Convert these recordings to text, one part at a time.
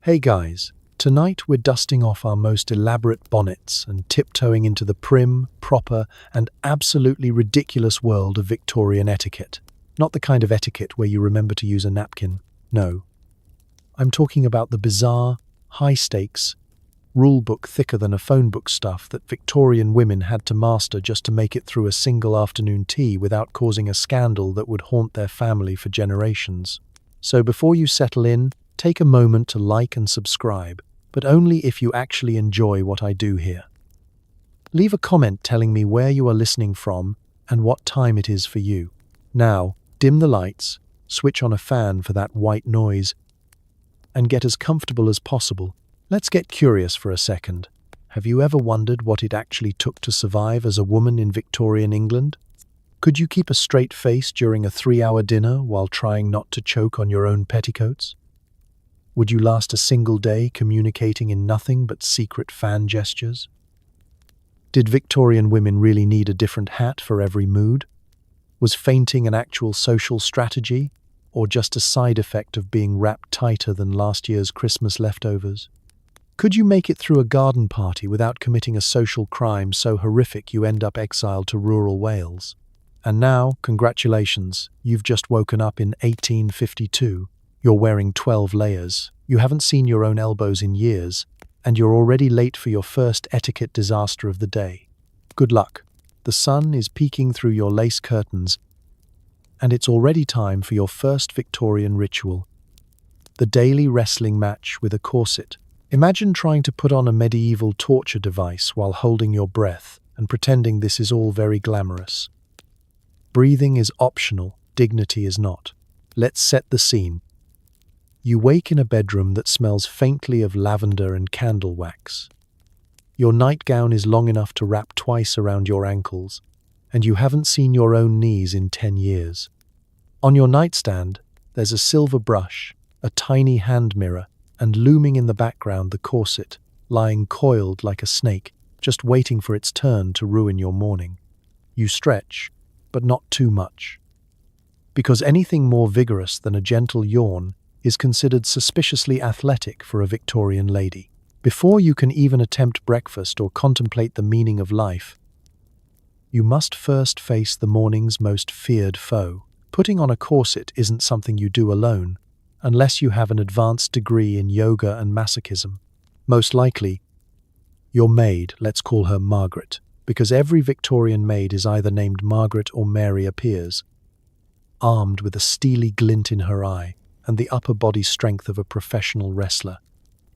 Hey guys, tonight we're dusting off our most elaborate bonnets and tiptoeing into the prim, proper, and absolutely ridiculous world of Victorian etiquette. Not the kind of etiquette where you remember to use a napkin. No. I'm talking about the bizarre, high-stakes, rule-book thicker than a phone book stuff that Victorian women had to master just to make it through a single afternoon tea without causing a scandal that would haunt their family for generations. So before you settle in, take a moment to like and subscribe, but only if you actually enjoy what I do here. Leave a comment telling me where you are listening from and what time it is for you. Now, dim the lights, switch on a fan for that white noise, and get as comfortable as possible. Let's get curious for a second. Have you ever wondered what it actually took to survive as a woman in Victorian England? Could you keep a straight face during a 3-hour dinner while trying not to choke on your own petticoats? Would you last a single day communicating in nothing but secret fan gestures? Did Victorian women really need a different hat for every mood? Was fainting an actual social strategy, or just a side effect of being wrapped tighter than last year's Christmas leftovers? Could you make it through a garden party without committing a social crime so horrific you end up exiled to rural Wales? And now, congratulations, you've just woken up in 1852. You're wearing 12 layers, you haven't seen your own elbows in years, and you're already late for your first etiquette disaster of the day. Good luck. The sun is peeking through your lace curtains, and it's already time for your first Victorian ritual. The daily wrestling match with a corset. Imagine trying to put on a medieval torture device while holding your breath and pretending this is all very glamorous. Breathing is optional, dignity is not. Let's set the scene. You wake in a bedroom that smells faintly of lavender and candle wax. Your nightgown is long enough to wrap twice around your ankles, and you haven't seen your own knees in 10 years. On your nightstand, there's a silver brush, a tiny hand mirror, and looming in the background the corset, lying coiled like a snake, just waiting for its turn to ruin your morning. You stretch, but not too much. Because anything more vigorous than a gentle yawn is considered suspiciously athletic for a Victorian lady. Before you can even attempt breakfast or contemplate the meaning of life, you must first face the morning's most feared foe. Putting on a corset isn't something you do alone, unless you have an advanced degree in yoga and masochism. Most likely, your maid, let's call her Margaret, because every Victorian maid is either named Margaret or Mary appears, armed with a steely glint in her eye and the upper body strength of a professional wrestler.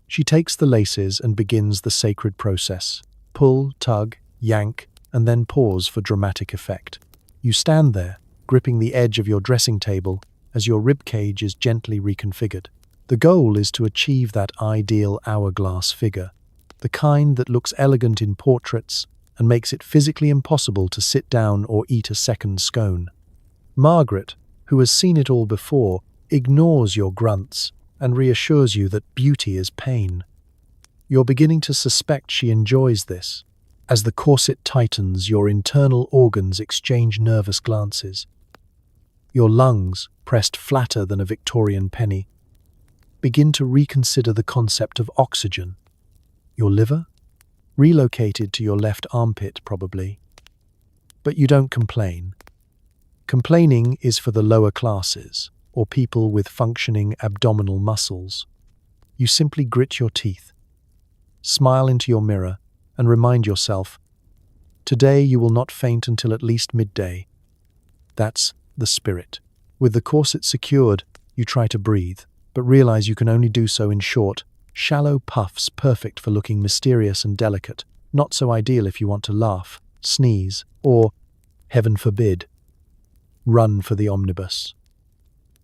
She takes the laces and begins the sacred process. Pull, tug, yank, and then pause for dramatic effect. You stand there, gripping the edge of your dressing table as your ribcage is gently reconfigured. The goal is to achieve that ideal hourglass figure, the kind that looks elegant in portraits and makes it physically impossible to sit down or eat a second scone. Margaret, who has seen it all before, ignores your grunts and reassures you that beauty is pain. You're beginning to suspect she enjoys this. As the corset tightens, your internal organs exchange nervous glances. Your lungs, pressed flatter than a Victorian penny, begin to reconsider the concept of oxygen. Your liver? Relocated to your left armpit, probably. But you don't complain. Complaining is for the lower classes, or people with functioning abdominal muscles. You simply grit your teeth, smile into your mirror, and remind yourself, today you will not faint until at least midday. That's the spirit. With the corset secured, you try to breathe, but realize you can only do so in short, shallow puffs perfect for looking mysterious and delicate, not so ideal if you want to laugh, sneeze, or, heaven forbid, run for the omnibus.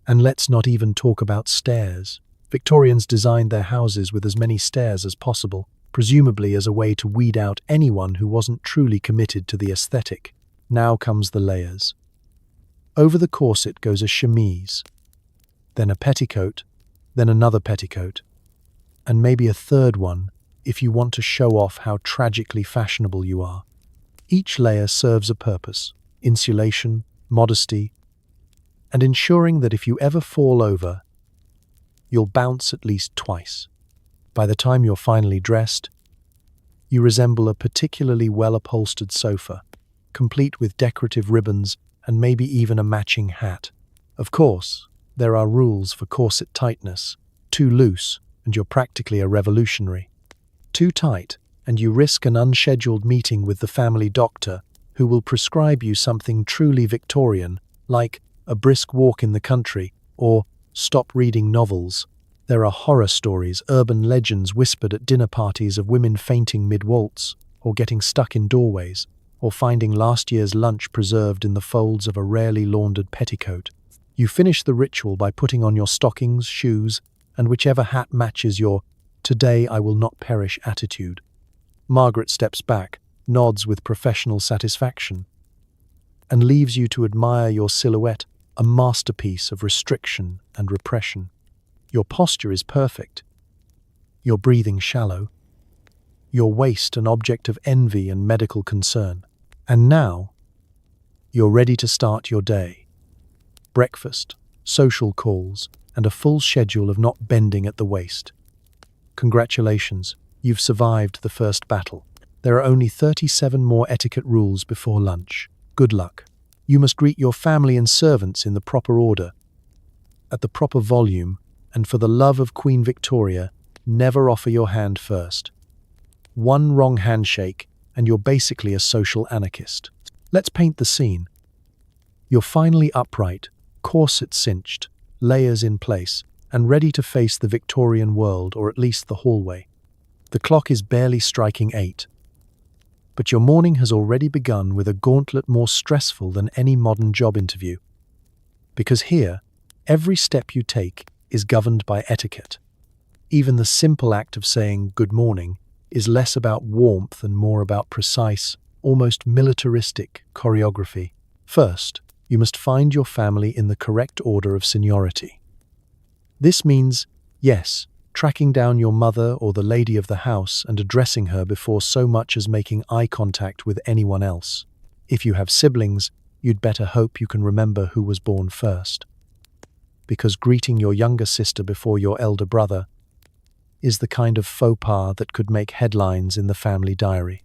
And let's not even talk about stairs. Victorians designed their houses with as many stairs as possible, presumably as a way to weed out anyone who wasn't truly committed to the aesthetic. Now comes the layers. Over the corset goes a chemise, then a petticoat, then another petticoat, and maybe a third one if you want to show off how tragically fashionable you are. Each layer serves a purpose: insulation, modesty, and ensuring that if you ever fall over, you'll bounce at least twice. By the time you're finally dressed, you resemble a particularly well-upholstered sofa, complete with decorative ribbons and maybe even a matching hat. Of course, there are rules for corset tightness. Too loose, and you're practically a revolutionary. Too tight, and you risk an unscheduled meeting with the family doctor, who will prescribe you something truly Victorian, like a brisk walk in the country or stop reading novels. There are horror stories, urban legends whispered at dinner parties of women fainting mid-waltz, or getting stuck in doorways, or finding last year's lunch preserved in the folds of a rarely laundered petticoat. You finish the ritual by putting on your stockings, shoes, and whichever hat matches your "today I will not perish" attitude. Margaret steps back, nods with professional satisfaction, and leaves you to admire your silhouette, a masterpiece of restriction and repression. Your posture is perfect, your breathing shallow, your waist an object of envy and medical concern. And now, you're ready to start your day. Breakfast, social calls, and a full schedule of not bending at the waist. Congratulations, you've survived the first battle. There are only 37 more etiquette rules before lunch. Good luck. You must greet your family and servants in the proper order, at the proper volume, and for the love of Queen Victoria, never offer your hand first. One wrong handshake, and you're basically a social anarchist. Let's paint the scene. You're finally upright, corset cinched, layers in place, and ready to face the Victorian world, or at least the hallway. The clock is barely striking 8. But your morning has already begun with a gauntlet more stressful than any modern job interview. Because here, every step you take is governed by etiquette. Even the simple act of saying good morning is less about warmth and more about precise, almost militaristic choreography. First, you must find your family in the correct order of seniority. This means, yes, tracking down your mother or the lady of the house and addressing her before so much as making eye contact with anyone else. If you have siblings, you'd better hope you can remember who was born first. Because greeting your younger sister before your elder brother is the kind of faux pas that could make headlines in the family diary.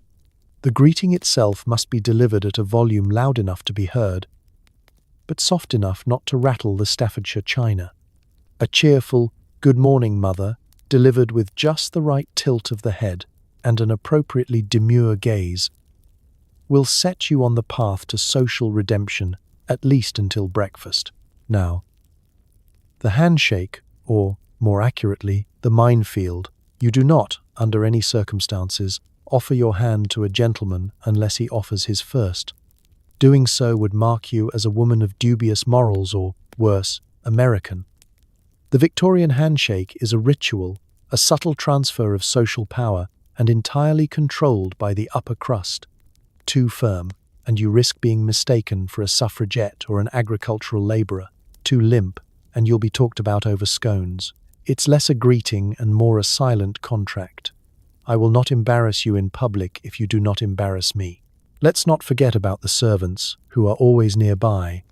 The greeting itself must be delivered at a volume loud enough to be heard, but soft enough not to rattle the Staffordshire china. A cheerful, "Good morning, mother," delivered with just the right tilt of the head and an appropriately demure gaze, will set you on the path to social redemption, at least until breakfast. Now, the handshake, or, more accurately, the minefield. You do not, under any circumstances, offer your hand to a gentleman unless he offers his first. Doing so would mark you as a woman of dubious morals or, worse, American. The Victorian handshake is a ritual, a subtle transfer of social power, and entirely controlled by the upper crust. Too firm, and you risk being mistaken for a suffragette or an agricultural labourer. Too limp, and you'll be talked about over scones. It's less a greeting and more a silent contract. I will not embarrass you in public if you do not embarrass me. Let's not forget about the servants, who are always nearby,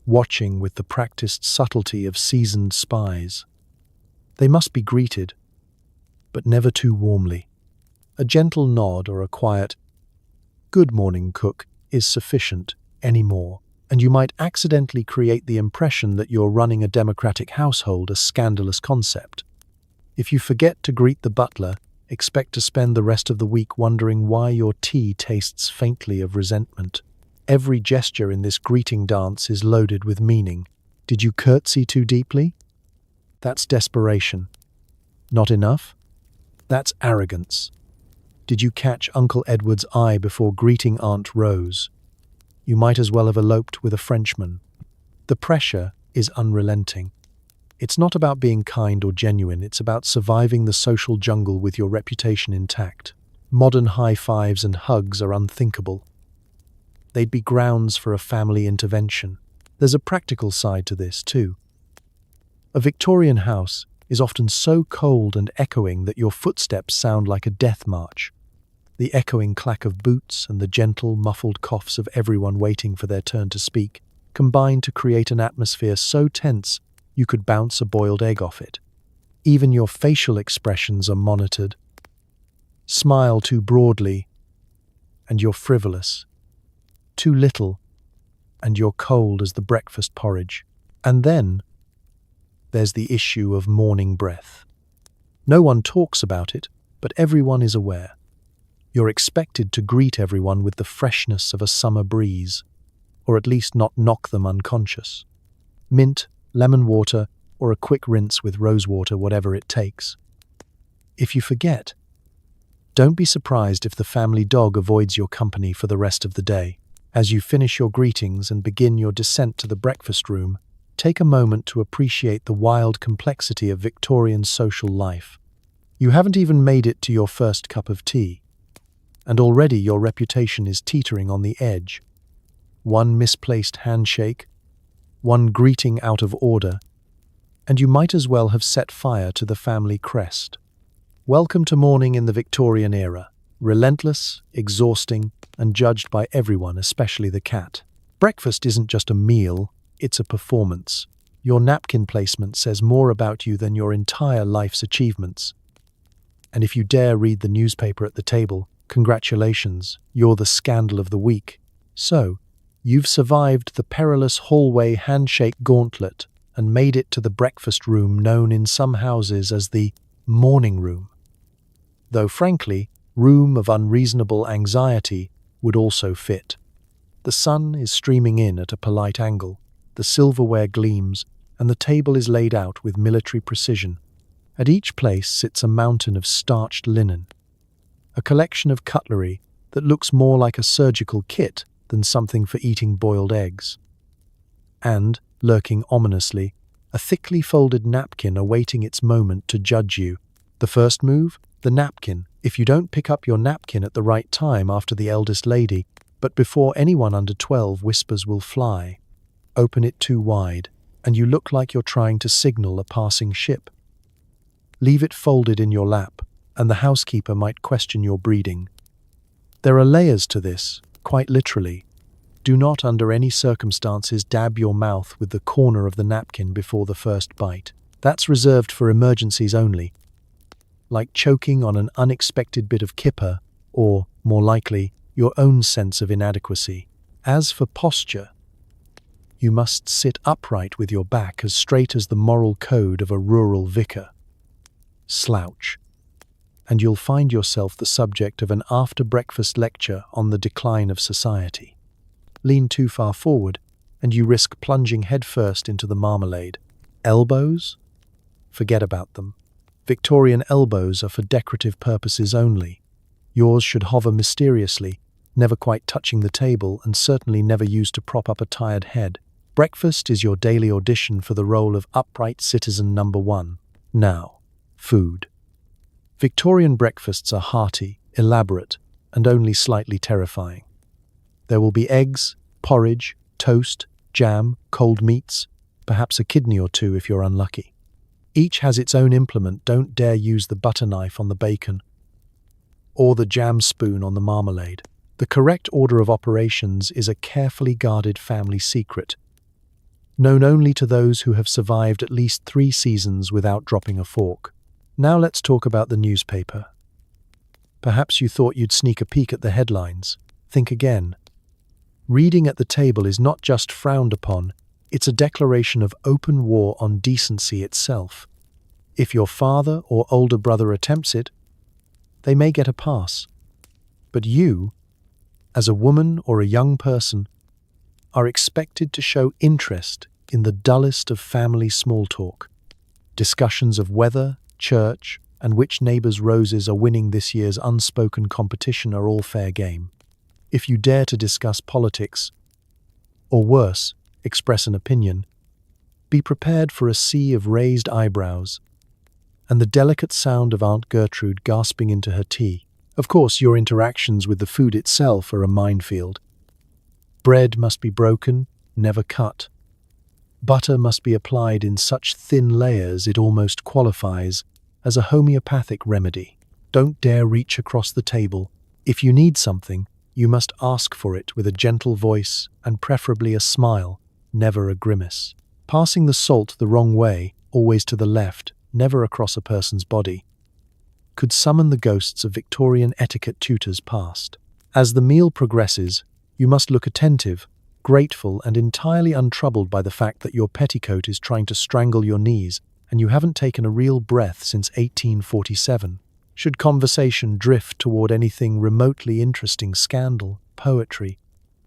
watching with the practiced subtlety of seasoned spies. They must be greeted, but never too warmly. A gentle nod or a quiet, "Good morning, cook," is sufficient anymore, and you might accidentally create the impression that you're running a democratic household, a scandalous concept. If you forget to greet the butler, expect to spend the rest of the week wondering why your tea tastes faintly of resentment. Every gesture in this greeting dance is loaded with meaning. Did you curtsy too deeply? That's desperation. Not enough? That's arrogance. Did you catch Uncle Edward's eye before greeting Aunt Rose? You might as well have eloped with a Frenchman. The pressure is unrelenting. It's not about being kind or genuine, it's about surviving the social jungle with your reputation intact. Modern high fives and hugs are unthinkable. They'd be grounds for a family intervention. There's a practical side to this, too. A Victorian house is often so cold and echoing that your footsteps sound like a death march. The echoing clack of boots and the gentle, muffled coughs of everyone waiting for their turn to speak combine to create an atmosphere so tense you could bounce a boiled egg off it. Even your facial expressions are monitored. Smile too broadly, and you're frivolous. Too little, and you're cold as the breakfast porridge. And then there's the issue of morning breath. No one talks about it, but everyone is aware. You're expected to greet everyone with the freshness of a summer breeze, or at least not knock them unconscious. Mint, lemon water, or a quick rinse with rose water, whatever it takes. If you forget, don't be surprised if the family dog avoids your company for the rest of the day. As you finish your greetings and begin your descent to the breakfast room, take a moment to appreciate the wild complexity of Victorian social life. You haven't even made it to your first cup of tea, and already your reputation is teetering on the edge. One misplaced handshake, one greeting out of order, and you might as well have set fire to the family crest. Welcome to Mourning in the Victorian era. Relentless, exhausting, and judged by everyone, especially the cat. Breakfast isn't just a meal, it's a performance. Your napkin placement says more about you than your entire life's achievements. And if you dare read the newspaper at the table, congratulations, you're the scandal of the week. So, you've survived the perilous hallway handshake gauntlet and made it to the breakfast room known in some houses as the morning room. Though frankly, room of unreasonable anxiety would also fit. The sun is streaming in at a polite angle, the silverware gleams, and the table is laid out with military precision. At each place sits a mountain of starched linen, a collection of cutlery that looks more like a surgical kit than something for eating boiled eggs. And, lurking ominously, a thickly folded napkin awaiting its moment to judge you. The first move? The napkin. If you don't pick up your napkin at the right time after the eldest lady, but before anyone under 12 whispers will fly, open it too wide, and you look like you're trying to signal a passing ship. Leave it folded in your lap, and the housekeeper might question your breeding. There are layers to this, quite literally. Do not under any circumstances dab your mouth with the corner of the napkin before the first bite. That's reserved for emergencies only, like choking on an unexpected bit of kipper, or, more likely, your own sense of inadequacy. As for posture, you must sit upright with your back as straight as the moral code of a rural vicar. Slouch, and you'll find yourself the subject of an after-breakfast lecture on the decline of society. Lean too far forward, and you risk plunging headfirst into the marmalade. Elbows? Forget about them. Victorian elbows are for decorative purposes only. Yours should hover mysteriously, never quite touching the table and certainly never used to prop up a tired head. Breakfast is your daily audition for the role of upright citizen number one. Now, food. Victorian breakfasts are hearty, elaborate, and only slightly terrifying. There will be eggs, porridge, toast, jam, cold meats, perhaps a kidney or two if you're unlucky. Each has its own implement. Don't dare use the butter knife on the bacon or the jam spoon on the marmalade. The correct order of operations is a carefully guarded family secret, known only to those who have survived at least 3 seasons without dropping a fork. Now let's talk about the newspaper. Perhaps you thought you'd sneak a peek at the headlines. Think again. Reading at the table is not just frowned upon, it's a declaration of open war on decency itself. If your father or older brother attempts it, they may get a pass. But you, as a woman or a young person, are expected to show interest in the dullest of family small talk. Discussions of weather, church, and which neighbor's roses are winning this year's unspoken competition are all fair game. If you dare to discuss politics, or worse, express an opinion, be prepared for a sea of raised eyebrows and the delicate sound of Aunt Gertrude gasping into her tea. Of course, your interactions with the food itself are a minefield. Bread must be broken, never cut. Butter must be applied in such thin layers it almost qualifies as a homeopathic remedy. Don't dare reach across the table. If you need something, you must ask for it with a gentle voice and preferably a smile, never a grimace. Passing the salt the wrong way, always to the left, never across a person's body, could summon the ghosts of Victorian etiquette tutors past. As the meal progresses, you must look attentive, grateful, and entirely untroubled by the fact that your petticoat is trying to strangle your knees and you haven't taken a real breath since 1847. Should conversation drift toward anything remotely interesting, scandal, poetry,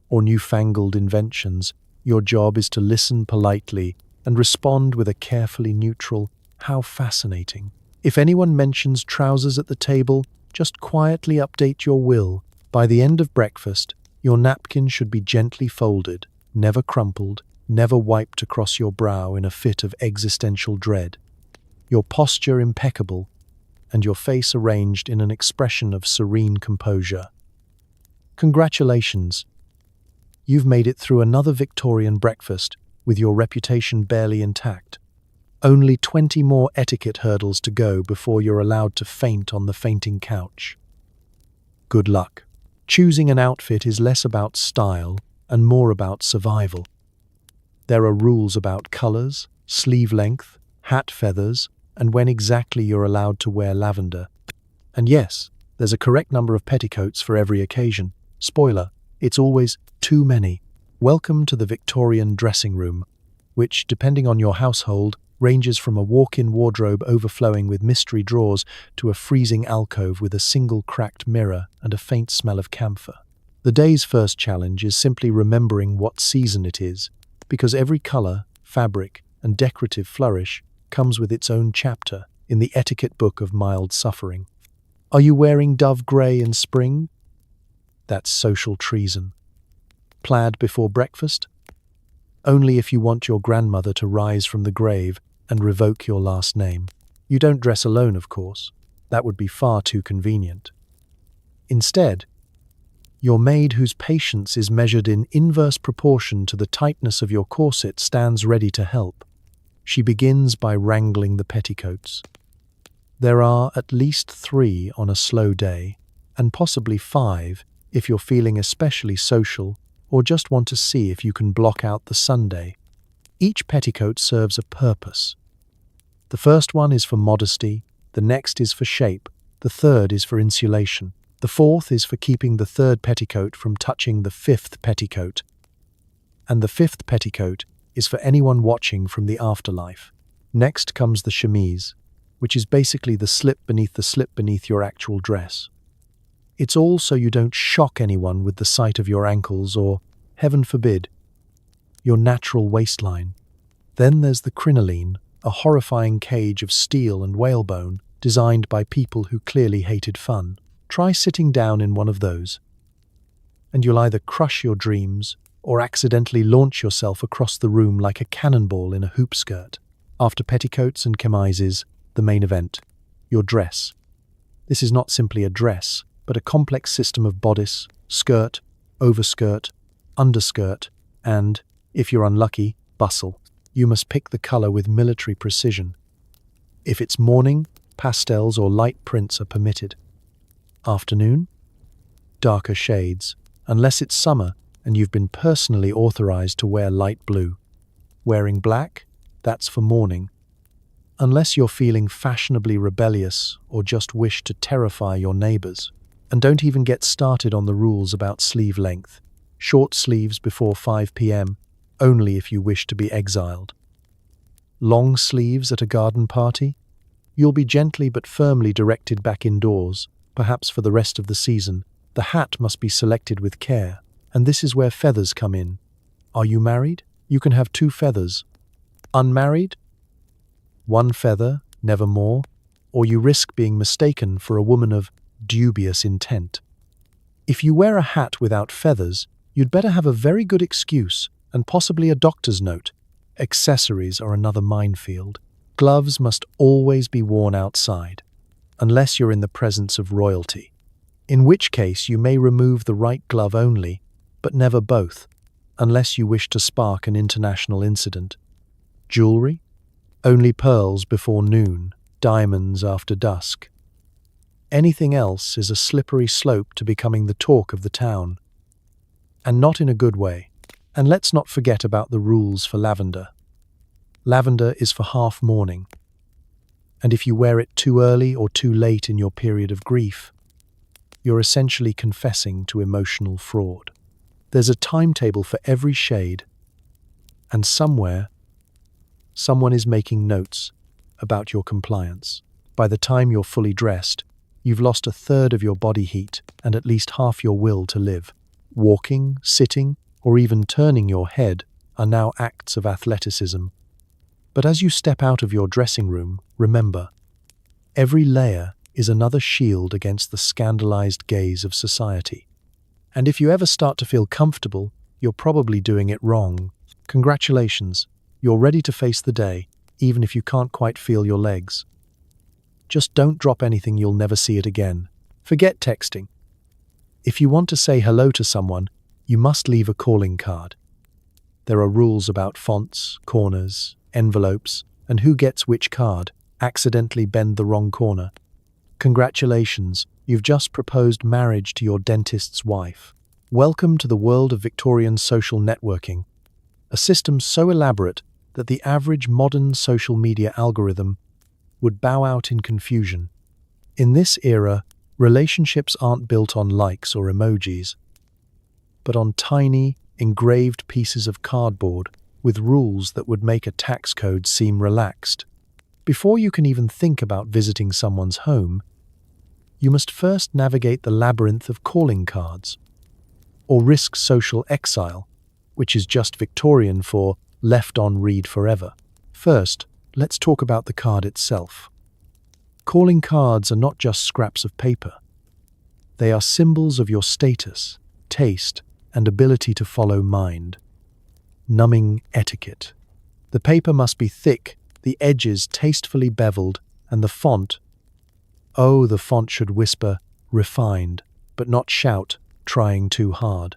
or newfangled inventions, your job is to listen politely and respond with a carefully neutral, "How fascinating." If anyone mentions trousers at the table, just quietly update your will. By the end of breakfast, your napkin should be gently folded, never crumpled, never wiped across your brow in a fit of existential dread, your posture impeccable, and your face arranged in an expression of serene composure. Congratulations! You've made it through another Victorian breakfast with your reputation barely intact. Only 20 more etiquette hurdles to go before you're allowed to faint on the fainting couch. Good luck. Choosing an outfit is less about style and more about survival. There are rules about colors, sleeve length, hat feathers, and when exactly you're allowed to wear lavender. And yes, there's a correct number of petticoats for every occasion. Spoiler, it's always too many. Welcome to the Victorian dressing room, which, depending on your household, ranges from a walk-in wardrobe overflowing with mystery drawers to a freezing alcove with a single cracked mirror and a faint smell of camphor. The day's first challenge is simply remembering what season it is, because every color, fabric, and decorative flourish comes with its own chapter in the etiquette book of mild suffering. Are you wearing dove grey in spring? That's social treason. Plaid before breakfast? Only if you want your grandmother to rise from the grave and revoke your last name. You don't dress alone, of course. That would be far too convenient. Instead, your maid, whose patience is measured in inverse proportion to the tightness of your corset, stands ready to help. She begins by wrangling the petticoats. There are at least 3 on a slow day, and possibly 5 if you're feeling especially social or just want to see if you can block out the Sunday. Each petticoat serves a purpose. The first one is for modesty, the next is for shape, the third is for insulation, the fourth is for keeping the third petticoat from touching the fifth petticoat, and the fifth petticoat is for anyone watching from the afterlife. Next comes the chemise, which is basically the slip beneath your actual dress. It's all so you don't shock anyone with the sight of your ankles or, heaven forbid, your natural waistline. Then there's the crinoline, a horrifying cage of steel and whalebone designed by people who clearly hated fun. Try sitting down in one of those, and you'll either crush your dreams or accidentally launch yourself across the room like a cannonball in a hoop skirt. After petticoats and chemises, the main event, your dress. This is not simply a dress, but a complex system of bodice, skirt, overskirt, underskirt, and, if you're unlucky, bustle. You must pick the color with military precision. If it's morning, pastels or light prints are permitted. Afternoon, darker shades, unless it's summer and you've been personally authorized to wear light blue. Wearing black, that's for mourning. Unless you're feeling fashionably rebellious or just wish to terrify your neighbors. And don't even get started on the rules about sleeve length. Short sleeves before 5 p.m., only if you wish to be exiled. Long sleeves at a garden party? You'll be gently but firmly directed back indoors, perhaps for the rest of the season. The hat must be selected with care, and this is where feathers come in. Are you married? You can have 2 feathers. Unmarried? 1 feather, never more, or you risk being mistaken for a woman of dubious intent. If you wear a hat without feathers, you'd better have a very good excuse and possibly a doctor's note. Accessories are another minefield. Gloves must always be worn outside, unless you're in the presence of royalty, in which case you may remove the right glove only, but never both, unless you wish to spark an international incident. Jewelry? Only pearls before noon, diamonds after dusk. Anything else is a slippery slope to becoming the talk of the town. And not in a good way. And let's not forget about the rules for lavender. Lavender is for half mourning. And if you wear it too early or too late in your period of grief, you're essentially confessing to emotional fraud. There's a timetable for every shade, and somewhere, someone is making notes about your compliance. By the time you're fully dressed, you've lost a third of your body heat and at least half your will to live. Walking, sitting, or even turning your head are now acts of athleticism. But as you step out of your dressing room, remember, every layer is another shield against the scandalized gaze of society. And if you ever start to feel comfortable, you're probably doing it wrong. Congratulations, you're ready to face the day, even if you can't quite feel your legs. Just don't drop anything you'll never see it again. Forget texting. If you want to say hello to someone, you must leave a calling card. There are rules about fonts, corners, envelopes, and who gets which card. Accidentally bend the wrong corner. Congratulations, you've just proposed marriage to your dentist's wife. Welcome to the world of Victorian social networking, a system so elaborate that the average modern social media algorithm would bow out in confusion. In this era, relationships aren't built on likes or emojis, but on tiny, engraved pieces of cardboard with rules that would make a tax code seem relaxed. Before you can even think about visiting someone's home, you must first navigate the labyrinth of calling cards, or risk social exile, which is just Victorian for left on read forever. First, let's talk about the card itself. Calling cards are not just scraps of paper. They are symbols of your status, taste, and ability to follow mind. Numbing etiquette. The paper must be thick, the edges tastefully beveled, and the font should whisper, refined, but not shout, trying too hard.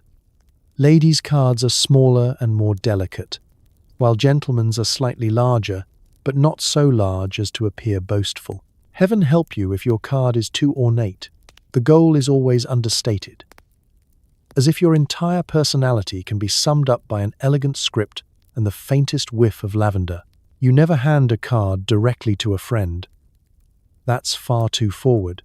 Ladies' cards are smaller and more delicate, while gentlemen's are slightly larger, but not so large as to appear boastful. Heaven help you if your card is too ornate. The goal is always understated, as if your entire personality can be summed up by an elegant script and the faintest whiff of lavender. You never hand a card directly to a friend. That's far too forward.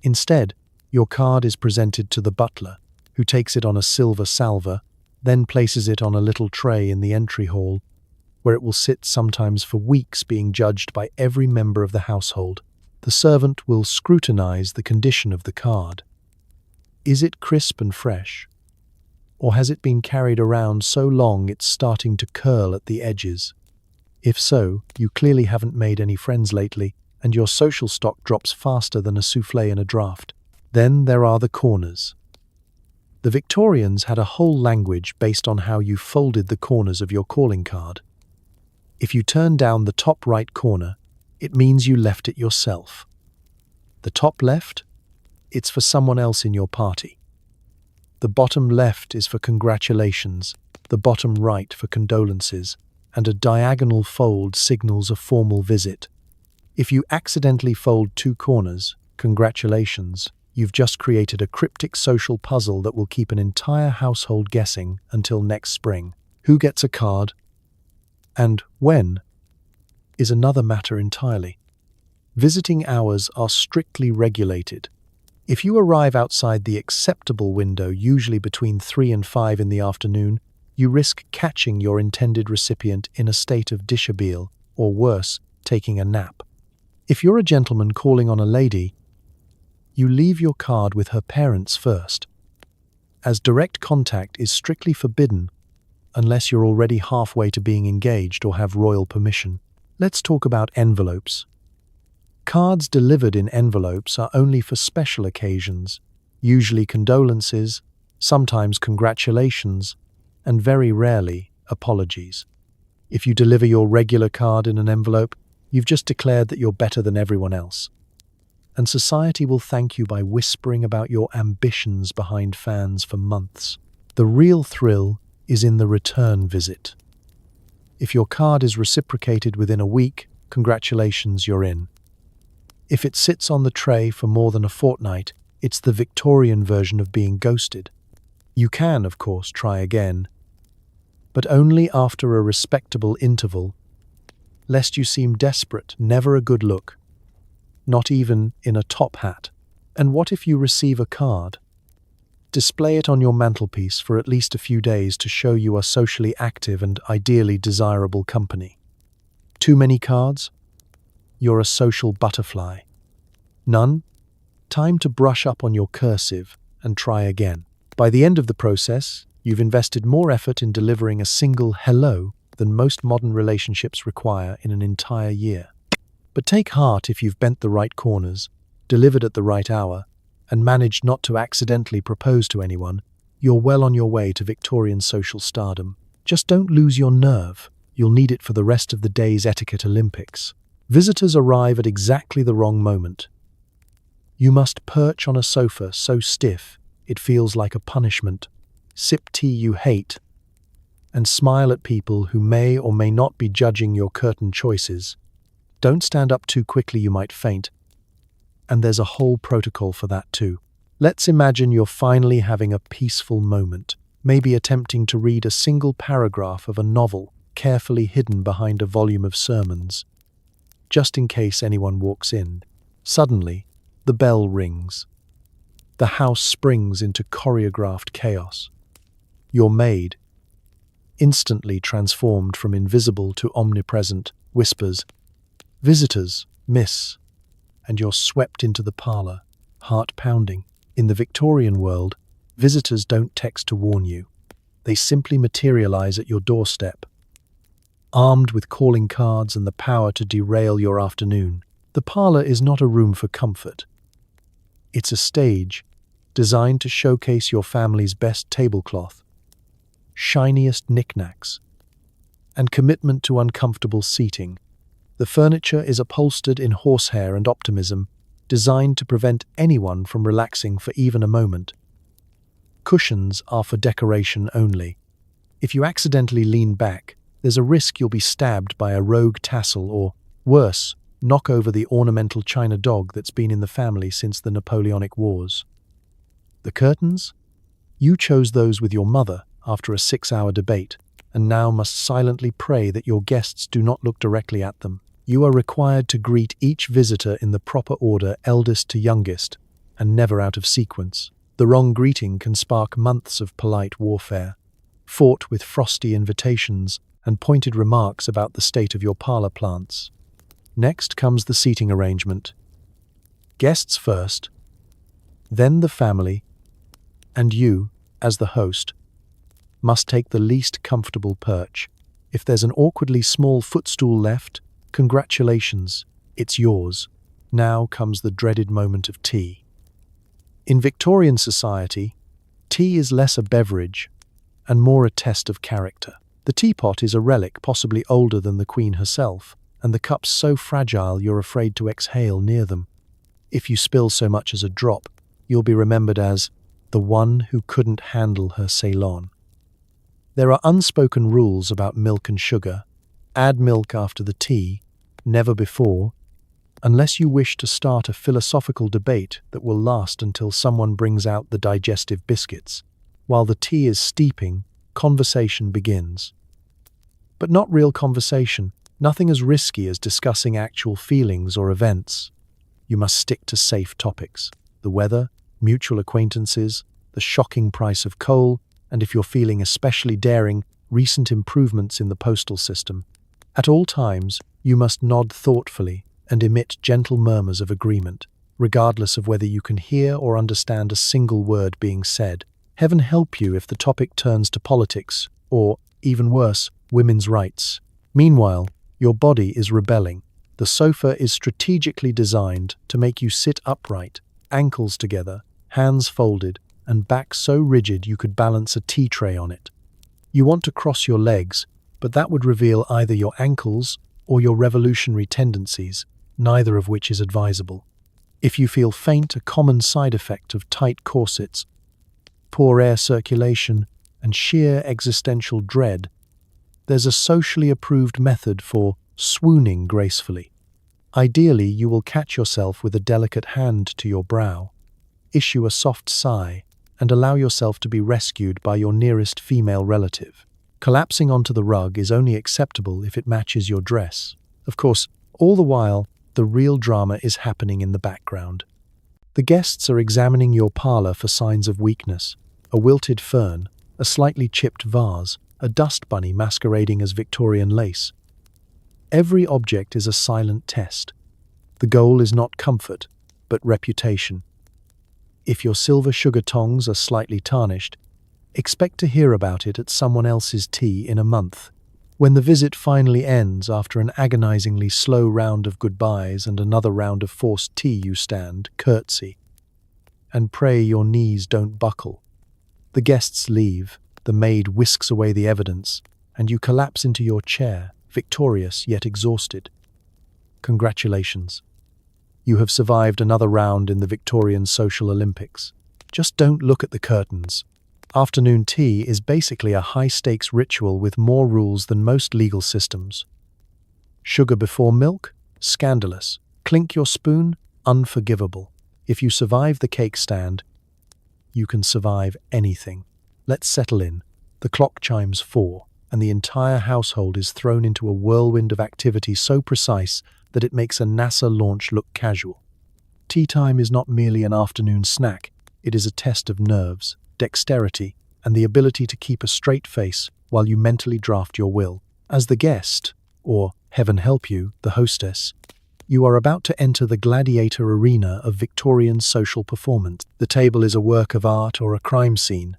Instead, your card is presented to the butler, who takes it on a silver salver, then places it on a little tray in the entry hall, where it will sit sometimes for weeks being judged by every member of the household. The servant will scrutinize the condition of the card. Is it crisp and fresh? Or has it been carried around so long it's starting to curl at the edges? If so, you clearly haven't made any friends lately, and your social stock drops faster than a soufflé in a draft. Then there are the corners. The Victorians had a whole language based on how you folded the corners of your calling card. If you turn down the top right corner, it means you left it yourself. The top left? It's for someone else in your party. The bottom left is for congratulations, the bottom right for condolences, and a diagonal fold signals a formal visit. If you accidentally fold two corners, congratulations, you've just created a cryptic social puzzle that will keep an entire household guessing until next spring. Who gets a card and when is another matter entirely. Visiting hours are strictly regulated. If you arrive outside the acceptable window, usually between 3 and 5 in the afternoon, you risk catching your intended recipient in a state of dishabille, or worse, taking a nap. If you're a gentleman calling on a lady, you leave your card with her parents first, as direct contact is strictly forbidden unless you're already halfway to being engaged or have royal permission. Let's talk about envelopes. Cards delivered in envelopes are only for special occasions, usually condolences, sometimes congratulations, and very rarely apologies. If you deliver your regular card in an envelope, you've just declared that you're better than everyone else. And society will thank you by whispering about your ambitions behind fans for months. The real thrill is in the return visit. If your card is reciprocated within a week, congratulations, you're in. If it sits on the tray for more than a fortnight, it's the Victorian version of being ghosted. You can, of course, try again, but only after a respectable interval lest you seem desperate. Never a good look, not even in a top hat. And what if you receive a card? Display it on your mantelpiece for at least a few days to show you are socially active and ideally desirable company. Too many cards? You're a social butterfly. None? Time to brush up on your cursive and try again. By the end of the process, you've invested more effort in delivering a single hello than most modern relationships require in an entire year. But take heart if you've bent the right corners, delivered at the right hour, and managed not to accidentally propose to anyone. You're well on your way to Victorian social stardom. Just don't lose your nerve. You'll need it for the rest of the day's Etiquette Olympics. Visitors arrive at exactly the wrong moment. You must perch on a sofa so stiff it feels like a punishment, sip tea you hate, and smile at people who may or may not be judging your curtain choices. Don't stand up too quickly, you might faint. And there's a whole protocol for that too. Let's imagine you're finally having a peaceful moment, maybe attempting to read a single paragraph of a novel carefully hidden behind a volume of sermons. Just in case anyone walks in, suddenly the bell rings. The house springs into choreographed chaos. Your maid, instantly transformed from invisible to omnipresent, whispers, "Visitors, miss," and you're swept into the parlor, heart pounding. In the Victorian world, visitors don't text to warn you. They simply materialize at your doorstep, armed with calling cards and the power to derail your afternoon. The parlor is not a room for comfort. It's a stage designed to showcase your family's best tablecloth, shiniest knickknacks, and commitment to uncomfortable seating. The furniture is upholstered in horsehair and optimism, designed to prevent anyone from relaxing for even a moment. Cushions are for decoration only. If you accidentally lean back, there's a risk you'll be stabbed by a rogue tassel or, worse, knock over the ornamental china dog that's been in the family since the Napoleonic Wars. The curtains? You chose those with your mother after a 6-hour debate, and now must silently pray that your guests do not look directly at them. You are required to greet each visitor in the proper order, eldest to youngest, and never out of sequence. The wrong greeting can spark months of polite warfare, fought with frosty invitations and pointed remarks about the state of your parlor plants. Next comes the seating arrangement. Guests first, then the family, and you, as the host, must take the least comfortable perch. If there's an awkwardly small footstool left, congratulations, it's yours. Now comes the dreaded moment of tea. In Victorian society, tea is less a beverage and more a test of character. The teapot is a relic possibly older than the Queen herself, and the cups so fragile you're afraid to exhale near them. If you spill so much as a drop, you'll be remembered as the one who couldn't handle her Ceylon. There are unspoken rules about milk and sugar. Add milk after the tea, never before, unless you wish to start a philosophical debate that will last until someone brings out the digestive biscuits. While the tea is steeping, conversation begins. But not real conversation, nothing as risky as discussing actual feelings or events. You must stick to safe topics: the weather, mutual acquaintances, the shocking price of coal, and if you're feeling especially daring, recent improvements in the postal system. At all times, you must nod thoughtfully and emit gentle murmurs of agreement, regardless of whether you can hear or understand a single word being said. Heaven help you if the topic turns to politics or, even worse, women's rights. Meanwhile, your body is rebelling. The sofa is strategically designed to make you sit upright, ankles together, hands folded, and back so rigid you could balance a tea tray on it. You want to cross your legs, but that would reveal either your ankles or your revolutionary tendencies, neither of which is advisable. If you feel faint, a common side effect of tight corsets, poor air circulation, and sheer existential dread, there's a socially approved method for swooning gracefully. Ideally, you will catch yourself with a delicate hand to your brow, issue a soft sigh, and allow yourself to be rescued by your nearest female relative. Collapsing onto the rug is only acceptable if it matches your dress. Of course, all the while, the real drama is happening in the background. The guests are examining your parlor for signs of weakness: a wilted fern, a slightly chipped vase, a dust bunny masquerading as Victorian lace. Every object is a silent test. The goal is not comfort, but reputation. If your silver sugar tongs are slightly tarnished, expect to hear about it at someone else's tea in a month. When the visit finally ends after an agonizingly slow round of goodbyes and another round of forced tea, you stand, curtsy, and pray your knees don't buckle. The guests leave, the maid whisks away the evidence, and you collapse into your chair, victorious yet exhausted. Congratulations. You have survived another round in the Victorian Social Olympics. Just don't look at the curtains. Afternoon tea is basically a high-stakes ritual with more rules than most legal systems. Sugar before milk? Scandalous. Clink your spoon? Unforgivable. If you survive the cake stand, you can survive anything. Let's settle in. The clock chimes 4, and the entire household is thrown into a whirlwind of activity so precise that it makes a NASA launch look casual. Tea time is not merely an afternoon snack, it is a test of nerves, dexterity, and the ability to keep a straight face while you mentally draft your will. As the guest, or heaven help you, the hostess, you are about to enter the gladiator arena of Victorian social performance. The table is a work of art or a crime scene,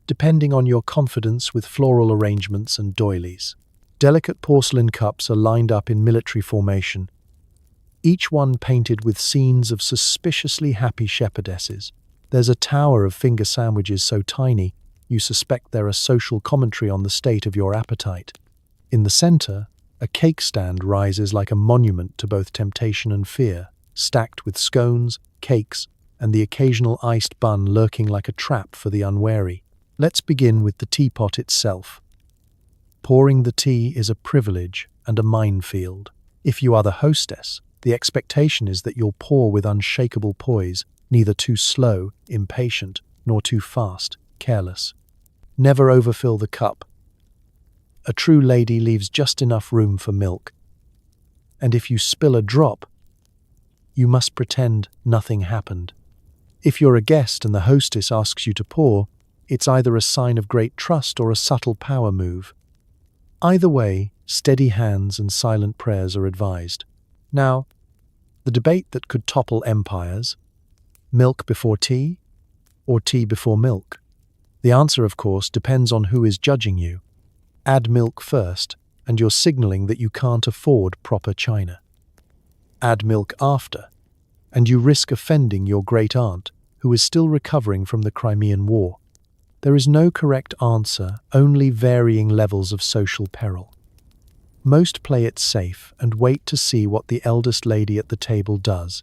depending on your confidence, with floral arrangements and doilies. Delicate porcelain cups are lined up in military formation, each one painted with scenes of suspiciously happy shepherdesses. There's a tower of finger sandwiches so tiny, you suspect they're a social commentary on the state of your appetite. In the center, a cake stand rises like a monument to both temptation and fear, stacked with scones, cakes, and the occasional iced bun lurking like a trap for the unwary. Let's begin with the teapot itself. Pouring the tea is a privilege and a minefield. If you are the hostess, the expectation is that you'll pour with unshakable poise, neither too slow, impatient, nor too fast, careless. Never overfill the cup. A true lady leaves just enough room for milk. And if you spill a drop, you must pretend nothing happened. If you're a guest and the hostess asks you to pour, it's either a sign of great trust or a subtle power move. Either way, steady hands and silent prayers are advised. Now, the debate that could topple empires: milk before tea, or tea before milk? The answer, of course, depends on who is judging you. Add milk first, and you're signaling that you can't afford proper china. Add milk after, and you risk offending your great-aunt, who is still recovering from the Crimean War. There is no correct answer, only varying levels of social peril. Most play it safe and wait to see what the eldest lady at the table does.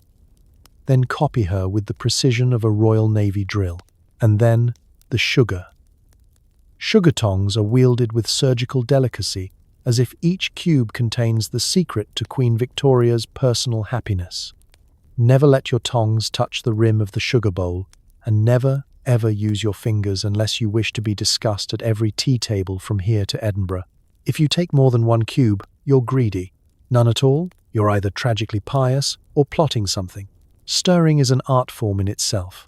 Then copy her with the precision of a Royal Navy drill. And then, the sugar. Sugar tongs are wielded with surgical delicacy, as if each cube contains the secret to Queen Victoria's personal happiness. Never let your tongs touch the rim of the sugar bowl, and never, ever use your fingers unless you wish to be discussed at every tea table from here to Edinburgh. If you take more than one cube, you're greedy. None at all, you're either tragically pious or plotting something. Stirring is an art form in itself.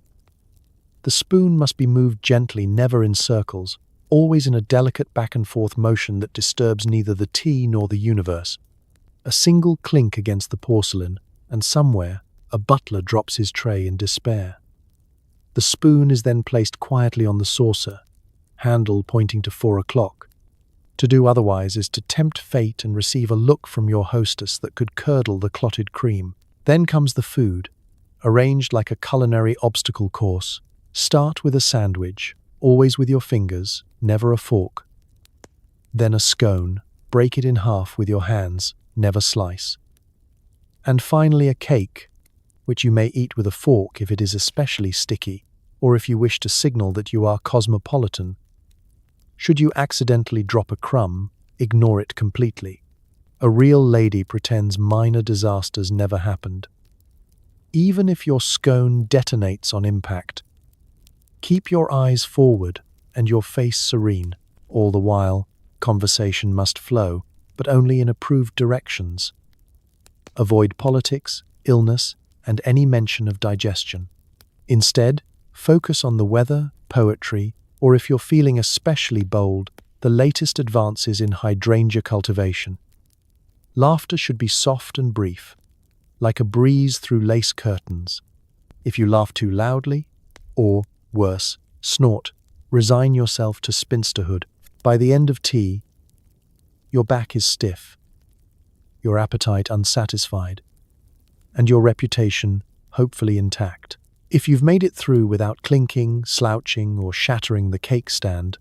The spoon must be moved gently, never in circles, always in a delicate back-and-forth motion that disturbs neither the tea nor the universe. A single clink against the porcelain, and somewhere, a butler drops his tray in despair. The spoon is then placed quietly on the saucer, handle pointing to 4 o'clock. To do otherwise is to tempt fate and receive a look from your hostess that could curdle the clotted cream. Then comes the food, arranged like a culinary obstacle course. Start with a sandwich, always with your fingers, never a fork. Then a scone, break it in half with your hands, never slice. And finally a cake, which you may eat with a fork if it is especially sticky, or if you wish to signal that you are cosmopolitan. Should you accidentally drop a crumb, ignore it completely. A real lady pretends minor disasters never happened. Even if your scone detonates on impact, keep your eyes forward and your face serene. All the while, conversation must flow, but only in approved directions. Avoid politics, illness, and any mention of digestion. Instead, focus on the weather, poetry, or if you're feeling especially bold, the latest advances in hydrangea cultivation. Laughter should be soft and brief, like a breeze through lace curtains. If you laugh too loudly, or, worse, snort, resign yourself to spinsterhood. By the end of tea, your back is stiff, your appetite unsatisfied, and your reputation hopefully intact. If you've made it through without clinking, slouching, or shattering the cake stand,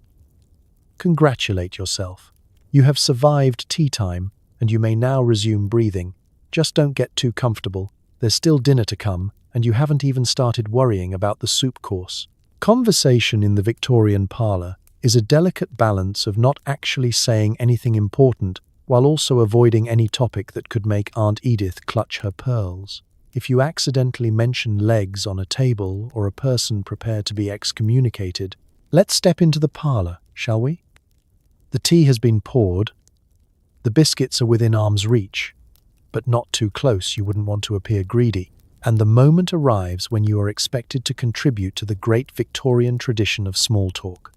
congratulate yourself. You have survived tea time, and you may now resume breathing. Just don't get too comfortable. There's still dinner to come, and you haven't even started worrying about the soup course. Conversation in the Victorian parlour is a delicate balance of not actually saying anything important while also avoiding any topic that could make Aunt Edith clutch her pearls. If you accidentally mention legs on a table or a person prepared to be excommunicated, let's step into the parlour, shall we? The tea has been poured. The biscuits are within arm's reach, but not too close, you wouldn't want to appear greedy. And the moment arrives when you are expected to contribute to the great Victorian tradition of small talk.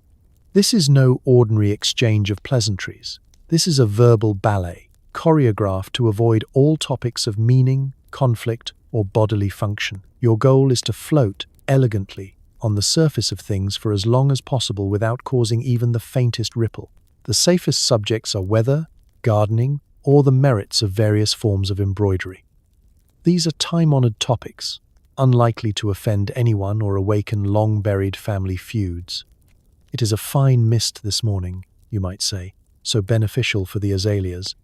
This is no ordinary exchange of pleasantries. This is a verbal ballet, choreographed to avoid all topics of meaning, conflict, or bodily function. Your goal is to float elegantly on the surface of things for as long as possible without causing even the faintest ripple. The safest subjects are weather, gardening, or the merits of various forms of embroidery. These are time-honored topics, unlikely to offend anyone or awaken long-buried family feuds. It is a fine mist this morning, you might say, so beneficial for the azaleas.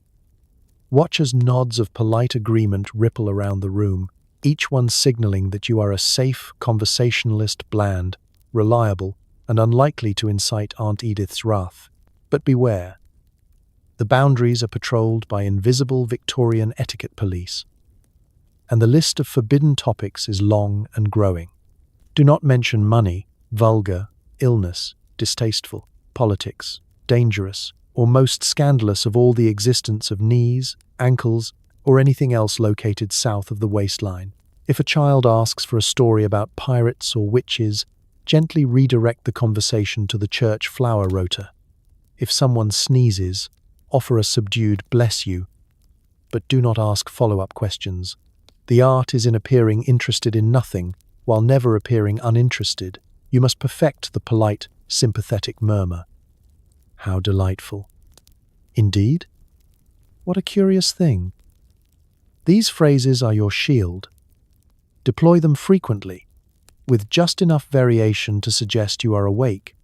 Watch as nods of polite agreement ripple around the room, each one signaling that you are a safe conversationalist, bland, reliable, and unlikely to incite Aunt Edith's wrath. But beware. The boundaries are patrolled by invisible Victorian etiquette police, and the list of forbidden topics is long and growing. Do not mention money, vulgar, illness, distasteful, politics, dangerous, or most scandalous of all the existence of knees, ankles, or anything else located south of the waistline. If a child asks for a story about pirates or witches, gently redirect the conversation to the church flower rota. If someone sneezes, offer a subdued bless you, but do not ask follow-up questions. The art is in appearing interested in nothing, while never appearing uninterested. You must perfect the polite, sympathetic murmur. How delightful. Indeed? What a curious thing. These phrases are your shield. Deploy them frequently, with just enough variation to suggest you are awake,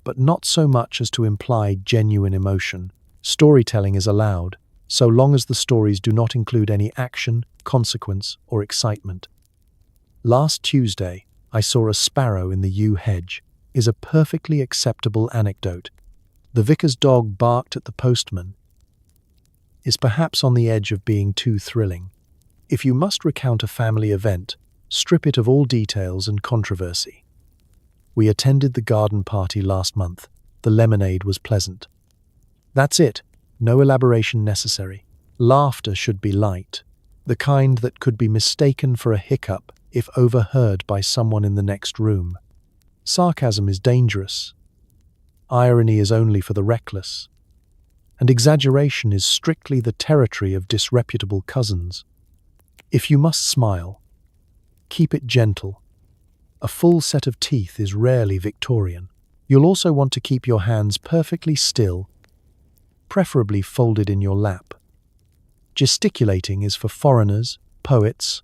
but not so much as to imply genuine emotion. Storytelling is allowed, so long as the stories do not include any action, consequence, or excitement. Last Tuesday, I saw a sparrow in the yew hedge, is a perfectly acceptable anecdote. The vicar's dog barked at the postman, is perhaps on the edge of being too thrilling. If you must recount a family event, strip it of all details and controversy. We attended the garden party last month. The lemonade was pleasant. That's it. No elaboration necessary. Laughter should be light, the kind that could be mistaken for a hiccup if overheard by someone in the next room. Sarcasm is dangerous. Irony is only for the reckless. And exaggeration is strictly the territory of disreputable cousins. If you must smile, keep it gentle. A full set of teeth is rarely Victorian. You'll also want to keep your hands perfectly still, preferably folded in your lap. Gesticulating is for foreigners, poets,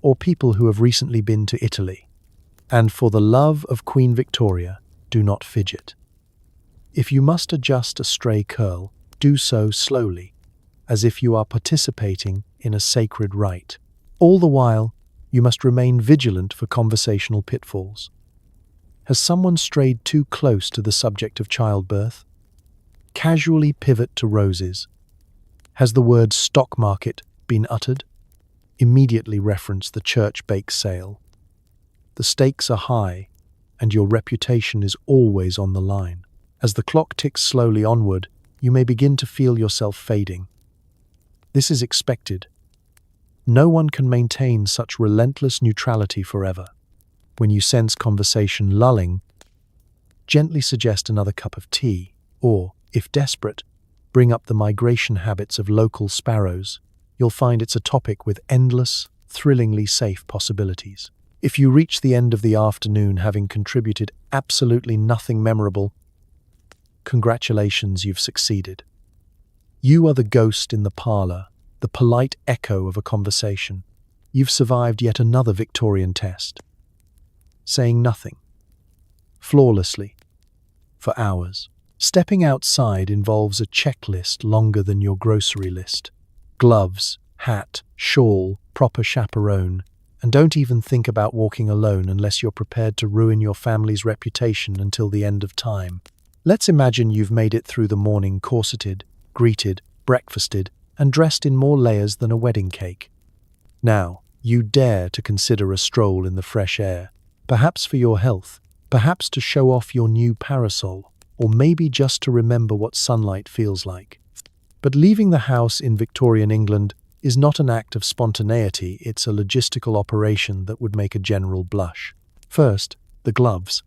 or people who have recently been to Italy. And for the love of Queen Victoria, do not fidget. If you must adjust a stray curl, do so slowly, as if you are participating in a sacred rite. All the while, you must remain vigilant for conversational pitfalls. Has someone strayed too close to the subject of childbirth? Casually pivot to roses. Has the word stock market been uttered? Immediately reference the church bake sale. The stakes are high, and your reputation is always on the line. As the clock ticks slowly onward, you may begin to feel yourself fading. This is expected. No one can maintain such relentless neutrality forever. When you sense conversation lulling, gently suggest another cup of tea, or, if desperate, bring up the migration habits of local sparrows. You'll find it's a topic with endless, thrillingly safe possibilities. If you reach the end of the afternoon having contributed absolutely nothing memorable, congratulations, you've succeeded. You are the ghost in the parlor, the polite echo of a conversation. You've survived yet another Victorian test. Saying nothing, flawlessly, for hours. Stepping outside involves a checklist longer than your grocery list. Gloves, hat, shawl, proper chaperone, and don't even think about walking alone unless you're prepared to ruin your family's reputation until the end of time. Let's imagine you've made it through the morning corseted, greeted, breakfasted, and dressed in more layers than a wedding cake. Now, you dare to consider a stroll in the fresh air, perhaps for your health, perhaps to show off your new parasol, or maybe just to remember what sunlight feels like. But leaving the house in Victorian England is not an act of spontaneity, it's a logistical operation that would make a general blush. First, the gloves.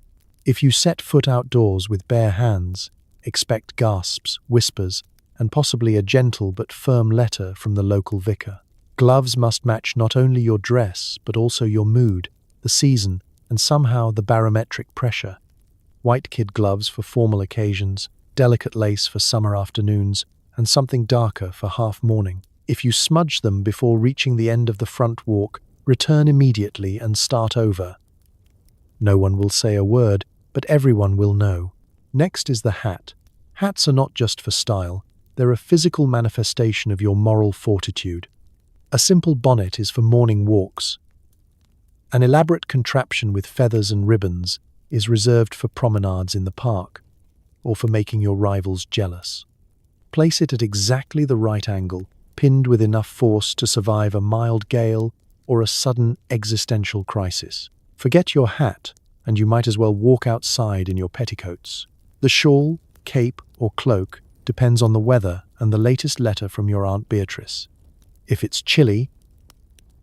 If you set foot outdoors with bare hands, expect gasps, whispers, and possibly a gentle but firm letter from the local vicar. Gloves must match not only your dress, but also your mood, the season, and somehow the barometric pressure. White kid gloves for formal occasions, delicate lace for summer afternoons, and something darker for half-mourning. If you smudge them before reaching the end of the front walk, return immediately and start over. No one will say a word, but everyone will know. Next is the hat. Hats are not just for style, they're a physical manifestation of your moral fortitude. A simple bonnet is for morning walks. An elaborate contraption with feathers and ribbons is reserved for promenades in the park, or for making your rivals jealous. Place it at exactly the right angle, pinned with enough force to survive a mild gale or a sudden existential crisis. Forget your hat, and you might as well walk outside in your petticoats. The shawl, cape, or cloak depends on the weather and the latest letter from your Aunt Beatrice. If it's chilly,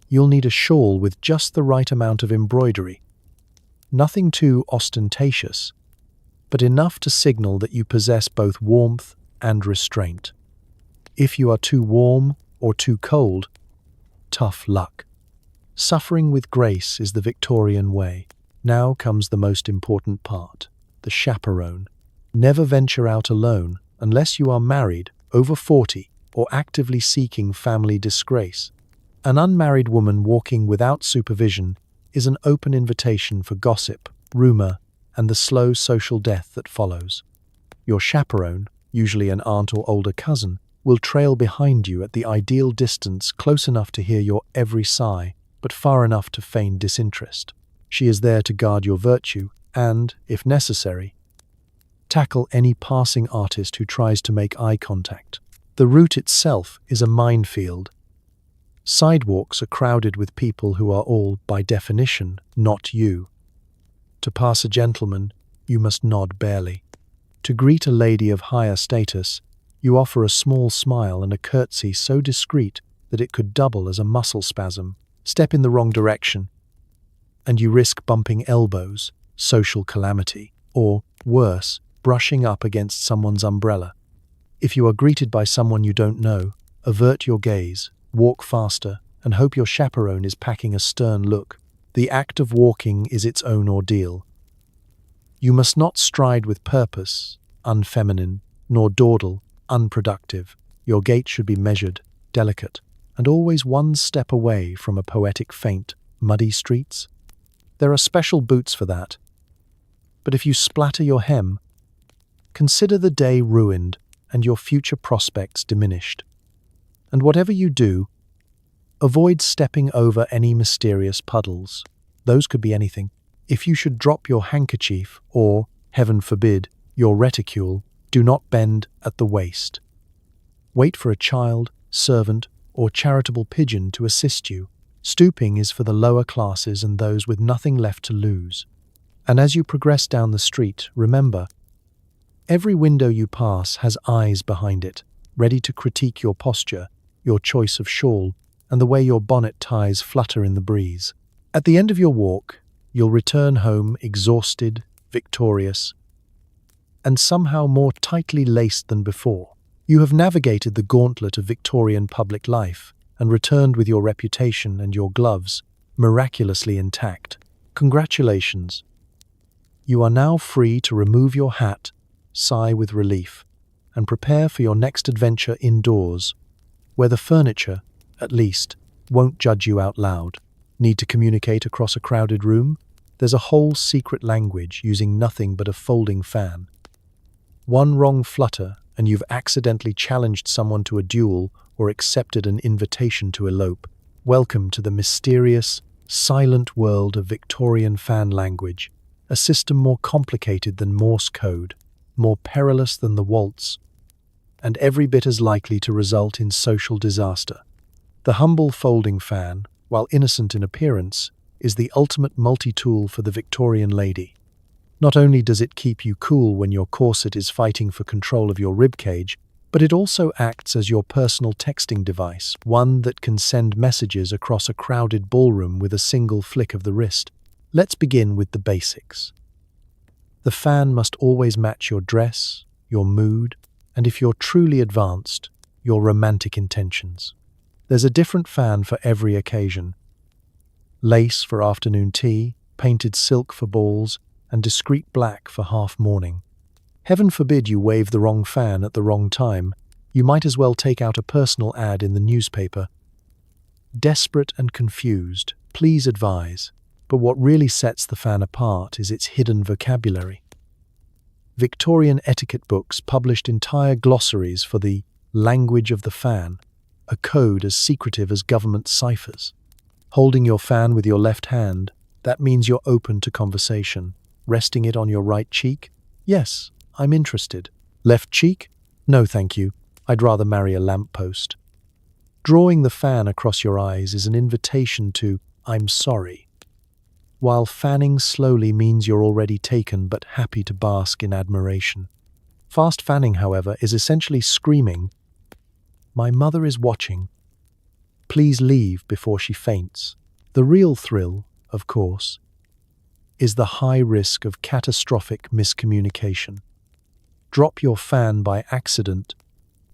you'll need a shawl with just the right amount of embroidery. Nothing too ostentatious, but enough to signal that you possess both warmth and restraint. If you are too warm or too cold, tough luck. Suffering with grace is the Victorian way. Now comes the most important part, the chaperone. Never venture out alone unless you are married, over 40, or actively seeking family disgrace. An unmarried woman walking without supervision is an open invitation for gossip, rumor, and the slow social death that follows. Your chaperone, usually an aunt or older cousin, will trail behind you at the ideal distance, close enough to hear your every sigh, but far enough to feign disinterest. She is there to guard your virtue and, if necessary, tackle any passing artist who tries to make eye contact. The route itself is a minefield. Sidewalks are crowded with people who are all, by definition, not you. To pass a gentleman, you must nod barely. To greet a lady of higher status, you offer a small smile and a curtsy so discreet that it could double as a muscle spasm. Step in the wrong direction, and you risk bumping elbows, social calamity, or, worse, brushing up against someone's umbrella. If you are greeted by someone you don't know, avert your gaze, walk faster, and hope your chaperone is packing a stern look. The act of walking is its own ordeal. You must not stride with purpose, unfeminine, nor dawdle, unproductive. Your gait should be measured, delicate, and always one step away from a poetic feint. Muddy streets? There are special boots for that. But if you splatter your hem, consider the day ruined and your future prospects diminished. And whatever you do, avoid stepping over any mysterious puddles. Those could be anything. If you should drop your handkerchief or, heaven forbid, your reticule, do not bend at the waist. Wait for a child, servant, or charitable pigeon to assist you. Stooping is for the lower classes and those with nothing left to lose. And as you progress down the street, remember, Every window you pass has eyes behind it, ready to critique your posture, your choice of shawl, and the way your bonnet ties flutter in the breeze. At the end of your walk, you'll return home exhausted, victorious, and somehow more tightly laced than before. You have navigated the gauntlet of Victorian public life and returned with your reputation and your gloves miraculously intact. Congratulations! You are now free to remove your hat, sigh with relief, and prepare for your next adventure indoors, where the furniture, at least, won't judge you out loud. Need to communicate across a crowded room? There's a whole secret language using nothing but a folding fan. One wrong flutter and you've accidentally challenged someone to a duel or accepted an invitation to elope. Welcome to the mysterious, silent world of Victorian fan language, a system more complicated than Morse code, more perilous than the waltz, and every bit as likely to result in social disaster. The humble folding fan, while innocent in appearance, is the ultimate multi-tool for the Victorian lady. Not only does it keep you cool when your corset is fighting for control of your ribcage, but it also acts as your personal texting device, one that can send messages across a crowded ballroom with a single flick of the wrist. Let's begin with the basics. The fan must always match your dress, your mood, and if you're truly advanced, your romantic intentions. There's a different fan for every occasion. Lace for afternoon tea, painted silk for balls, and discreet black for half mourning. Heaven forbid you wave the wrong fan at the wrong time. You might as well take out a personal ad in the newspaper. Desperate and confused, please advise. But what really sets the fan apart is its hidden vocabulary. Victorian etiquette books published entire glossaries for the language of the fan, a code as secretive as government ciphers. Holding your fan with your left hand, that means you're open to conversation. Resting it on your right cheek? Yes, I'm interested. Left cheek? No, thank you. I'd rather marry a lamppost. Drawing the fan across your eyes is an invitation to "I'm sorry," while fanning slowly means you're already taken but happy to bask in admiration. Fast fanning, however, is essentially screaming, "My mother is watching. Please leave before she faints." The real thrill, of course, is the high risk of catastrophic miscommunication. Drop your fan by accident,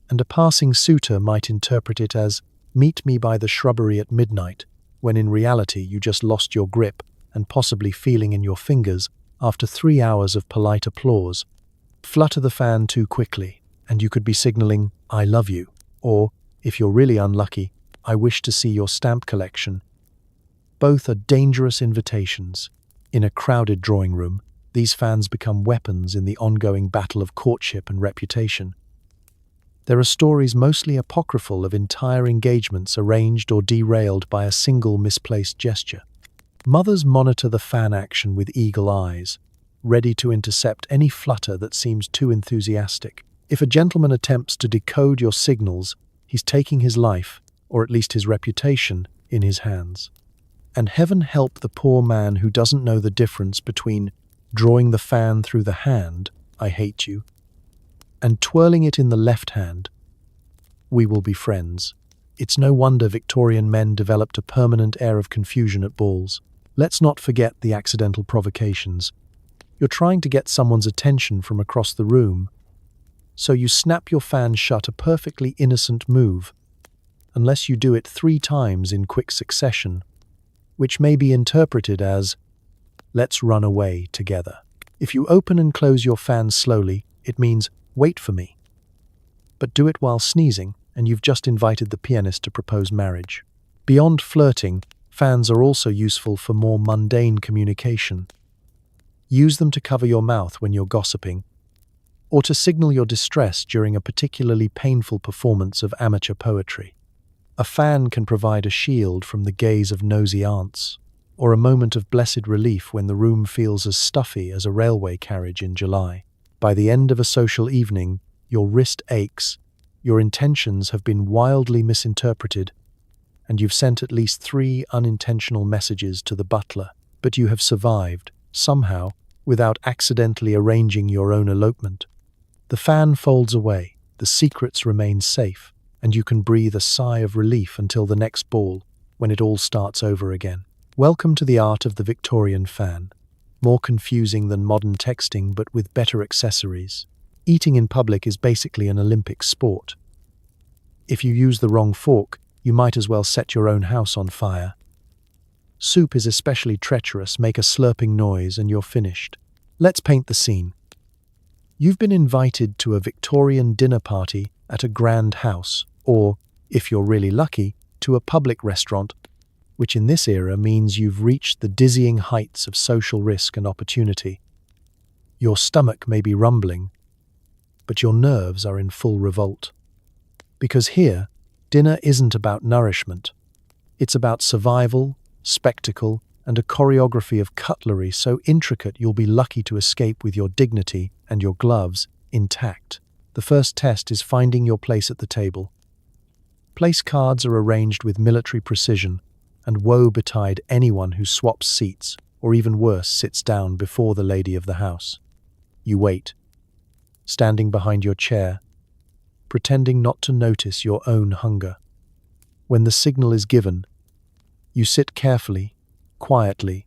and a passing suitor might interpret it as "meet me by the shrubbery at midnight," when in reality you just lost your grip and possibly feeling in your fingers after 3 hours of polite applause. Flutter the fan too quickly, and you could be signaling "I love you," or, if you're really unlucky, "I wish to see your stamp collection." Both are dangerous invitations. In a crowded drawing room, these fans become weapons in the ongoing battle of courtship and reputation. There are stories mostly apocryphal of entire engagements arranged or derailed by a single misplaced gesture. Mothers monitor the fan action with eagle eyes, ready to intercept any flutter that seems too enthusiastic. If a gentleman attempts to decode your signals, he's taking his life, or at least his reputation, in his hands. And heaven help the poor man who doesn't know the difference between drawing the fan through the hand, "I hate you," and twirling it in the left hand, "We will be friends." It's no wonder Victorian men developed a permanent air of confusion at balls. Let's not forget the accidental provocations. You're trying to get someone's attention from across the room, so you snap your fan shut, a perfectly innocent move, unless you do it 3 times in quick succession, which may be interpreted as, "Let's run away together." If you open and close your fan slowly, it means, "Wait for me." But do it while sneezing, and you've just invited the pianist to propose marriage. Beyond flirting, fans are also useful for more mundane communication. Use them to cover your mouth when you're gossiping, or to signal your distress during a particularly painful performance of amateur poetry. A fan can provide a shield from the gaze of nosy aunts, or a moment of blessed relief when the room feels as stuffy as a railway carriage in July. By the end of a social evening, your wrist aches, your intentions have been wildly misinterpreted, and you've sent at least 3 unintentional messages to the butler, but you have survived, somehow, without accidentally arranging your own elopement. The fan folds away, the secrets remain safe, and you can breathe a sigh of relief until the next ball, when it all starts over again. Welcome to the art of the Victorian fan. More confusing than modern texting, but with better accessories. Eating in public is basically an Olympic sport. If you use the wrong fork, you might as well set your own house on fire. Soup is especially treacherous. Make a slurping noise and you're finished. Let's paint the scene. You've been invited to a Victorian dinner party at a grand house, or, if you're really lucky, to a public restaurant, which in this era means you've reached the dizzying heights of social risk and opportunity. Your stomach may be rumbling, but your nerves are in full revolt. Because here, dinner isn't about nourishment. It's about survival, spectacle, and a choreography of cutlery so intricate you'll be lucky to escape with your dignity and your gloves intact. The first test is finding your place at the table. Place cards are arranged with military precision, and woe betide anyone who swaps seats, or even worse, sits down before the lady of the house. You wait, standing behind your chair, pretending not to notice your own hunger. When the signal is given, you sit carefully, quietly,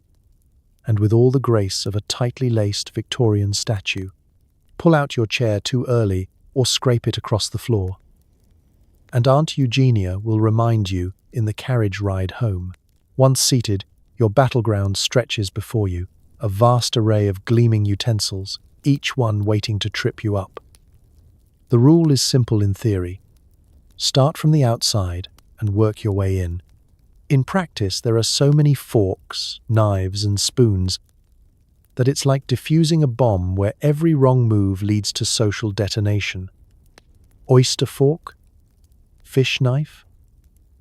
and with all the grace of a tightly laced Victorian statue. Pull out your chair too early or scrape it across the floor. And Aunt Eugenia will remind you in the carriage ride home. Once seated, your battleground stretches before you, a vast array of gleaming utensils, each one waiting to trip you up. The rule is simple in theory. Start from the outside and work your way in. In practice, there are so many forks, knives, and spoons that it's like defusing a bomb where every wrong move leads to social detonation. Oyster fork? Fish knife?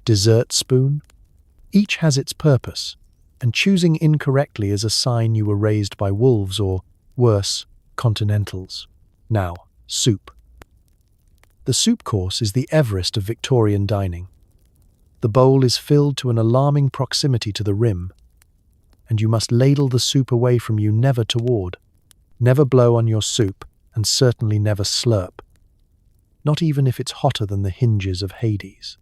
Dessert spoon? Each has its purpose, and choosing incorrectly is a sign you were raised by wolves or, worse, continentals. Now, soup. The soup course is the Everest of Victorian dining. The bowl is filled to an alarming proximity to the rim, and you must ladle the soup away from you, never toward. Never blow on your soup, and certainly never slurp. Not even if it's hotter than the hinges of Hades.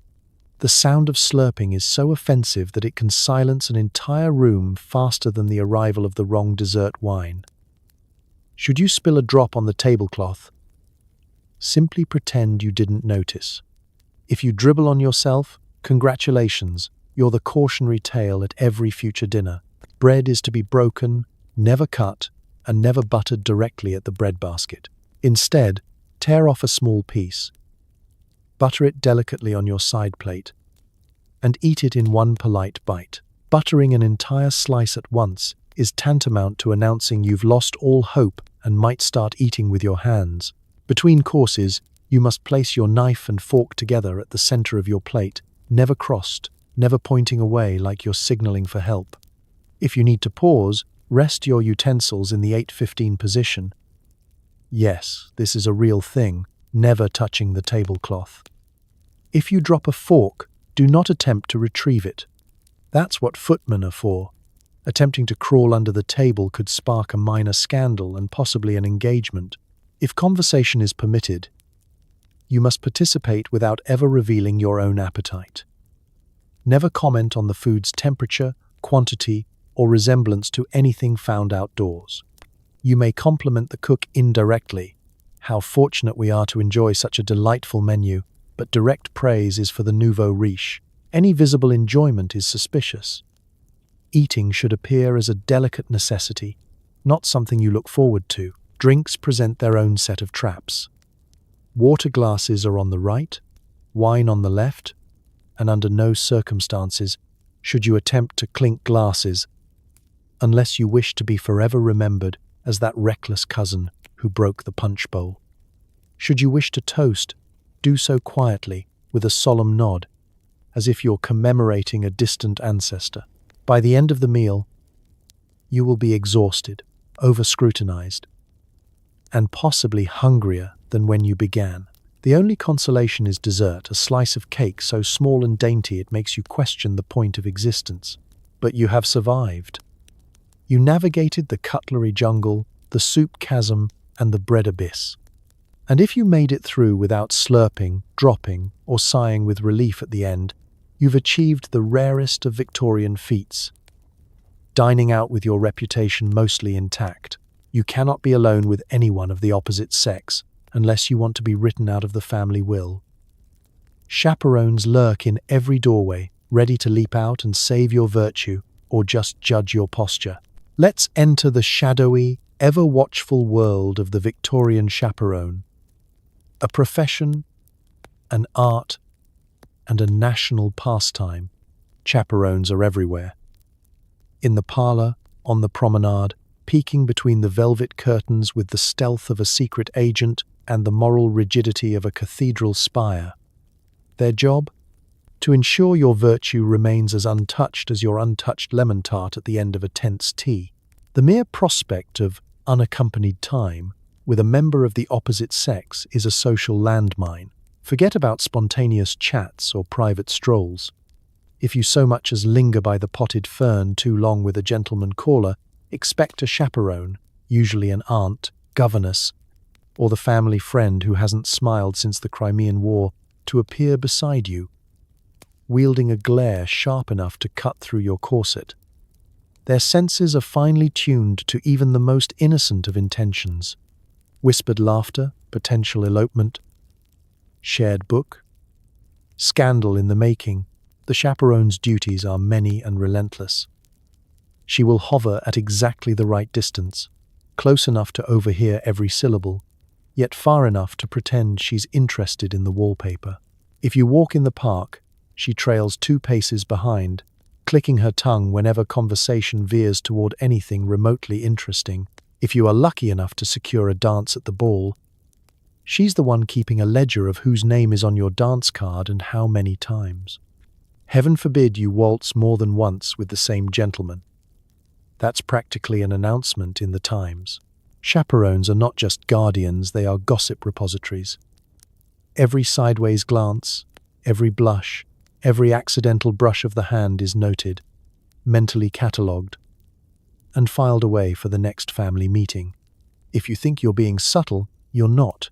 The sound of slurping is so offensive that it can silence an entire room faster than the arrival of the wrong dessert wine. Should you spill a drop on the tablecloth, simply pretend you didn't notice. If you dribble on yourself, congratulations, you're the cautionary tale at every future dinner. Bread is to be broken, never cut, and never buttered directly at the breadbasket. Instead, tear off a small piece, butter it delicately on your side plate, and eat it in one polite bite. Buttering an entire slice at once is tantamount to announcing you've lost all hope and might start eating with your hands. Between courses, you must place your knife and fork together at the center of your plate, never crossed, never pointing away like you're signaling for help. If you need to pause, rest your utensils in the 8-15 position. Yes, this is a real thing, never touching the tablecloth. If you drop a fork, do not attempt to retrieve it. That's what footmen are for. Attempting to crawl under the table could spark a minor scandal and possibly an engagement. If conversation is permitted, you must participate without ever revealing your own appetite. Never comment on the food's temperature, quantity, or resemblance to anything found outdoors. You may compliment the cook indirectly. How fortunate we are to enjoy such a delightful menu, but direct praise is for the nouveau riche. Any visible enjoyment is suspicious. Eating should appear as a delicate necessity, not something you look forward to. Drinks present their own set of traps. Water glasses are on the right, wine on the left, and under no circumstances should you attempt to clink glasses unless you wish to be forever remembered as that reckless cousin who broke the punch bowl. Should you wish to toast, do so quietly with a solemn nod, as if you're commemorating a distant ancestor. By the end of the meal, you will be exhausted, over-scrutinized, and possibly hungrier than when you began. The only consolation is dessert, a slice of cake so small and dainty it makes you question the point of existence. But you have survived. You navigated the cutlery jungle, the soup chasm, and the bread abyss. And if you made it through without slurping, dropping, or sighing with relief at the end, you've achieved the rarest of Victorian feats. Dining out with your reputation mostly intact. You cannot be alone with anyone of the opposite sex, unless you want to be written out of the family will. Chaperones lurk in every doorway, ready to leap out and save your virtue, or just judge your posture. Let's enter the shadowy, ever-watchful world of the Victorian chaperone. A profession, an art, and a national pastime. Chaperones are everywhere. In the parlour, on the promenade, peeking between the velvet curtains with the stealth of a secret agent and the moral rigidity of a cathedral spire. Their job? To ensure your virtue remains as untouched as your untouched lemon tart at the end of a tense tea. The mere prospect of unaccompanied time with a member of the opposite sex is a social landmine. Forget about spontaneous chats or private strolls. If you so much as linger by the potted fern too long with a gentleman caller, expect a chaperone, usually an aunt, governess, or the family friend who hasn't smiled since the Crimean War, to appear beside you, wielding a glare sharp enough to cut through your corset. Their senses are finely tuned to even the most innocent of intentions. Whispered laughter, potential elopement, shared book. Scandal in the making. The chaperone's duties are many and relentless. She will hover at exactly the right distance, close enough to overhear every syllable, yet far enough to pretend she's interested in the wallpaper. If you walk in the park, she trails 2 paces behind, clicking her tongue whenever conversation veers toward anything remotely interesting. If you are lucky enough to secure a dance at the ball, she's the one keeping a ledger of whose name is on your dance card and how many times. Heaven forbid you waltz more than once with the same gentleman. That's practically an announcement in the Times. Chaperones are not just guardians, they are gossip repositories. Every sideways glance, every blush, every accidental brush of the hand is noted, mentally catalogued, and filed away for the next family meeting. If you think you're being subtle, you're not.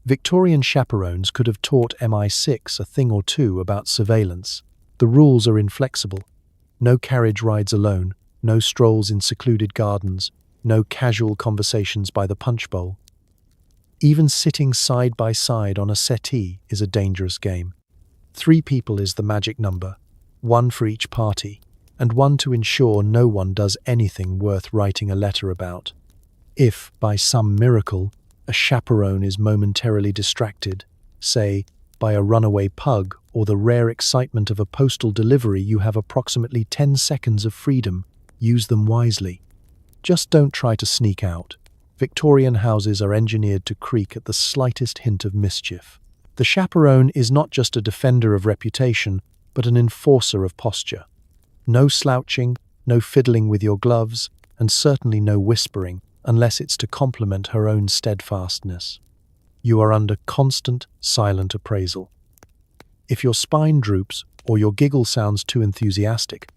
Victorian chaperones could have taught MI6 a thing or two about surveillance. The rules are inflexible. No carriage rides alone, no strolls in secluded gardens, no casual conversations by the punch bowl. Even sitting side by side on a settee is a dangerous game. 3 people is the magic number, 1 for each party, and 1 to ensure no one does anything worth writing a letter about. If, by some miracle, a chaperone is momentarily distracted, say, by a runaway pug or the rare excitement of a postal delivery, you have approximately 10 seconds of freedom. Use them wisely. Just don't try to sneak out. Victorian houses are engineered to creak at the slightest hint of mischief. The chaperone is not just a defender of reputation, but an enforcer of posture. No slouching, no fiddling with your gloves, and certainly no whispering, unless it's to compliment her own steadfastness. You are under constant, silent appraisal. If your spine droops or your giggle sounds too enthusiastic,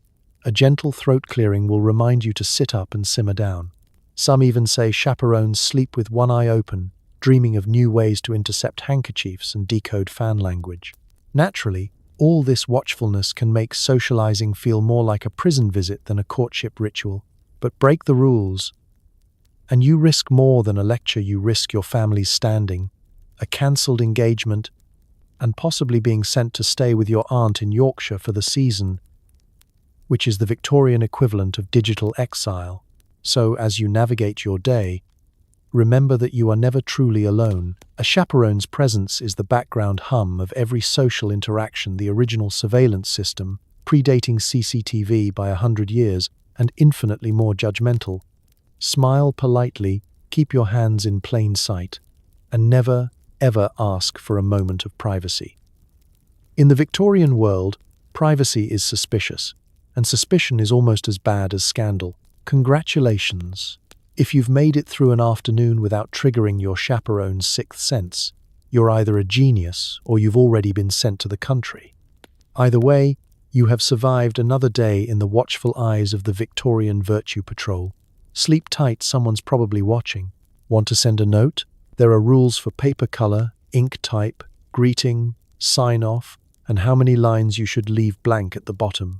a gentle throat clearing will remind you to sit up and simmer down. Some even say chaperones sleep with one eye open, dreaming of new ways to intercept handkerchiefs and decode fan language. Naturally, all this watchfulness can make socializing feel more like a prison visit than a courtship ritual. But break the rules, and you risk more than a lecture. You risk your family's standing, a cancelled engagement, and possibly being sent to stay with your aunt in Yorkshire for the season, which is the Victorian equivalent of digital exile. So, as you navigate your day, remember that you are never truly alone. A chaperone's presence is the background hum of every social interaction, the original surveillance system, predating CCTV by 100 years and infinitely more judgmental. Smile politely, keep your hands in plain sight, and never, ever ask for a moment of privacy. In the Victorian world, privacy is suspicious, and suspicion is almost as bad as scandal. Congratulations! If you've made it through an afternoon without triggering your chaperone's 6th sense, you're either a genius or you've already been sent to the country. Either way, you have survived another day in the watchful eyes of the Victorian Virtue Patrol. Sleep tight, someone's probably watching. Want to send a note? There are rules for paper color, ink type, greeting, sign-off, and how many lines you should leave blank at the bottom.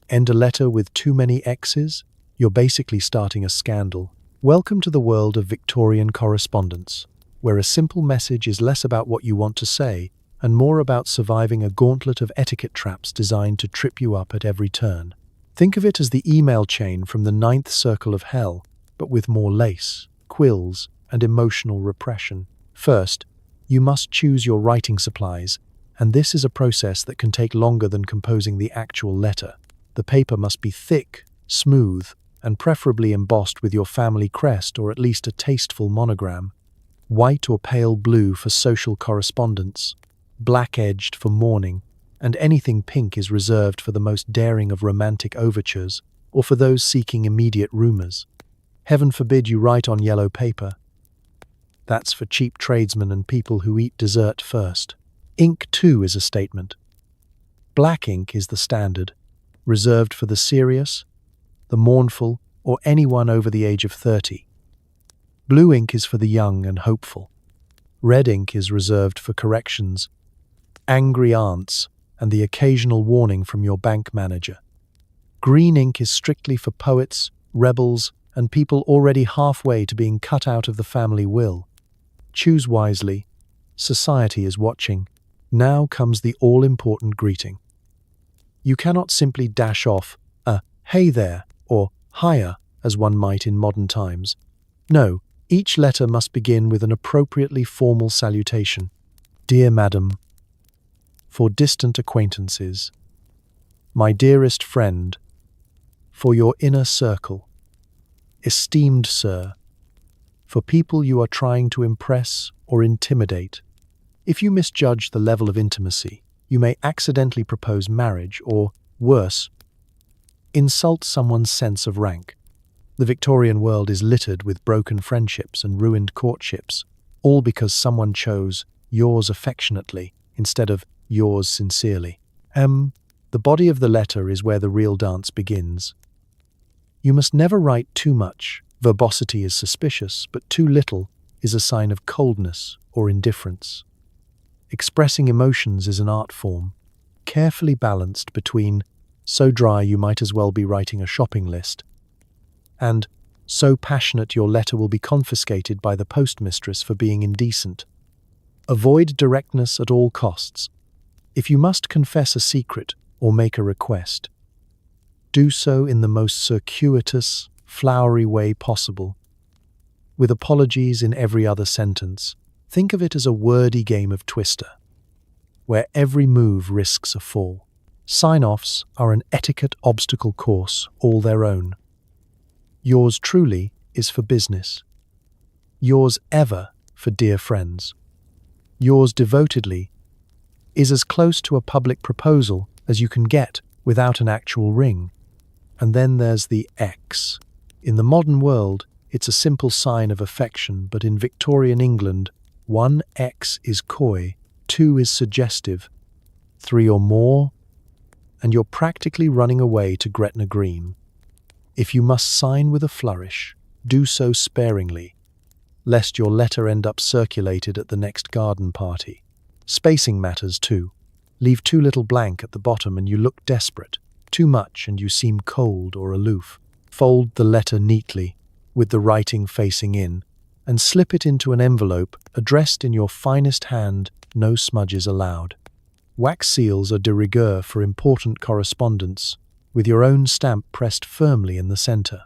End a letter with too many X's? You're basically starting a scandal. Welcome to the world of Victorian correspondence, where a simple message is less about what you want to say and more about surviving a gauntlet of etiquette traps designed to trip you up at every turn. Think of it as the email chain from the ninth circle of hell, but with more lace, quills, and emotional repression. First, you must choose your writing supplies, and this is a process that can take longer than composing the actual letter. The paper must be thick, smooth, and preferably embossed with your family crest or at least a tasteful monogram. White or pale blue for social correspondence, black-edged for mourning, and anything pink is reserved for the most daring of romantic overtures or for those seeking immediate rumors. Heaven forbid you write on yellow paper. That's for cheap tradesmen and people who eat dessert first. Ink, too, is a statement. Black ink is the standard, reserved for the serious, the mournful, or anyone over the age of 30. Blue ink is for the young and hopeful. Red ink is reserved for corrections, angry aunts, and the occasional warning from your bank manager. Green ink is strictly for poets, rebels, and people already halfway to being cut out of the family will. Choose wisely. Society is watching. Now comes the all-important greeting. You cannot simply dash off a "hey there" or "hiya" as one might in modern times. No, each letter must begin with an appropriately formal salutation. Dear Madam, for distant acquaintances, my dearest friend, for your inner circle, esteemed sir, for people you are trying to impress or intimidate. If you misjudge the level of intimacy, you may accidentally propose marriage or, worse, insult someone's sense of rank. The Victorian world is littered with broken friendships and ruined courtships, all because someone chose yours affectionately instead of yours sincerely. The body of the letter is where the real dance begins. You must never write too much. Verbosity is suspicious, but too little is a sign of coldness or indifference. Expressing emotions is an art form, carefully balanced between so dry you might as well be writing a shopping list and so passionate your letter will be confiscated by the postmistress for being indecent. Avoid directness at all costs. If you must confess a secret or make a request, do so in the most circuitous, flowery way possible. With apologies in every other sentence, think of it as a wordy game of Twister, where every move risks a fall. Sign-offs are an etiquette obstacle course all their own. Yours truly is for business. Yours ever for dear friends. Yours devotedly is as close to a public proposal as you can get without an actual ring. And then there's the X. In the modern world, it's a simple sign of affection, but in Victorian England, 1 X is coy, 2 is suggestive, 3 or more, and you're practically running away to Gretna Green. If you must sign with a flourish, do so sparingly, lest your letter end up circulated at the next garden party. Spacing matters too. Leave too little blank at the bottom and you look desperate. Too much and you seem cold or aloof. Fold the letter neatly, with the writing facing in, and slip it into an envelope addressed in your finest hand, no smudges allowed. Wax seals are de rigueur for important correspondence, with your own stamp pressed firmly in the center.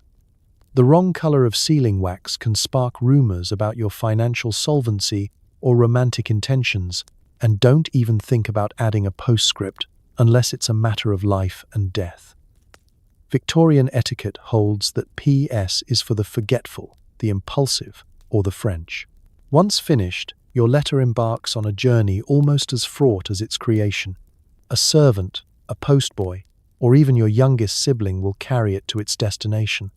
The wrong color of sealing wax can spark rumors about your financial solvency or romantic intentions, and don't even think about adding a postscript unless it's a matter of life and death. Victorian etiquette holds that PS is for the forgetful, the impulsive, or the French. Once finished, your letter embarks on a journey almost as fraught as its creation. A servant, a postboy, or even your youngest sibling will carry it to its destination,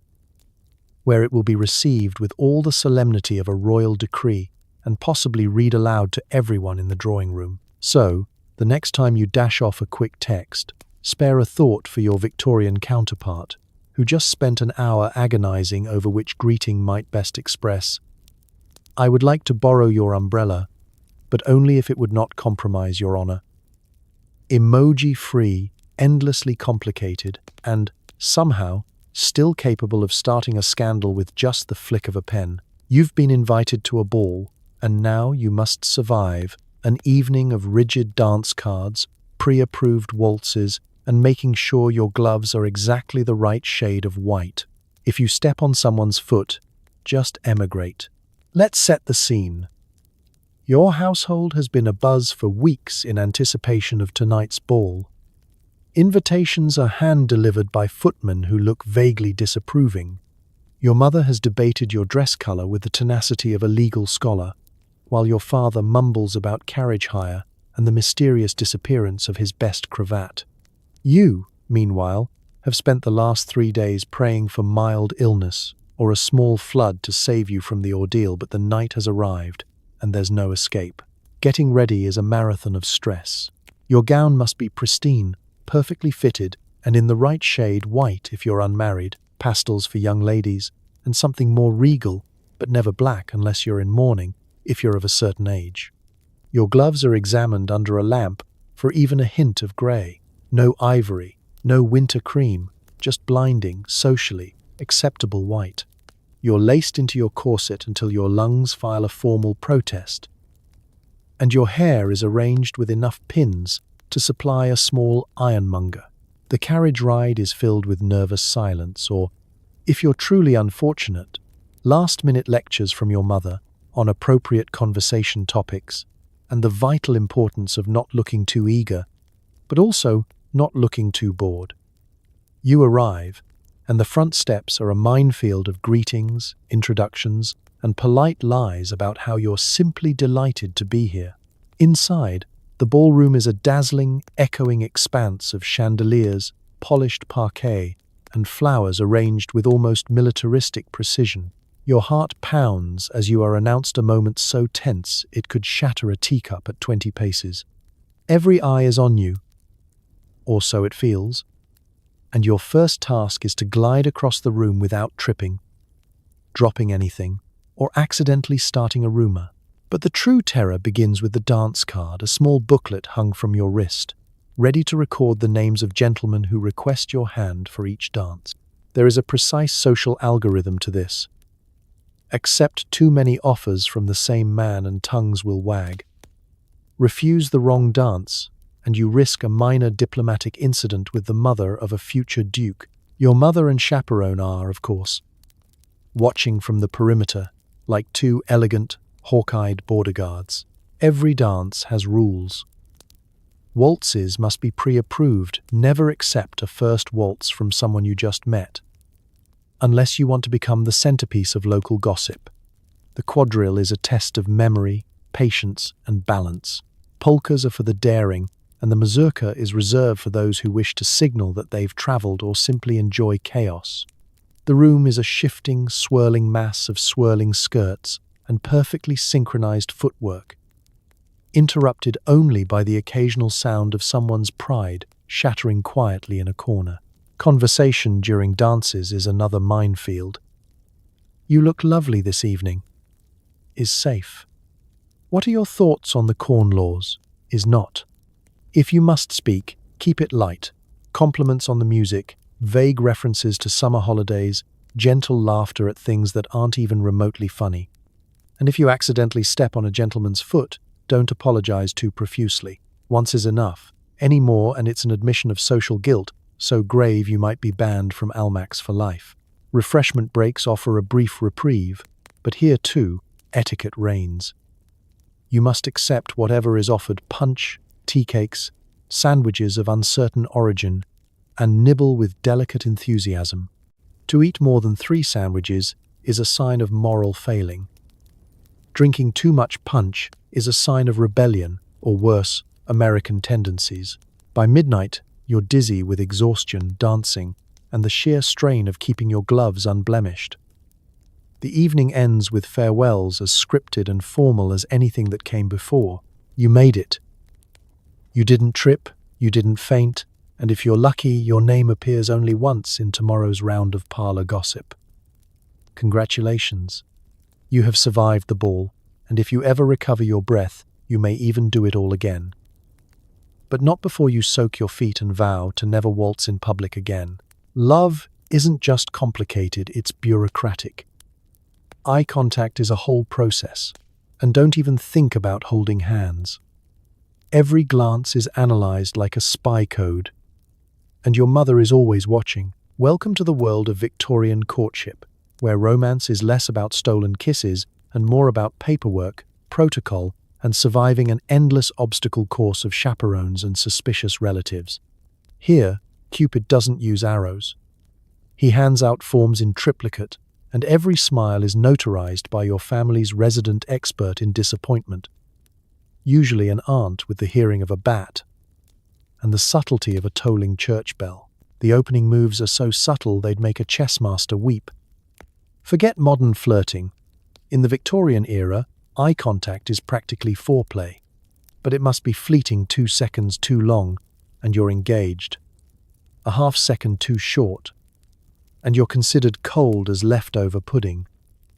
where it will be received with all the solemnity of a royal decree and possibly read aloud to everyone in the drawing room. So, the next time you dash off a quick text, spare a thought for your Victorian counterpart, who just spent an hour agonizing over which greeting might best express, I would like to borrow your umbrella, but only if it would not compromise your honor. Emoji-free, endlessly complicated, and, somehow, still capable of starting a scandal with just the flick of a pen. You've been invited to a ball, and now you must survive an evening of rigid dance cards, pre-approved waltzes, and making sure your gloves are exactly the right shade of white. If you step on someone's foot, just emigrate. Let's set the scene. Your household has been abuzz for weeks in anticipation of tonight's ball. Invitations are hand-delivered by footmen who look vaguely disapproving. Your mother has debated your dress color with the tenacity of a legal scholar, while your father mumbles about carriage hire and the mysterious disappearance of his best cravat. You, meanwhile, have spent the last 3 days praying for mild illness or a small flood to save you from the ordeal, but the night has arrived, and there's no escape. Getting ready is a marathon of stress. Your gown must be pristine, perfectly fitted, and in the right shade, white if you're unmarried, pastels for young ladies, and something more regal, but never black unless you're in mourning, if you're of a certain age. Your gloves are examined under a lamp for even a hint of grey. No ivory, no winter cream, just blinding, socially, acceptable white. You're laced into your corset until your lungs file a formal protest. And your hair is arranged with enough pins to supply a small ironmonger. The carriage ride is filled with nervous silence, or, if you're truly unfortunate, last-minute lectures from your mother on appropriate conversation topics and the vital importance of not looking too eager, but also not looking too bored. You arrive, and the front steps are a minefield of greetings, introductions, and polite lies about how you're simply delighted to be here. Inside, the ballroom is a dazzling, echoing expanse of chandeliers, polished parquet, and flowers arranged with almost militaristic precision. Your heart pounds as you are announced a moment so tense it could shatter a teacup at 20 paces. Every eye is on you, or so it feels, and your first task is to glide across the room without tripping, dropping anything, or accidentally starting a rumor. But the true terror begins with the dance card, a small booklet hung from your wrist, ready to record the names of gentlemen who request your hand for each dance. There is a precise social algorithm to this. Accept too many offers from the same man and tongues will wag. Refuse the wrong dance, and you risk a minor diplomatic incident with the mother of a future duke. Your mother and chaperone are, of course, watching from the perimeter, like two elegant, hawk-eyed border guards. Every dance has rules. Waltzes must be pre-approved. Never accept a first waltz from someone you just met, unless you want to become the centerpiece of local gossip. The quadrille is a test of memory, patience, and balance. Polkas are for the daring, and the mazurka is reserved for those who wish to signal that they've traveled or simply enjoy chaos. The room is a shifting, swirling mass of swirling skirts and perfectly synchronized footwork, interrupted only by the occasional sound of someone's pride shattering quietly in a corner. Conversation during dances is another minefield. You look lovely this evening. Is safe. What are your thoughts on the corn laws? Is not. If you must speak, keep it light. Compliments on the music, vague references to summer holidays, gentle laughter at things that aren't even remotely funny. And if you accidentally step on a gentleman's foot, don't apologize too profusely. Once is enough. Any more and it's an admission of social guilt, so grave you might be banned from Almax for life. Refreshment breaks offer a brief reprieve, but here too, etiquette reigns. You must accept whatever is offered: punch, tea cakes, sandwiches of uncertain origin, and nibble with delicate enthusiasm. To eat more than 3 sandwiches is a sign of moral failing. Drinking too much punch is a sign of rebellion, or worse, American tendencies. By midnight, you're dizzy with exhaustion, dancing, and the sheer strain of keeping your gloves unblemished. The evening ends with farewells as scripted and formal as anything that came before. You made it. You didn't trip, you didn't faint, and if you're lucky, your name appears only once in tomorrow's round of parlor gossip. Congratulations. You have survived the ball, and if you ever recover your breath, you may even do it all again. But not before you soak your feet and vow to never waltz in public again. Love isn't just complicated, it's bureaucratic. Eye contact is a whole process, and don't even think about holding hands. Every glance is analyzed like a spy code, and your mother is always watching. Welcome to the world of Victorian courtship, where romance is less about stolen kisses and more about paperwork, protocol, and surviving an endless obstacle course of chaperones and suspicious relatives. Here, Cupid doesn't use arrows. He hands out forms in triplicate, and every smile is notarized by your family's resident expert in disappointment, usually an aunt with the hearing of a bat and the subtlety of a tolling church bell. The opening moves are so subtle they'd make a chess master weep. Forget modern flirting. In the Victorian era, eye contact is practically foreplay, but it must be fleeting 2 seconds too long, and you're engaged. A half second too short, and you're considered cold as leftover pudding.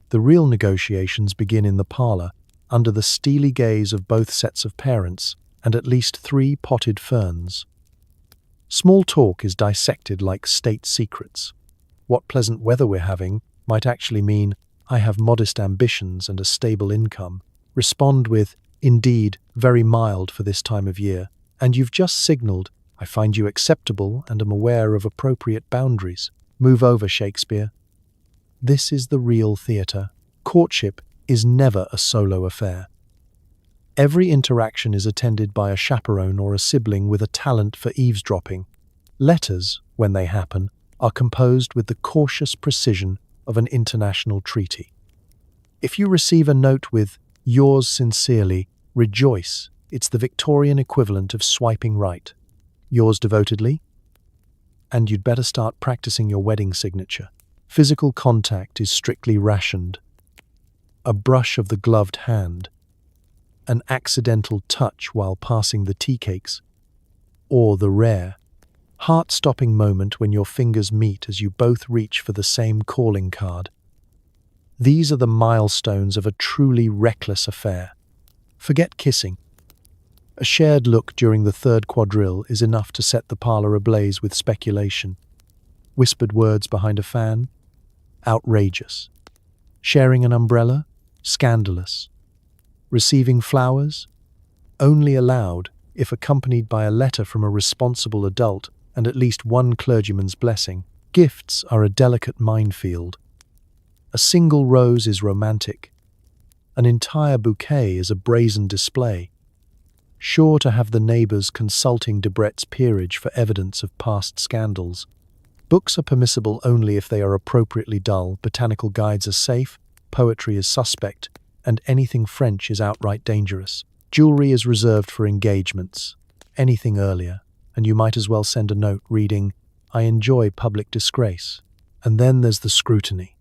The real negotiations begin in the parlor, under the steely gaze of both sets of parents, and at least 3 potted ferns. Small talk is dissected like state secrets. What pleasant weather we're having might actually mean, I have modest ambitions and a stable income. Respond with, indeed, very mild for this time of year, and you've just signaled, I find you acceptable and am aware of appropriate boundaries. Move over, Shakespeare. This is the real theatre. Courtship is never a solo affair. Every interaction is attended by a chaperone or a sibling with a talent for eavesdropping. Letters, when they happen, are composed with the cautious precision of an international treaty. If you receive a note with, yours sincerely, rejoice. It's the Victorian equivalent of swiping right. Yours devotedly? And you'd better start practicing your wedding signature. Physical contact is strictly rationed. A brush of the gloved hand, an accidental touch while passing the tea cakes, or the rare, heart-stopping moment when your fingers meet as you both reach for the same calling card. These are the milestones of a truly reckless affair. Forget kissing. A shared look during the 3rd quadrille is enough to set the parlor ablaze with speculation. Whispered words behind a fan? Outrageous. Sharing an umbrella? Scandalous. Receiving flowers? Only allowed if accompanied by a letter from a responsible adult and at least one clergyman's blessing. Gifts are a delicate minefield. A single rose is romantic. An entire bouquet is a brazen display, sure to have the neighbours consulting Debrett's peerage for evidence of past scandals. Books are permissible only if they are appropriately dull, botanical guides are safe, poetry is suspect, and anything French is outright dangerous. Jewelry is reserved for engagements. Anything earlier, and you might as well send a note reading, I enjoy public disgrace. And then there's the scrutiny.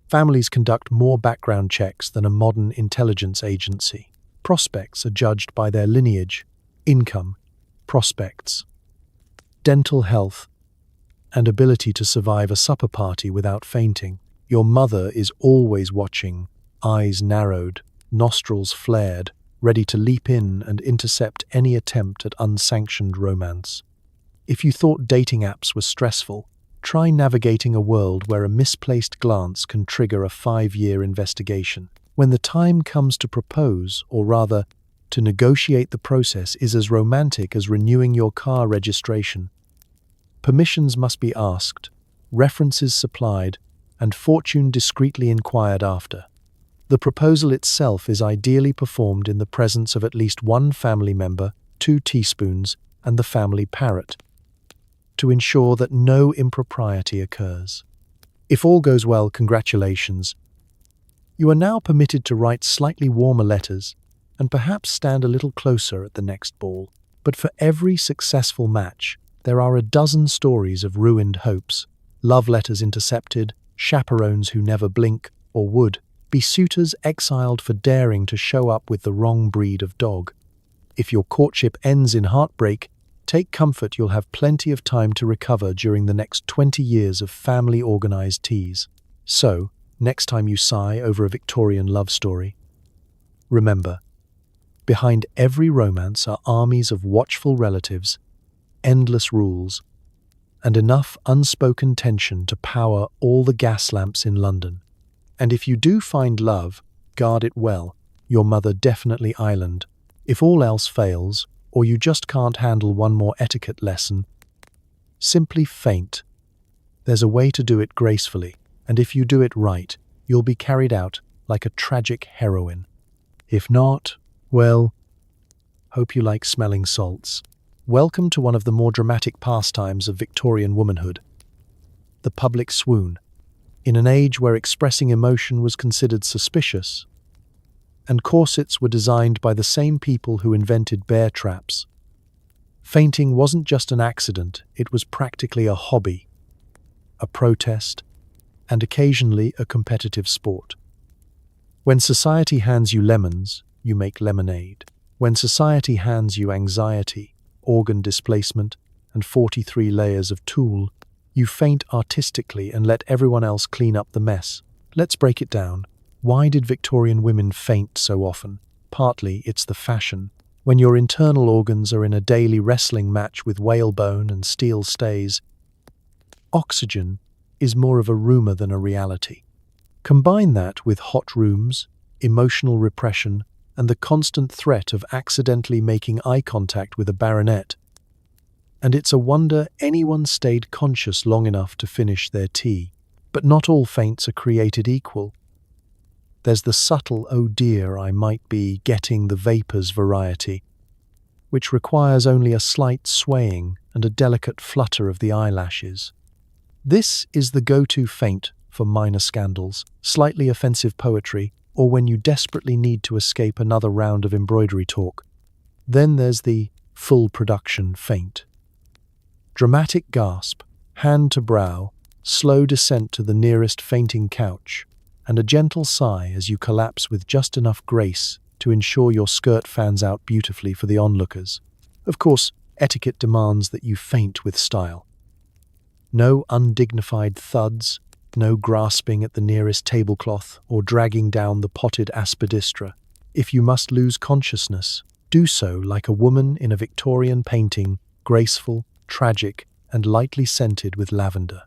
Families conduct more background checks than a modern intelligence agency. Prospects are judged by their lineage, income, prospects, dental health, and ability to survive a supper party without fainting. Your mother is always watching, eyes narrowed, nostrils flared, ready to leap in and intercept any attempt at unsanctioned romance. If you thought dating apps were stressful, try navigating a world where a misplaced glance can trigger a 5-year investigation. When the time comes to propose, or rather, to negotiate, the process is as romantic as renewing your car registration. Permissions must be asked, references supplied, and fortune discreetly inquired after. The proposal itself is ideally performed in the presence of at least one family member, 2 teaspoons, and the family parrot, to ensure that no impropriety occurs. If all goes well, congratulations. You are now permitted to write slightly warmer letters and perhaps stand a little closer at the next ball. But for every successful match, there are a dozen stories of ruined hopes, love letters intercepted, chaperones who never blink or would, be suitors exiled for daring to show up with the wrong breed of dog. If your courtship ends in heartbreak, take comfort, you'll have plenty of time to recover during the next 20 years of family-organized teas. So, next time you sigh over a Victorian love story, remember, behind every romance are armies of watchful relatives, endless rules, and enough unspoken tension to power all the gas lamps in London. And if you do find love, guard it well. Your mother definitely island. If all else fails, or you just can't handle one more etiquette lesson, simply faint. There's a way to do it gracefully, and if you do it right, you'll be carried out like a tragic heroine. If not, well, hope you like smelling salts. Welcome to one of the more dramatic pastimes of Victorian womanhood, the public swoon. In an age where expressing emotion was considered suspicious, and corsets were designed by the same people who invented bear traps, fainting wasn't just an accident, it was practically a hobby, a protest, and occasionally a competitive sport. When society hands you lemons, you make lemonade. When society hands you anxiety, organ displacement, and 43 layers of tulle, you faint artistically and let everyone else clean up the mess. Let's break it down. Why did Victorian women faint so often? Partly it's the fashion. When your internal organs are in a daily wrestling match with whalebone and steel stays, oxygen is more of a rumor than a reality. Combine that with hot rooms, emotional repression, and the constant threat of accidentally making eye contact with a baronet, and it's a wonder anyone stayed conscious long enough to finish their tea. But not all faints are created equal. There's the subtle, oh dear, I might be getting the vapors variety, which requires only a slight swaying and a delicate flutter of the eyelashes. This is the go-to faint for minor scandals, slightly offensive poetry, or when you desperately need to escape another round of embroidery talk. Then there's the full production faint. Dramatic gasp, hand to brow, slow descent to the nearest fainting couch, and a gentle sigh as you collapse with just enough grace to ensure your skirt fans out beautifully for the onlookers. Of course, etiquette demands that you faint with style. No undignified thuds, no grasping at the nearest tablecloth or dragging down the potted aspidistra. If you must lose consciousness, do so like a woman in a Victorian painting, graceful, tragic, and lightly scented with lavender.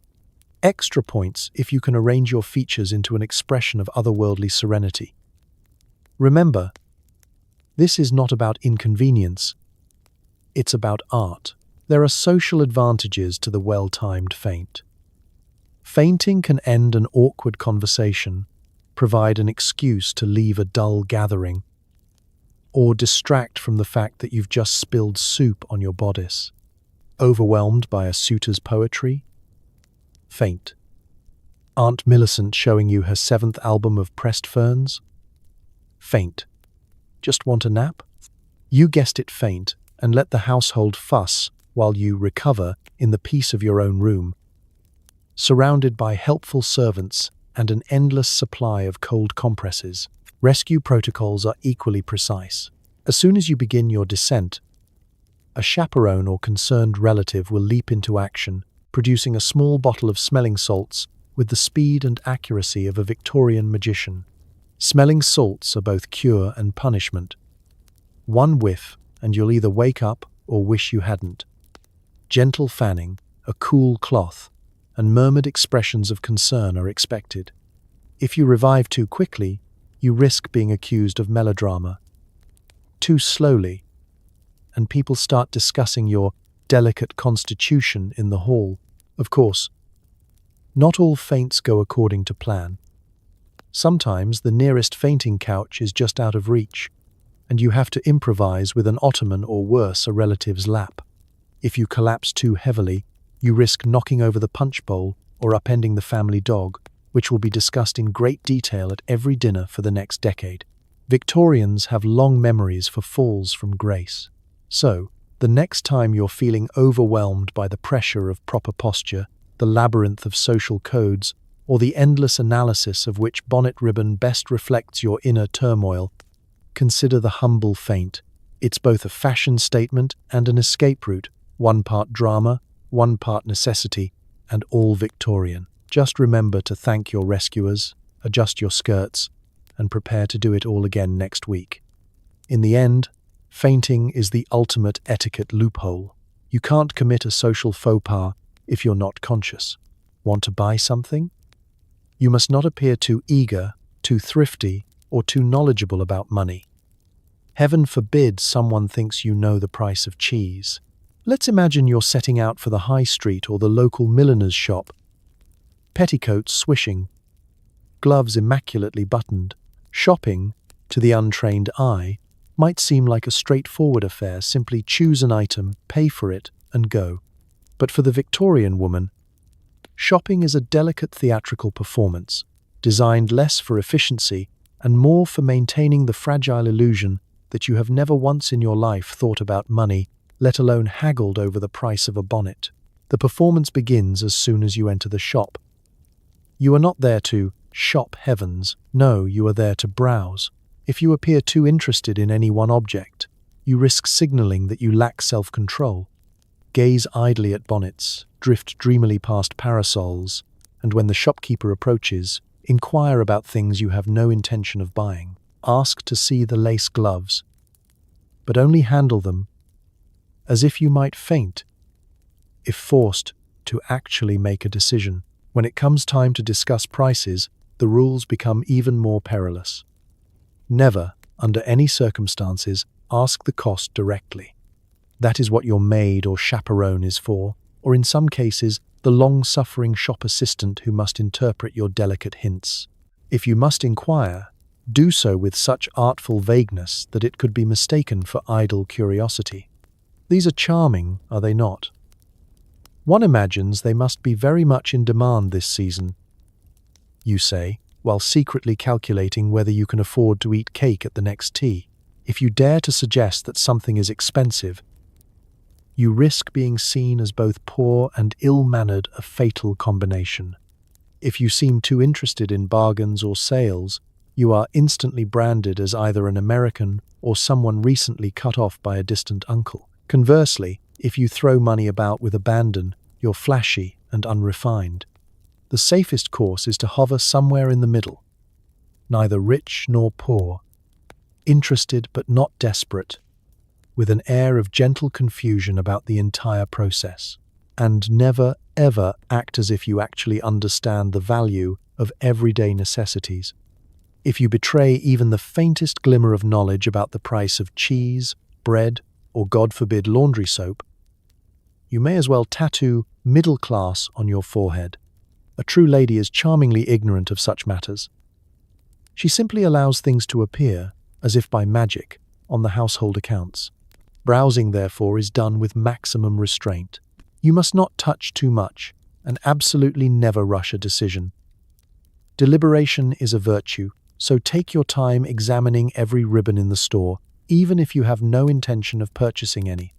Extra points if you can arrange your features into an expression of otherworldly serenity. Remember, this is not about inconvenience, it's about art. There are social advantages to the well-timed faint. Fainting can end an awkward conversation, provide an excuse to leave a dull gathering, or distract from the fact that you've just spilled soup on your bodice. Overwhelmed by a suitor's poetry? Faint. Aunt Millicent showing you her 7th album of pressed ferns? Faint. Just want a nap? You guessed it, faint, and let the household fuss while you recover in the peace of your own room, surrounded by helpful servants and an endless supply of cold compresses. Rescue protocols are equally precise. As soon as you begin your descent, a chaperone or concerned relative will leap into action, producing a small bottle of smelling salts with the speed and accuracy of a Victorian magician. Smelling salts are both cure and punishment. One whiff, and you'll either wake up or wish you hadn't. Gentle fanning, a cool cloth, and murmured expressions of concern are expected. If you revive too quickly, you risk being accused of melodrama. Too slowly, and people start discussing your delicate constitution in the hall. Of course, not all faints go according to plan. Sometimes the nearest fainting couch is just out of reach, and you have to improvise with an ottoman or worse, a relative's lap. If you collapse too heavily, you risk knocking over the punch bowl or upending the family dog, which will be discussed in great detail at every dinner for the next decade. Victorians have long memories for falls from grace. So, the next time you're feeling overwhelmed by the pressure of proper posture, the labyrinth of social codes, or the endless analysis of which bonnet ribbon best reflects your inner turmoil, consider the humble faint. It's both a fashion statement and an escape route, one part drama, one part necessity, and all Victorian. Just remember to thank your rescuers. adjust your skirts, and prepare to do it all again next week. In the end, fainting is the ultimate etiquette loophole. You can't commit a social faux pas if you're not conscious. Want to buy something? You must not appear too eager, too thrifty, or too knowledgeable about money. Heaven forbid someone thinks you know the price of cheese. Let's imagine you're setting out for the high street or the local milliner's shop. Petticoats swishing, gloves immaculately buttoned. Shopping, to the untrained eye, might seem like a straightforward affair. Simply choose an item, pay for it, and go. But for the Victorian woman, shopping is a delicate theatrical performance, designed less for efficiency and more for maintaining the fragile illusion that you have never once in your life thought about money, let alone haggled over the price of a bonnet. The performance begins as soon as you enter the shop. You are not there to shop heavens. No, you are there to browse. If you appear too interested in any one object, you risk signaling that you lack self-control. Gaze idly at bonnets, drift dreamily past parasols, and when the shopkeeper approaches, inquire about things you have no intention of buying. Ask to see the lace gloves, but only handle them as if you might faint if forced to actually make a decision. When it comes time to discuss prices, the rules become even more perilous. Never, under any circumstances, ask the cost directly. That is what your maid or chaperone is for, or in some cases, the long-suffering shop assistant who must interpret your delicate hints. If you must inquire, do so with such artful vagueness that it could be mistaken for idle curiosity. These are charming, are they not? One imagines they must be very much in demand this season, you say, while secretly calculating whether you can afford to eat cake at the next tea. If you dare to suggest that something is expensive, you risk being seen as both poor and ill-mannered, a fatal combination. If you seem too interested in bargains or sales, you are instantly branded as either an American or someone recently cut off by a distant uncle. Conversely, if you throw money about with abandon, you're flashy and unrefined. The safest course is to hover somewhere in the middle, neither rich nor poor, interested but not desperate, with an air of gentle confusion about the entire process. And never, ever act as if you actually understand the value of everyday necessities. If you betray even the faintest glimmer of knowledge about the price of cheese, bread, or God forbid laundry soap, you may as well tattoo middle class on your forehead. A true lady is charmingly ignorant of such matters. She simply allows things to appear, as if by magic, on the household accounts. Browsing, therefore, is done with maximum restraint. You must not touch too much, and absolutely never rush a decision. Deliberation is a virtue, so take your time examining every ribbon in the store, even if you have no intention of purchasing any.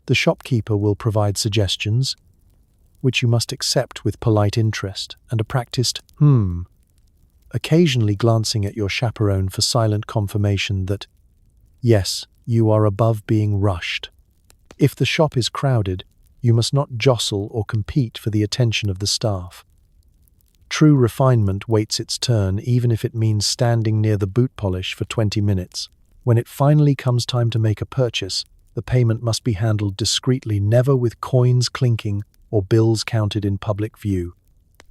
The shopkeeper will provide suggestions, which you must accept with polite interest and a practiced occasionally glancing at your chaperone for silent confirmation that, yes, you are above being rushed. If the shop is crowded, you must not jostle or compete for the attention of the staff. True refinement waits its turn, even if it means standing near the boot polish for 20 minutes. When it finally comes time to make a purchase, the payment must be handled discreetly, never with coins clinking or bills counted in public view.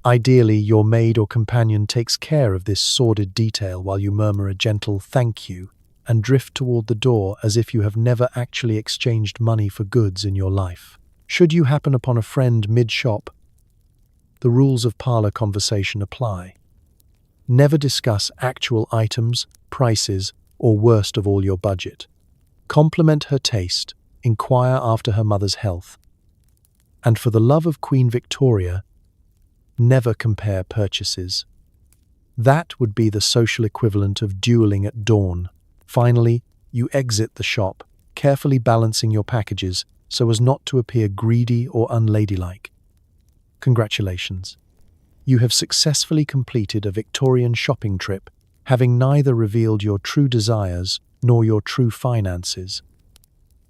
Ideally, your maid or companion takes care of this sordid detail while you murmur a gentle "thank you" and drift toward the door as if you have never actually exchanged money for goods in your life. Should you happen upon a friend mid-shop, the rules of parlor conversation apply. Never discuss actual items, prices, or worst of all, your budget. Compliment her taste, inquire after her mother's health. And for the love of Queen Victoria, never compare purchases. That would be the social equivalent of dueling at dawn. Finally, you exit the shop, carefully balancing your packages so as not to appear greedy or unladylike. Congratulations. You have successfully completed a Victorian shopping trip, having neither revealed your true desires nor your true finances,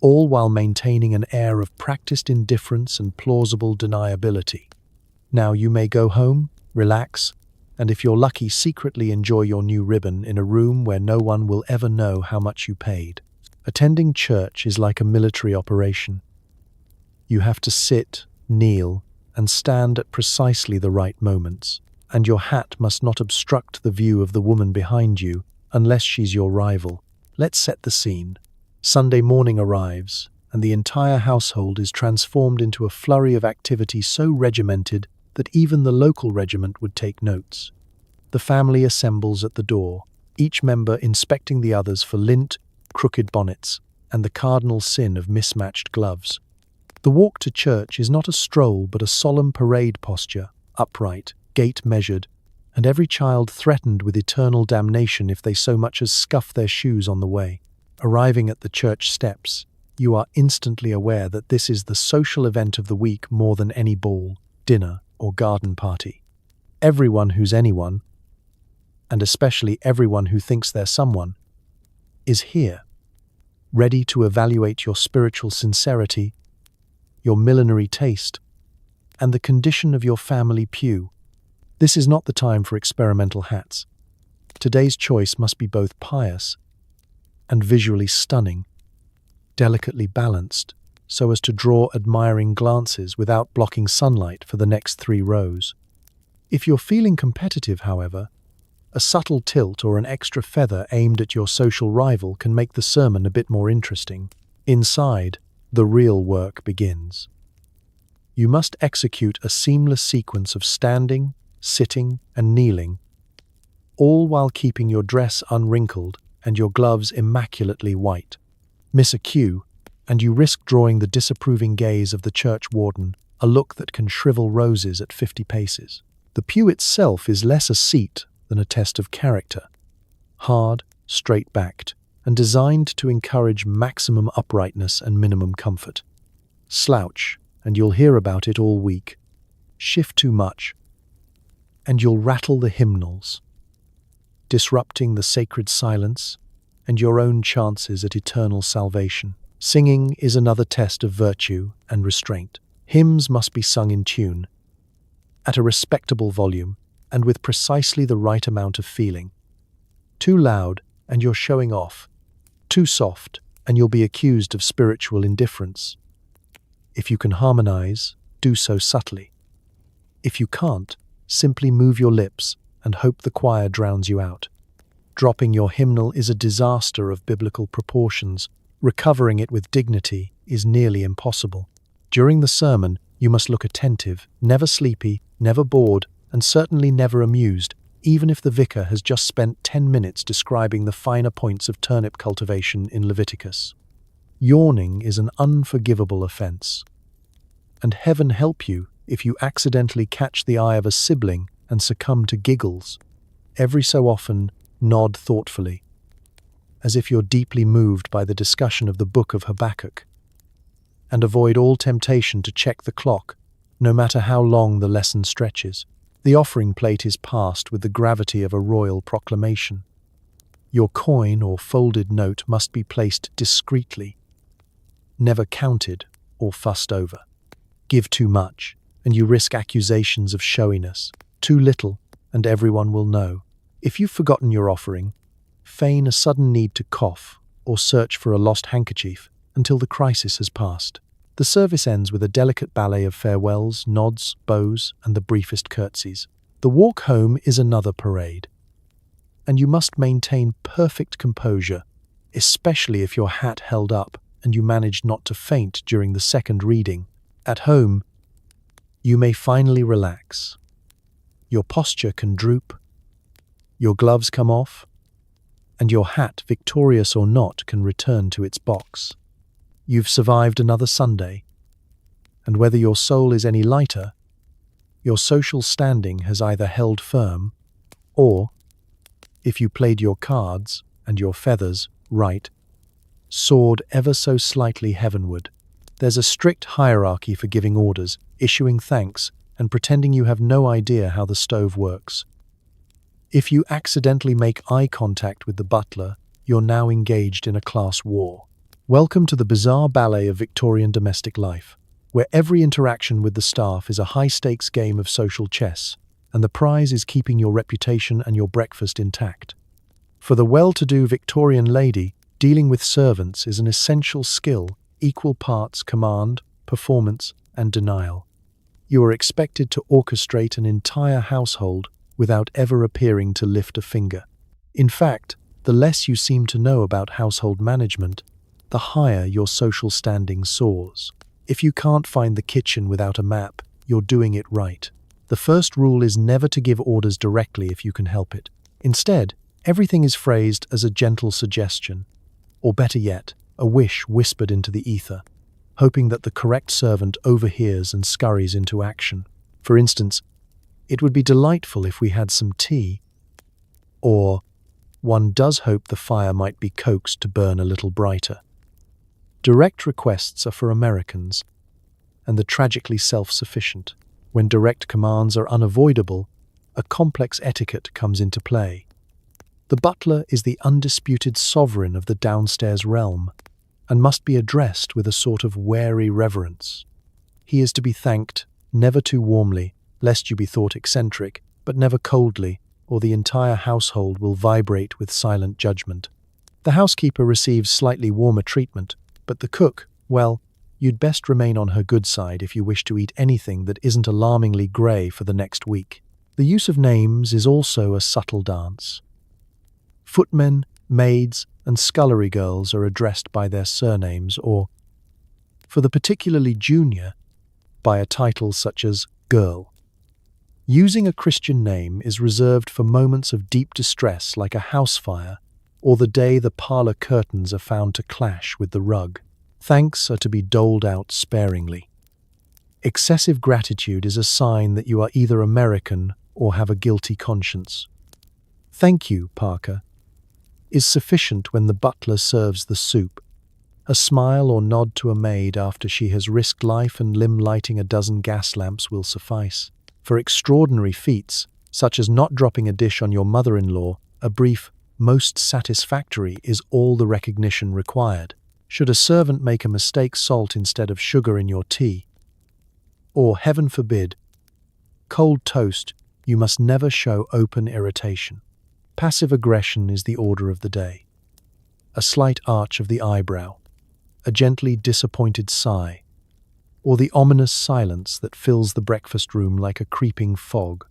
all while maintaining an air of practiced indifference and plausible deniability. Now you may go home, relax, and if you're lucky, secretly enjoy your new ribbon in a room where no one will ever know how much you paid. Attending church is like a military operation. You have to sit, kneel, and stand at precisely the right moments, and your hat must not obstruct the view of the woman behind you unless she's your rival. Let's set the scene. Sunday morning arrives, and the entire household is transformed into a flurry of activity so regimented that even the local regiment would take notes. The family assembles at the door, each member inspecting the others for lint, crooked bonnets, and the cardinal sin of mismatched gloves. The walk to church is not a stroll but a solemn parade posture, upright, gait measured, and every child threatened with eternal damnation if they so much as scuff their shoes on the way. Arriving at the church steps, you are instantly aware that this is the social event of the week more than any ball, dinner, or garden party. Everyone who's anyone, and especially everyone who thinks they're someone, is here, ready to evaluate your spiritual sincerity, your millinery taste, and the condition of your family pew. This is not the time for experimental hats. Today's choice must be both pious and visually stunning, delicately balanced, so as to draw admiring glances without blocking sunlight for the next 3 rows. If you're feeling competitive, however, a subtle tilt or an extra feather aimed at your social rival can make the sermon a bit more interesting. Inside, the real work begins. You must execute a seamless sequence of standing, sitting, and kneeling, all while keeping your dress unwrinkled and your gloves immaculately white. Miss a cue, and you risk drawing the disapproving gaze of the church warden, a look that can shrivel roses at 50 paces. The pew itself is less a seat than a test of character. Hard, straight-backed, and designed to encourage maximum uprightness and minimum comfort. Slouch, and you'll hear about it all week. Shift too much, and you'll rattle the hymnals, disrupting the sacred silence and your own chances at eternal salvation. Singing is another test of virtue and restraint. Hymns must be sung in tune, at a respectable volume, and with precisely the right amount of feeling. Too loud, and you're showing off. Too soft, and you'll be accused of spiritual indifference. If you can harmonize, do so subtly. If you can't, simply move your lips and hope the choir drowns you out. Dropping your hymnal is a disaster of biblical proportions. Recovering it with dignity is nearly impossible. During the sermon, you must look attentive, never sleepy, never bored, and certainly never amused, even if the vicar has just spent 10 minutes describing the finer points of turnip cultivation in Leviticus. Yawning is an unforgivable offense. And heaven help you if you accidentally catch the eye of a sibling and succumb to giggles. Every so often, nod thoughtfully, as if you're deeply moved by the discussion of the book of Habakkuk. And avoid all temptation to check the clock, no matter how long the lesson stretches. The offering plate is passed with the gravity of a royal proclamation. Your coin or folded note must be placed discreetly, never counted or fussed over. Give too much, and you risk accusations of showiness. Too little, and everyone will know. If you've forgotten your offering, feign a sudden need to cough or search for a lost handkerchief until the crisis has passed. The service ends with a delicate ballet of farewells, nods, bows, and the briefest curtsies. The walk home is another parade, and you must maintain perfect composure, especially if your hat held up and you managed not to faint during the second reading. At home, you may finally relax. Your posture can droop, your gloves come off, and your hat, victorious or not, can return to its box. You've survived another Sunday, and whether your soul is any lighter, your social standing has either held firm, or, if you played your cards and your feathers right, soared ever so slightly heavenward. There's a strict hierarchy for giving orders, issuing thanks, and pretending you have no idea how the stove works. If you accidentally make eye contact with the butler, you're now engaged in a class war. Welcome to the bizarre ballet of Victorian domestic life, where every interaction with the staff is a high-stakes game of social chess, and the prize is keeping your reputation and your breakfast intact. For the well-to-do Victorian lady, dealing with servants is an essential skill, equal parts command, performance, and denial. You are expected to orchestrate an entire household without ever appearing to lift a finger. In fact, the less you seem to know about household management, the higher your social standing soars. If you can't find the kitchen without a map, you're doing it right. The first rule is never to give orders directly if you can help it. Instead, everything is phrased as a gentle suggestion, or better yet, a wish whispered into the ether, hoping that the correct servant overhears and scurries into action. For instance, "It would be delightful if we had some tea," or "One does hope the fire might be coaxed to burn a little brighter." Direct requests are for Americans and the tragically self-sufficient. When direct commands are unavoidable, a complex etiquette comes into play. The butler is the undisputed sovereign of the downstairs realm and must be addressed with a sort of wary reverence. He is to be thanked, never too warmly, lest you be thought eccentric, but never coldly, or the entire household will vibrate with silent judgment. The housekeeper receives slightly warmer treatment, but the cook, well, you'd best remain on her good side if you wish to eat anything that isn't alarmingly grey for the next week. The use of names is also a subtle dance. Footmen, maids, and scullery girls are addressed by their surnames or, for the particularly junior, by a title such as girl. Using a Christian name is reserved for moments of deep distress like a house fire or the day the parlour curtains are found to clash with the rug. Thanks are to be doled out sparingly. Excessive gratitude is a sign that you are either American or have a guilty conscience. "Thank you, Parker," is sufficient when the butler serves the soup. A smile or nod to a maid after she has risked life and limb lighting a dozen gas lamps will suffice. For extraordinary feats, such as not dropping a dish on your mother-in-law, a brief "most satisfactory" is all the recognition required. Should a servant make a mistake salt instead of sugar in your tea, or, heaven forbid, cold toast, you must never show open irritation. Passive aggression is the order of the day. A slight arch of the eyebrow, a gently disappointed sigh, or the ominous silence that fills the breakfast room like a creeping fog.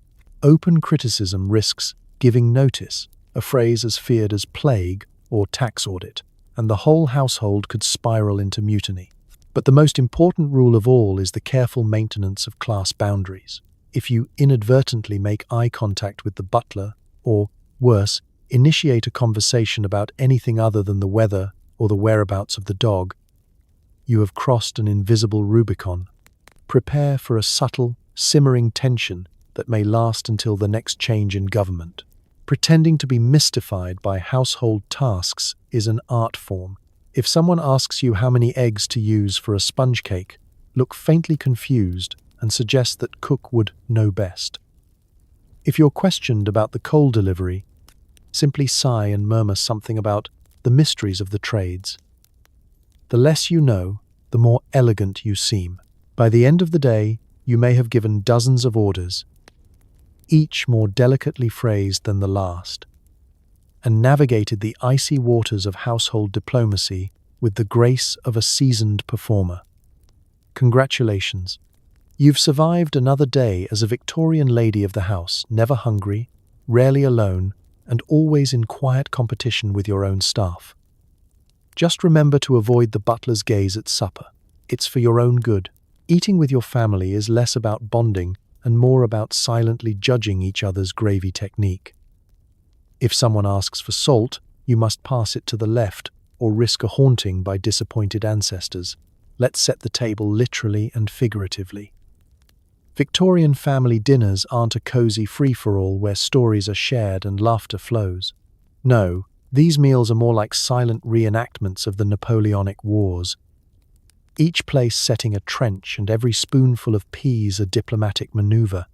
Open criticism risks giving notice, a phrase as feared as plague or tax audit, and the whole household could spiral into mutiny. But the most important rule of all is the careful maintenance of class boundaries. If you inadvertently make eye contact with the butler, or, worse, initiate a conversation about anything other than the weather or the whereabouts of the dog, you have crossed an invisible Rubicon. Prepare for a subtle, simmering tension that may last until the next change in government. Pretending to be mystified by household tasks is an art form. If someone asks you how many eggs to use for a sponge cake, look faintly confused and suggest that cook would know best. If you're questioned about the coal delivery, simply sigh and murmur something about the mysteries of the trades. The less you know, the more elegant you seem. By the end of the day, you may have given dozens of orders, each more delicately phrased than the last, and navigated the icy waters of household diplomacy with the grace of a seasoned performer. Congratulations. You've survived another day as a Victorian lady of the house, never hungry, rarely alone, and always in quiet competition with your own staff. Just remember to avoid the butler's gaze at supper. It's for your own good. Eating with your family is less about bonding and more about silently judging each other's gravy technique. If someone asks for salt, you must pass it to the left or risk a haunting by disappointed ancestors. Let's set the table literally and figuratively. Victorian family dinners aren't a cozy free-for-all where stories are shared and laughter flows. No, these meals are more like silent reenactments of the Napoleonic Wars, each place setting a trench and every spoonful of peas a diplomatic maneuver.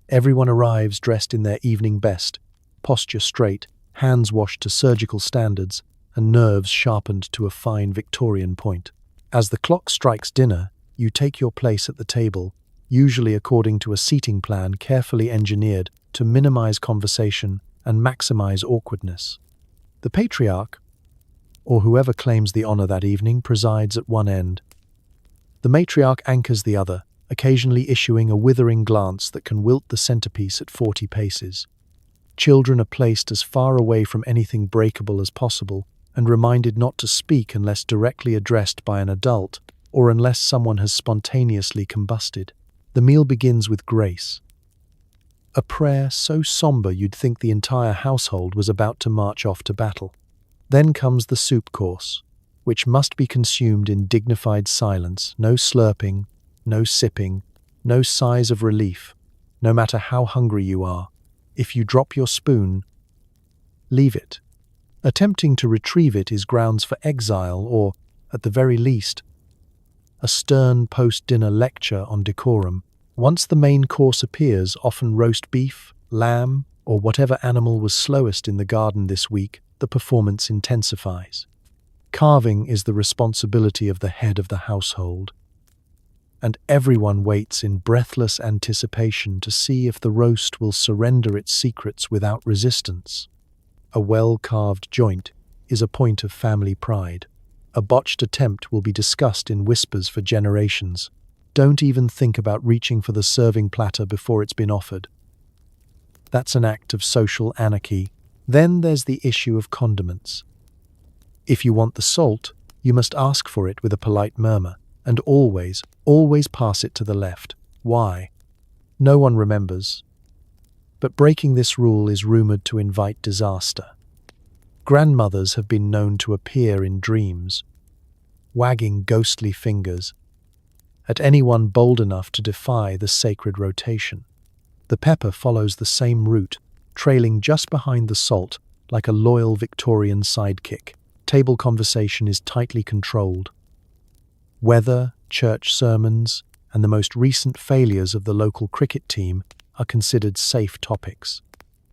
Everyone arrives dressed in their evening best, posture straight, hands washed to surgical standards, and nerves sharpened to a fine Victorian point. As the clock strikes dinner, you take your place at the table, usually according to a seating plan carefully engineered to minimize conversation and maximize awkwardness. The patriarch, or whoever claims the honor that evening, presides at one end. The matriarch anchors the other, occasionally issuing a withering glance that can wilt the centerpiece at 40 paces. Children are placed as far away from anything breakable as possible and reminded not to speak unless directly addressed by an adult or unless someone has spontaneously combusted. The meal begins with grace, a prayer so somber you'd think the entire household was about to march off to battle. Then comes the soup course, which must be consumed in dignified silence, no slurping, no sipping, no sighs of relief, no matter how hungry you are. If you drop your spoon, leave it. Attempting to retrieve it is grounds for exile or, at the very least, a stern post-dinner lecture on decorum. Once the main course appears, often roast beef, lamb, or whatever animal was slowest in the garden this week, the performance intensifies. Carving is the responsibility of the head of the household, and everyone waits in breathless anticipation to see if the roast will surrender its secrets without resistance. A well-carved joint is a point of family pride. A botched attempt will be discussed in whispers for generations. Don't even think about reaching for the serving platter before it's been offered. That's an act of social anarchy. Then there's the issue of condiments. If you want the salt, you must ask for it with a polite murmur, and always pass it to the left. Why? No one remembers. But breaking this rule is rumored to invite disaster. Grandmothers have been known to appear in dreams, wagging ghostly fingers at anyone bold enough to defy the sacred rotation. The pepper follows the same route, trailing just behind the salt like a loyal Victorian sidekick. Table conversation is tightly controlled. Weather, church sermons, and the most recent failures of the local cricket team are considered safe topics.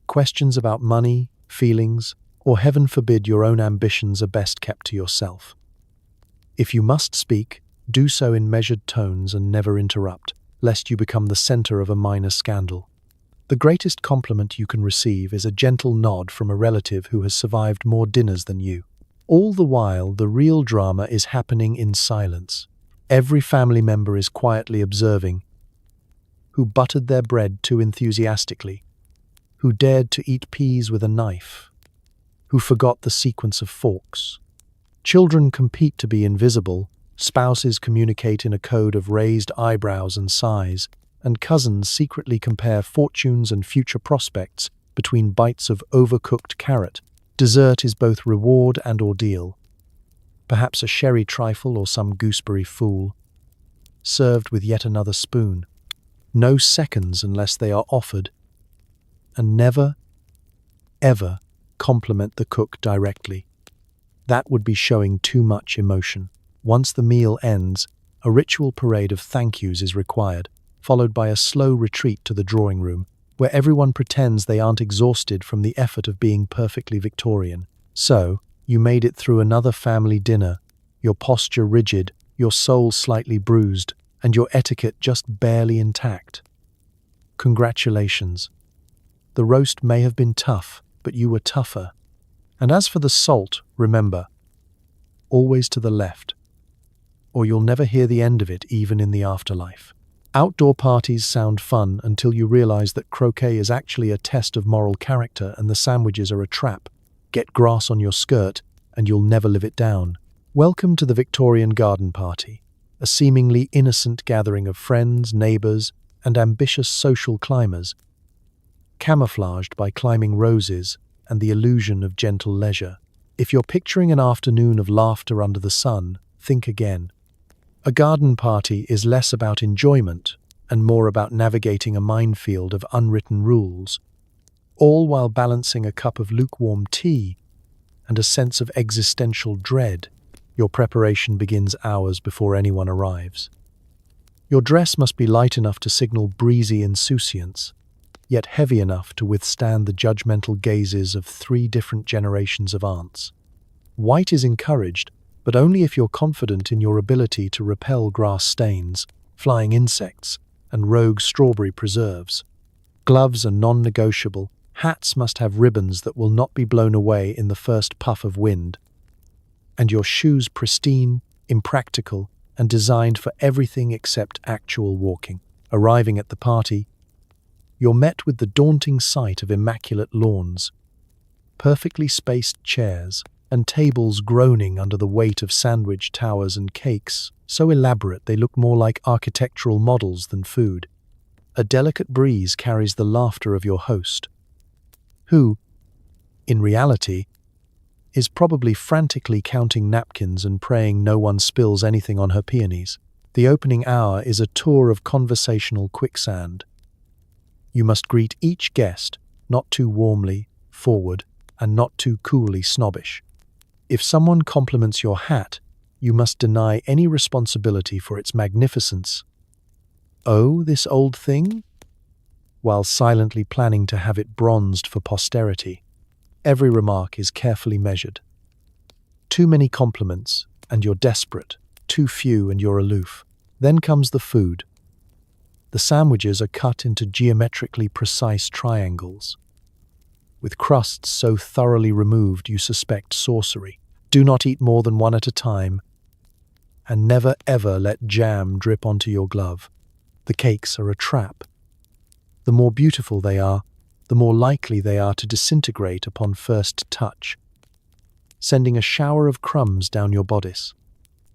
Questions about money, feelings, or heaven forbid your own ambitions are best kept to yourself. If you must speak, do so in measured tones and never interrupt, lest you become the center of a minor scandal. The greatest compliment you can receive is a gentle nod from a relative who has survived more dinners than you. All the while, the real drama is happening in silence. Every family member is quietly observing who buttered their bread too enthusiastically, who dared to eat peas with a knife, who forgot the sequence of forks. Children compete to be invisible, spouses communicate in a code of raised eyebrows and sighs, and cousins secretly compare fortunes and future prospects between bites of overcooked carrot. Dessert is both reward and ordeal. Perhaps a sherry trifle or some gooseberry fool, served with yet another spoon. No seconds unless they are offered, and never, ever compliment the cook directly. That would be showing too much emotion. Once the meal ends, a ritual parade of thank yous is required, followed by a slow retreat to the drawing room, where everyone pretends they aren't exhausted from the effort of being perfectly Victorian. So, you made it through another family dinner, your posture rigid, your soul slightly bruised, and your etiquette just barely intact. Congratulations. The roast may have been tough, but you were tougher. And as for the salt, remember, always to the left, or you'll never hear the end of it even in the afterlife. Outdoor parties sound fun until you realize that croquet is actually a test of moral character and the sandwiches are a trap. Get grass on your skirt and you'll never live it down. Welcome to the Victorian garden party, a seemingly innocent gathering of friends, neighbors, and ambitious social climbers, camouflaged by climbing roses and the illusion of gentle leisure. If you're picturing an afternoon of laughter under the sun, think again. A garden party is less about enjoyment and more about navigating a minefield of unwritten rules, all while balancing a cup of lukewarm tea and a sense of existential dread. Your preparation begins hours before anyone arrives. Your dress must be light enough to signal breezy insouciance, yet heavy enough to withstand the judgmental gazes of 3 different generations of aunts. White is encouraged, but only if you're confident in your ability to repel grass stains, flying insects, and rogue strawberry preserves. Gloves are non-negotiable. Hats must have ribbons that will not be blown away in the first puff of wind. And your shoes pristine, impractical, and designed for everything except actual walking. Arriving at the party, you're met with the daunting sight of immaculate lawns, perfectly spaced chairs, and tables groaning under the weight of sandwich towers and cakes, so elaborate they look more like architectural models than food. A delicate breeze carries the laughter of your host, who, in reality, is probably frantically counting napkins and praying no one spills anything on her peonies. The opening hour is a tour of conversational quicksand. You must greet each guest, not too warmly, forward, and not too coolly snobbish. If someone compliments your hat, you must deny any responsibility for its magnificence. Oh, this old thing? While silently planning to have it bronzed for posterity. Every remark is carefully measured. Too many compliments, and you're desperate. Too few, and you're aloof. Then comes the food. The sandwiches are cut into geometrically precise triangles, with crusts so thoroughly removed you suspect sorcery. Do not eat more than one at a time, and never ever let jam drip onto your glove. The cakes are a trap. The more beautiful they are, the more likely they are to disintegrate upon first touch, sending a shower of crumbs down your bodice.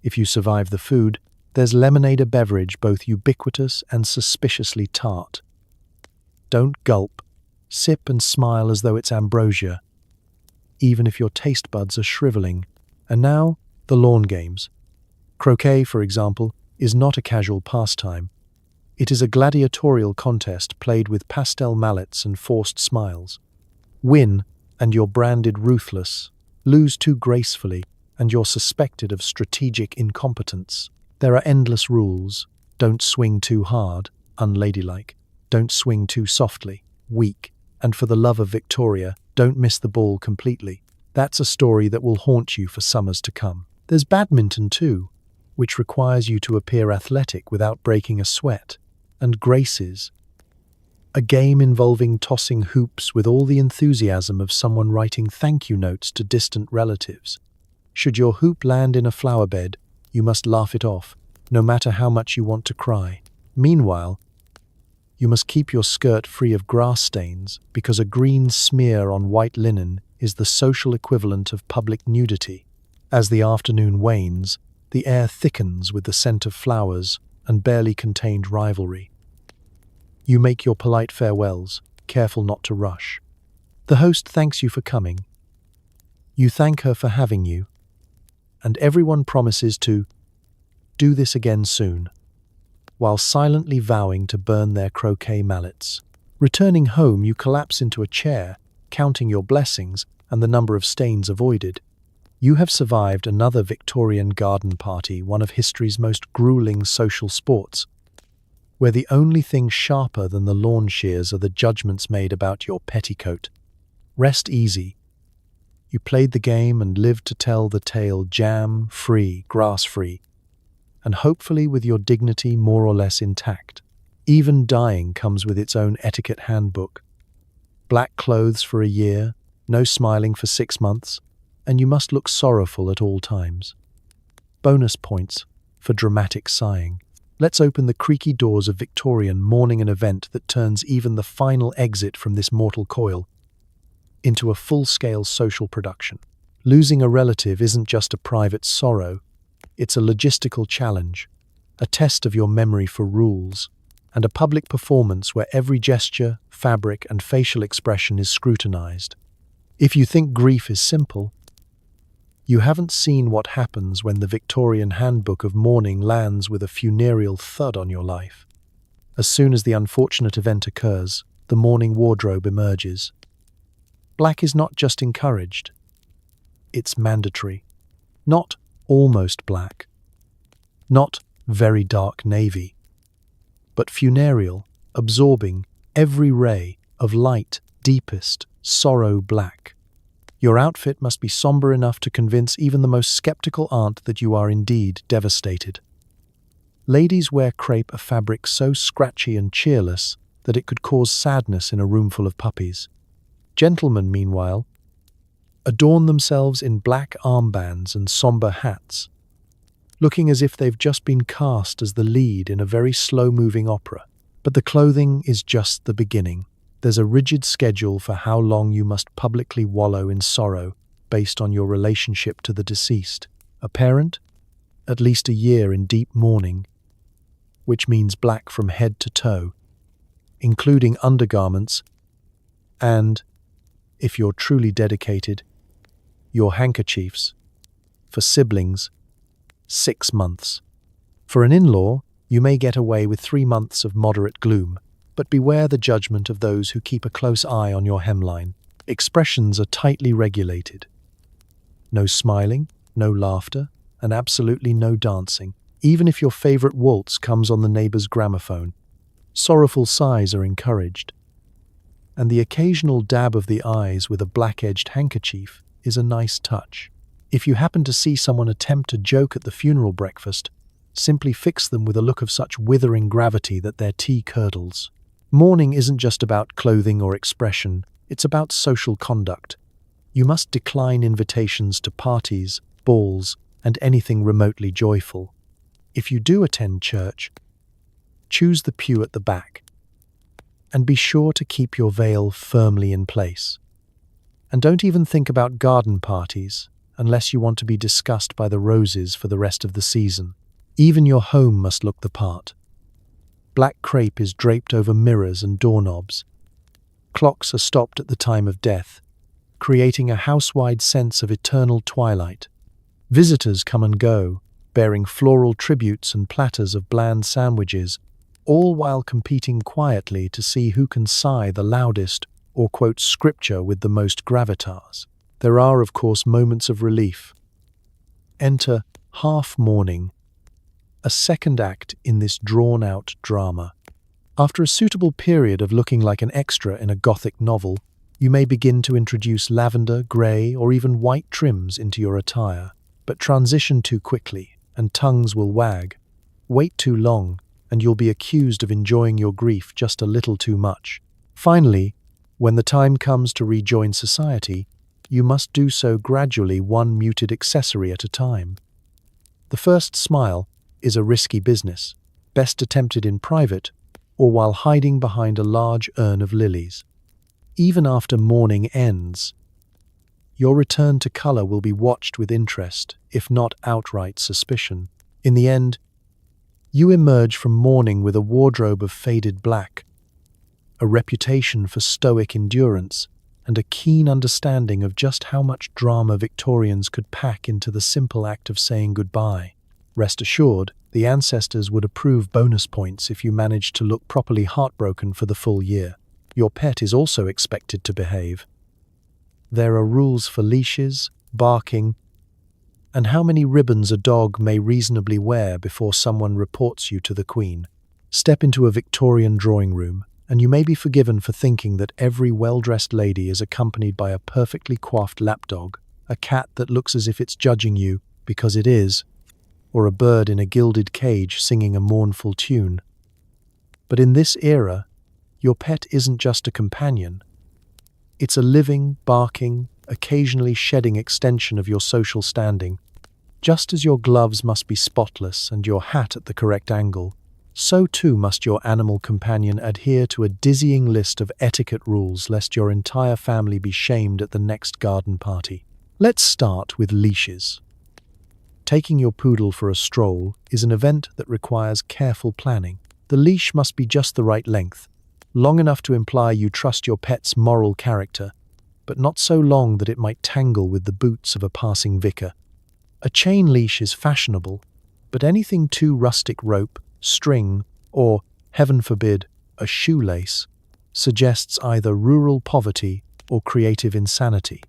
If you survive the food, there's lemonade, a beverage both ubiquitous and suspiciously tart. Don't gulp. Sip and smile as though it's ambrosia, even if your taste buds are shriveling. And now, the lawn games. Croquet, for example, is not a casual pastime. It is a gladiatorial contest played with pastel mallets and forced smiles. Win, and you're branded ruthless. Lose too gracefully, and you're suspected of strategic incompetence. There are endless rules. Don't swing too hard, unladylike. Don't swing too softly, weak. And for the love of Victoria, don't miss the ball completely. That's a story that will haunt you for summers to come. There's badminton too, which requires you to appear athletic without breaking a sweat. And graces, a game involving tossing hoops with all the enthusiasm of someone writing thank you notes to distant relatives. Should your hoop land in a flower bed, you must laugh it off, no matter how much you want to cry. Meanwhile, you must keep your skirt free of grass stains, because a green smear on white linen is the social equivalent of public nudity. As the afternoon wanes, the air thickens with the scent of flowers and barely contained rivalry. You make your polite farewells, careful not to rush. The host thanks you for coming. You thank her for having you. And everyone promises to do this again soon, while silently vowing to burn their croquet mallets. Returning home, you collapse into a chair, counting your blessings and the number of stains avoided. You have survived another Victorian garden party, one of history's most grueling social sports, where the only thing sharper than the lawn shears are the judgments made about your petticoat. Rest easy. You played the game and lived to tell the tale, jam-free, grass-free, and hopefully with your dignity more or less intact. Even dying comes with its own etiquette handbook. Black clothes for a year, no smiling for 6 months, and you must look sorrowful at all times. Bonus points for dramatic sighing. Let's open the creaky doors of Victorian, mourning an event that turns even the final exit from this mortal coil into a full-scale social production. Losing a relative isn't just a private sorrow, it's a logistical challenge, a test of your memory for rules, and a public performance where every gesture, fabric, and facial expression is scrutinized. If you think grief is simple, you haven't seen what happens when the Victorian handbook of mourning lands with a funereal thud on your life. As soon as the unfortunate event occurs, the mourning wardrobe emerges. Black is not just encouraged, it's mandatory. Not almost black, not very dark navy, but funereal, absorbing every ray of light, deepest sorrow black. Your outfit must be somber enough to convince even the most skeptical aunt that you are indeed devastated. Ladies wear crepe, a fabric so scratchy and cheerless that it could cause sadness in a room full of puppies. Gentlemen, meanwhile, adorn themselves in black armbands and somber hats, looking as if they've just been cast as the lead in a very slow-moving opera. But the clothing is just the beginning. There's a rigid schedule for how long you must publicly wallow in sorrow based on your relationship to the deceased. A parent? At least a year in deep mourning, which means black from head to toe, including undergarments, and, if you're truly dedicated, your handkerchiefs. For siblings, 6 months. For an in-law, you may get away with 3 months of moderate gloom, but beware the judgment of those who keep a close eye on your hemline. Expressions are tightly regulated. No smiling, no laughter, and absolutely no dancing, even if your favorite waltz comes on the neighbor's gramophone. Sorrowful sighs are encouraged, and the occasional dab of the eyes with a black-edged handkerchief is a nice touch. If you happen to see someone attempt a joke at the funeral breakfast, simply fix them with a look of such withering gravity that their tea curdles. Mourning isn't just about clothing or expression, it's about social conduct. You must decline invitations to parties, balls, and anything remotely joyful. If you do attend church, choose the pew at the back, and be sure to keep your veil firmly in place. And don't even think about garden parties, unless you want to be discussed by the roses for the rest of the season. Even your home must look the part. Black crepe is draped over mirrors and doorknobs. Clocks are stopped at the time of death, creating a house-wide sense of eternal twilight. Visitors come and go, bearing floral tributes and platters of bland sandwiches, all while competing quietly to see who can sigh the loudest or quote scripture with the most gravitas. There are, of course, moments of relief. Enter half mourning, a second act in this drawn-out drama. After a suitable period of looking like an extra in a Gothic novel, you may begin to introduce lavender, grey, or even white trims into your attire. But transition too quickly, and tongues will wag. Wait too long, and you'll be accused of enjoying your grief just a little too much. Finally, when the time comes to rejoin society, you must do so gradually, one muted accessory at a time. The first smile is a risky business, best attempted in private or while hiding behind a large urn of lilies. Even after mourning ends, your return to color will be watched with interest, if not outright suspicion. In the end, you emerge from mourning with a wardrobe of faded black, a reputation for stoic endurance, and a keen understanding of just how much drama Victorians could pack into the simple act of saying goodbye. Rest assured, the ancestors would approve bonus points if you managed to look properly heartbroken for the full year. Your pet is also expected to behave. There are rules for leashes, barking, and how many ribbons a dog may reasonably wear before someone reports you to the Queen. Step into a Victorian drawing room, and you may be forgiven for thinking that every well-dressed lady is accompanied by a perfectly coiffed lapdog, a cat that looks as if it's judging you, because it is, or a bird in a gilded cage singing a mournful tune. But in this era, your pet isn't just a companion. It's a living, barking, occasionally shedding extension of your social standing. Just as your gloves must be spotless and your hat at the correct angle, so too must your animal companion adhere to a dizzying list of etiquette rules lest your entire family be shamed at the next garden party. Let's start with leashes. Taking your poodle for a stroll is an event that requires careful planning. The leash must be just the right length, long enough to imply you trust your pet's moral character, but not so long that it might tangle with the boots of a passing vicar. A chain leash is fashionable, but anything too rustic rope, string, or, heaven forbid, a shoelace, suggests either rural poverty or creative insanity.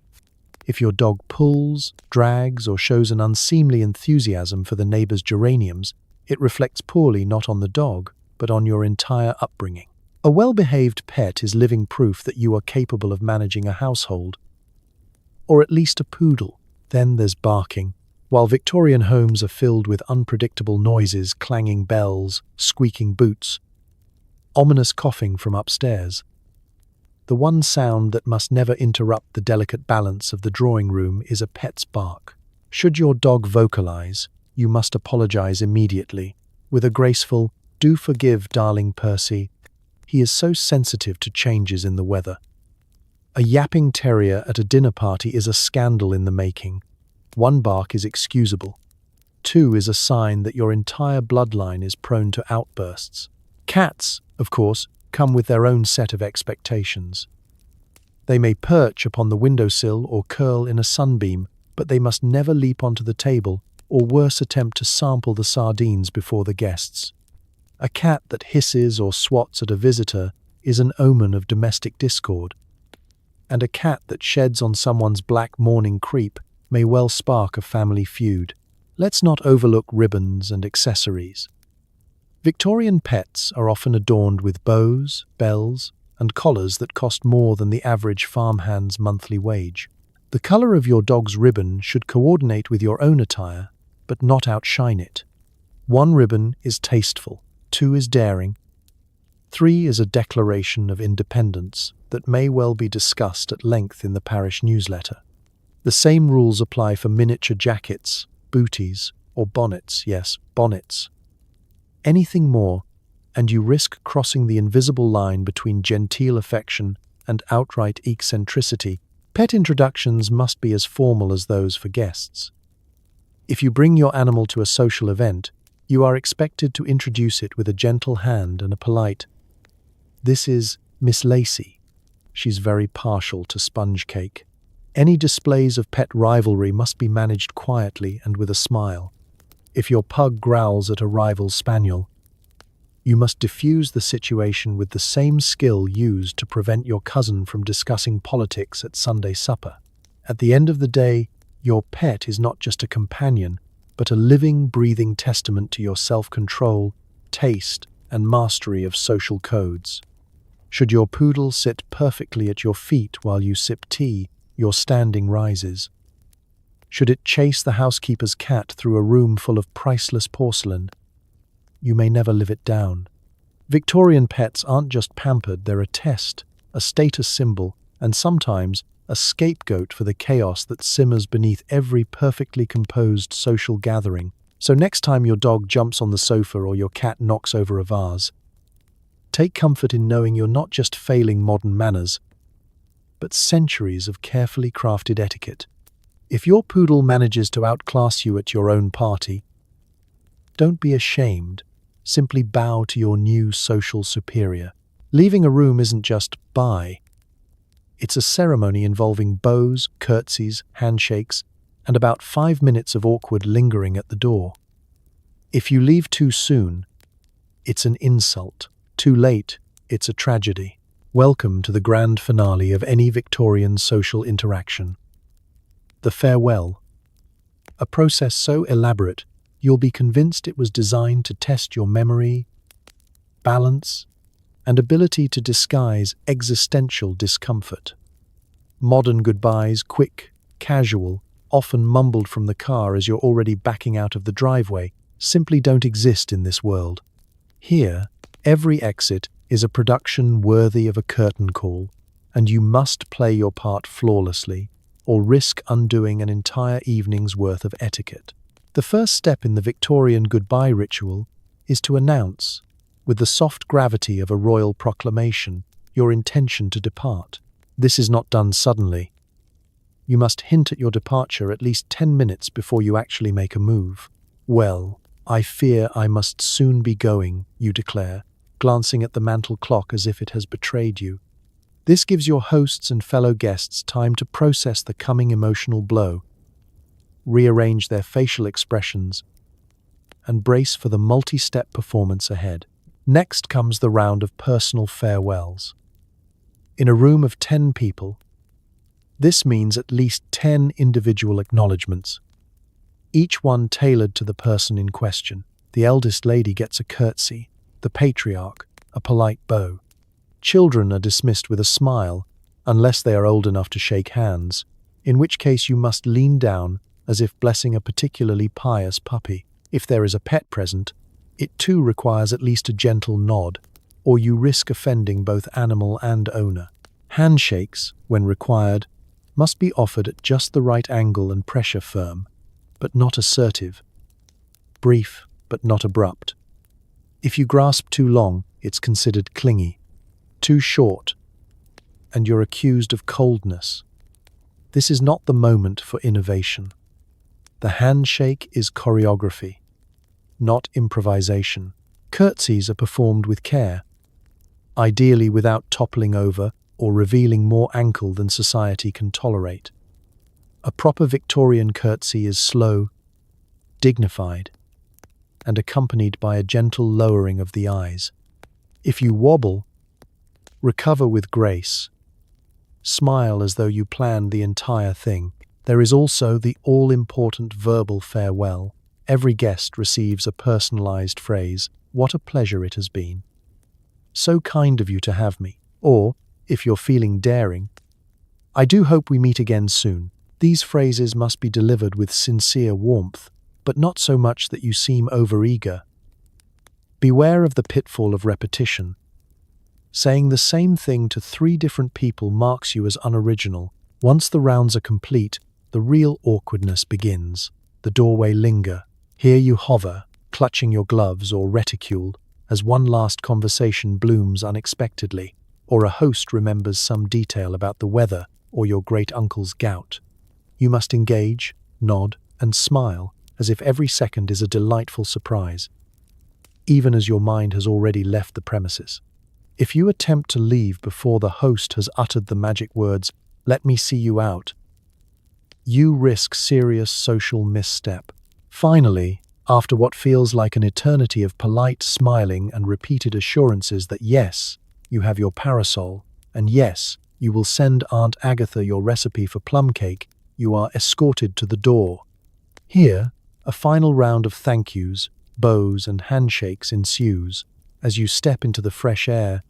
If your dog pulls, drags, or shows an unseemly enthusiasm for the neighbor's geraniums, it reflects poorly not on the dog, but on your entire upbringing. A well-behaved pet is living proof that you are capable of managing a household, or at least a poodle. Then there's barking. While Victorian homes are filled with unpredictable noises, clanging bells, squeaking boots, ominous coughing from upstairs, the one sound that must never interrupt the delicate balance of the drawing room is a pet's bark. Should your dog vocalize, you must apologize immediately, with a graceful, "Do forgive, darling Percy. He is so sensitive to changes in the weather." A yapping terrier at a dinner party is a scandal in the making. One bark is excusable. Two is a sign that your entire bloodline is prone to outbursts. Cats, of course, come with their own set of expectations. They may perch upon the windowsill or curl in a sunbeam, but they must never leap onto the table or worse attempt to sample the sardines before the guests. A cat that hisses or swats at a visitor is an omen of domestic discord, and a cat that sheds on someone's black morning creep may well spark a family feud. Let's not overlook ribbons and accessories. Victorian pets are often adorned with bows, bells, and collars that cost more than the average farmhand's monthly wage. The color of your dog's ribbon should coordinate with your own attire, but not outshine it. One ribbon is tasteful, two is daring, three is a declaration of independence that may well be discussed at length in the parish newsletter. The same rules apply for miniature jackets, booties, or bonnets. Yes, bonnets. Anything more, and you risk crossing the invisible line between genteel affection and outright eccentricity. Pet introductions must be as formal as those for guests. If you bring your animal to a social event, you are expected to introduce it with a gentle hand and a polite, "This is Miss Lacey. She's very partial to sponge cake." Any displays of pet rivalry must be managed quietly and with a smile. If your pug growls at a rival spaniel, you must diffuse the situation with the same skill used to prevent your cousin from discussing politics at Sunday supper. At the end of the day, your pet is not just a companion, but a living, breathing testament to your self-control, taste, and mastery of social codes. Should your poodle sit perfectly at your feet while you sip tea, your standing rises. Should it chase the housekeeper's cat through a room full of priceless porcelain, you may never live it down. Victorian pets aren't just pampered, they're a test, a status symbol, and sometimes a scapegoat for the chaos that simmers beneath every perfectly composed social gathering. So next time your dog jumps on the sofa or your cat knocks over a vase, take comfort in knowing you're not just failing modern manners, but centuries of carefully crafted etiquette. If your poodle manages to outclass you at your own party, don't be ashamed. Simply bow to your new social superior. Leaving a room isn't just bye. It's a ceremony involving bows, curtsies, handshakes, and about 5 minutes of awkward lingering at the door. If you leave too soon, it's an insult. Too late, it's a tragedy. Welcome to the grand finale of any Victorian social interaction. The farewell. A process so elaborate, you'll be convinced it was designed to test your memory, balance, and ability to disguise existential discomfort. Modern goodbyes, quick, casual, often mumbled from the car as you're already backing out of the driveway, simply don't exist in this world. Here, every exit is a production worthy of a curtain call, and you must play your part flawlessly, or risk undoing an entire evening's worth of etiquette. The first step in the Victorian goodbye ritual is to announce, with the soft gravity of a royal proclamation, your intention to depart. This is not done suddenly. You must hint at your departure at least 10 minutes before you actually make a move. "Well, I fear I must soon be going," you declare, glancing at the mantel clock as if it has betrayed you. This gives your hosts and fellow guests time to process the coming emotional blow, rearrange their facial expressions, and brace for the multi-step performance ahead. Next comes the round of personal farewells. In a room of 10 people, this means at least 10 individual acknowledgements, each one tailored to the person in question. The eldest lady gets a curtsy, the patriarch a polite bow. Children are dismissed with a smile, unless they are old enough to shake hands, in which case you must lean down as if blessing a particularly pious puppy. If there is a pet present, it too requires at least a gentle nod, or you risk offending both animal and owner. Handshakes, when required, must be offered at just the right angle and pressure firm, but not assertive. Brief, but not abrupt. If you grasp too long, it's considered clingy. Too short, and you're accused of coldness. This is not the moment for innovation. The handshake is choreography, not improvisation. Curtsies are performed with care, ideally without toppling over or revealing more ankle than society can tolerate. A proper Victorian curtsy is slow, dignified, and accompanied by a gentle lowering of the eyes. If you wobble, recover with grace. Smile as though you planned the entire thing. There is also the all-important verbal farewell. Every guest receives a personalized phrase, "What a pleasure it has been. So kind of you to have me." Or, if you're feeling daring, "I do hope we meet again soon." These phrases must be delivered with sincere warmth, but not so much that you seem overeager. Beware of the pitfall of repetition. Saying the same thing to 3 different people marks you as unoriginal. Once the rounds are complete, the real awkwardness begins. The doorway linger. Here you hover, clutching your gloves or reticule, as one last conversation blooms unexpectedly, or a host remembers some detail about the weather or your great-uncle's gout. You must engage, nod, and smile, as if every second is a delightful surprise, even as your mind has already left the premises. If you attempt to leave before the host has uttered the magic words, "Let me see you out," you risk serious social misstep. Finally, after what feels like an eternity of polite smiling and repeated assurances that yes, you have your parasol, and yes, you will send Aunt Agatha your recipe for plum cake, you are escorted to the door. Here, a final round of thank yous, bows, and handshakes ensues. As you step into the fresh air,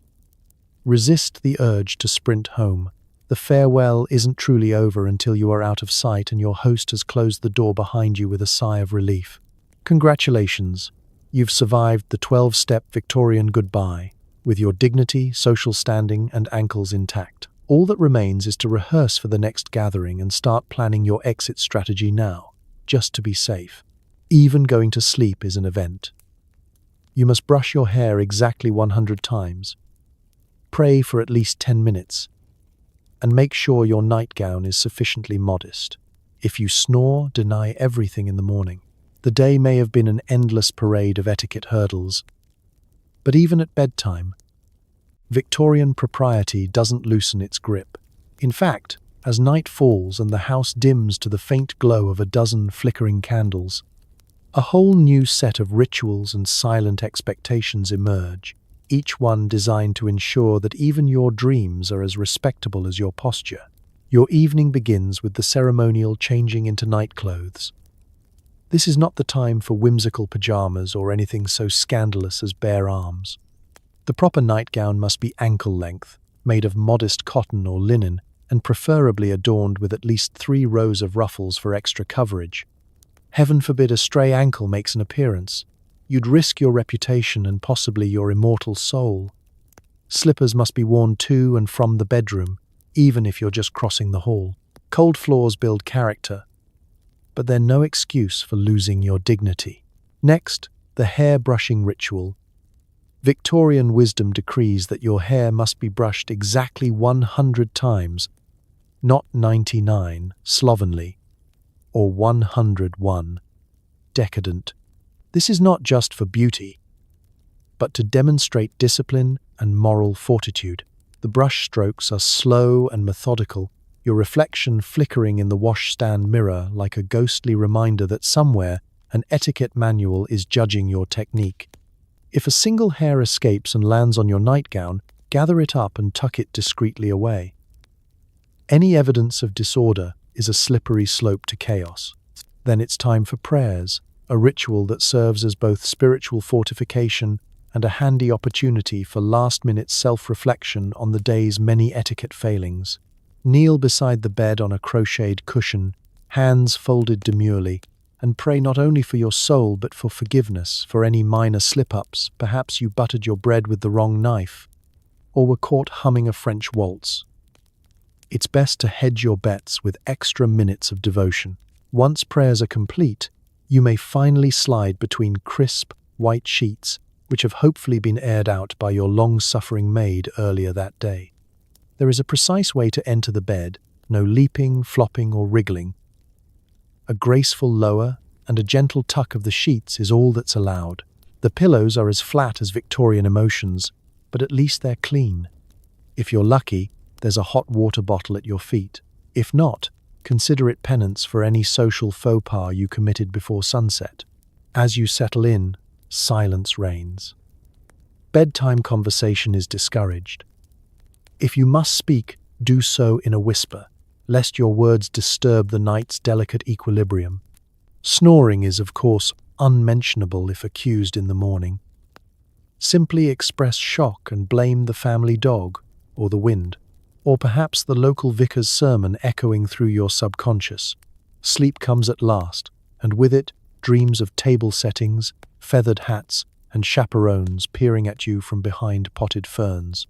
resist the urge to sprint home. The farewell isn't truly over until you are out of sight and your host has closed the door behind you with a sigh of relief. Congratulations, you've survived the 12-step Victorian goodbye, with your dignity, social standing, and ankles intact. All that remains is to rehearse for the next gathering and start planning your exit strategy now, just to be safe. Even going to sleep is an event. You must brush your hair exactly 100 times, pray for at least 10 minutes, and make sure your nightgown is sufficiently modest. If you snore, deny everything in the morning. The day may have been an endless parade of etiquette hurdles, but even at bedtime, Victorian propriety doesn't loosen its grip. In fact, as night falls and the house dims to the faint glow of a dozen flickering candles, a whole new set of rituals and silent expectations emerge, each one designed to ensure that even your dreams are as respectable as your posture. Your evening begins with the ceremonial changing into night clothes. This is not the time for whimsical pajamas or anything so scandalous as bare arms. The proper nightgown must be ankle length, made of modest cotton or linen, and preferably adorned with at least 3 rows of ruffles for extra coverage. Heaven forbid a stray ankle makes an appearance. You'd risk your reputation and possibly your immortal soul. Slippers must be worn to and from the bedroom, even if you're just crossing the hall. Cold floors build character, but they're no excuse for losing your dignity. Next, the hair brushing ritual. Victorian wisdom decrees that your hair must be brushed exactly 100 times, not 99, slovenly, or 101, decadent. This is not just for beauty, but to demonstrate discipline and moral fortitude. The brush strokes are slow and methodical, your reflection flickering in the washstand mirror like a ghostly reminder that somewhere an etiquette manual is judging your technique. If a single hair escapes and lands on your nightgown, gather it up and tuck it discreetly away. Any evidence of disorder is a slippery slope to chaos. Then it's time for prayers, a ritual that serves as both spiritual fortification and a handy opportunity for last-minute self-reflection on the day's many etiquette failings. Kneel beside the bed on a crocheted cushion, hands folded demurely, and pray not only for your soul but for forgiveness for any minor slip-ups. Perhaps you buttered your bread with the wrong knife, or were caught humming a French waltz. It's best to hedge your bets with extra minutes of devotion. Once prayers are complete, you may finally slide between crisp, white sheets, which have hopefully been aired out by your long-suffering maid earlier that day. There is a precise way to enter the bed, no leaping, flopping, or wriggling. A graceful lower and a gentle tuck of the sheets is all that's allowed. The pillows are as flat as Victorian emotions, but at least they're clean. If you're lucky, there's a hot water bottle at your feet. If not, consider it penance for any social faux pas you committed before sunset. As you settle in, silence reigns. Bedtime conversation is discouraged. If you must speak, do so in a whisper, lest your words disturb the night's delicate equilibrium. Snoring is, of course, unmentionable if accused in the morning. Simply express shock and blame the family dog, or the wind, or perhaps the local vicar's sermon echoing through your subconscious. Sleep comes at last, and with it, dreams of table settings, feathered hats, and chaperones peering at you from behind potted ferns.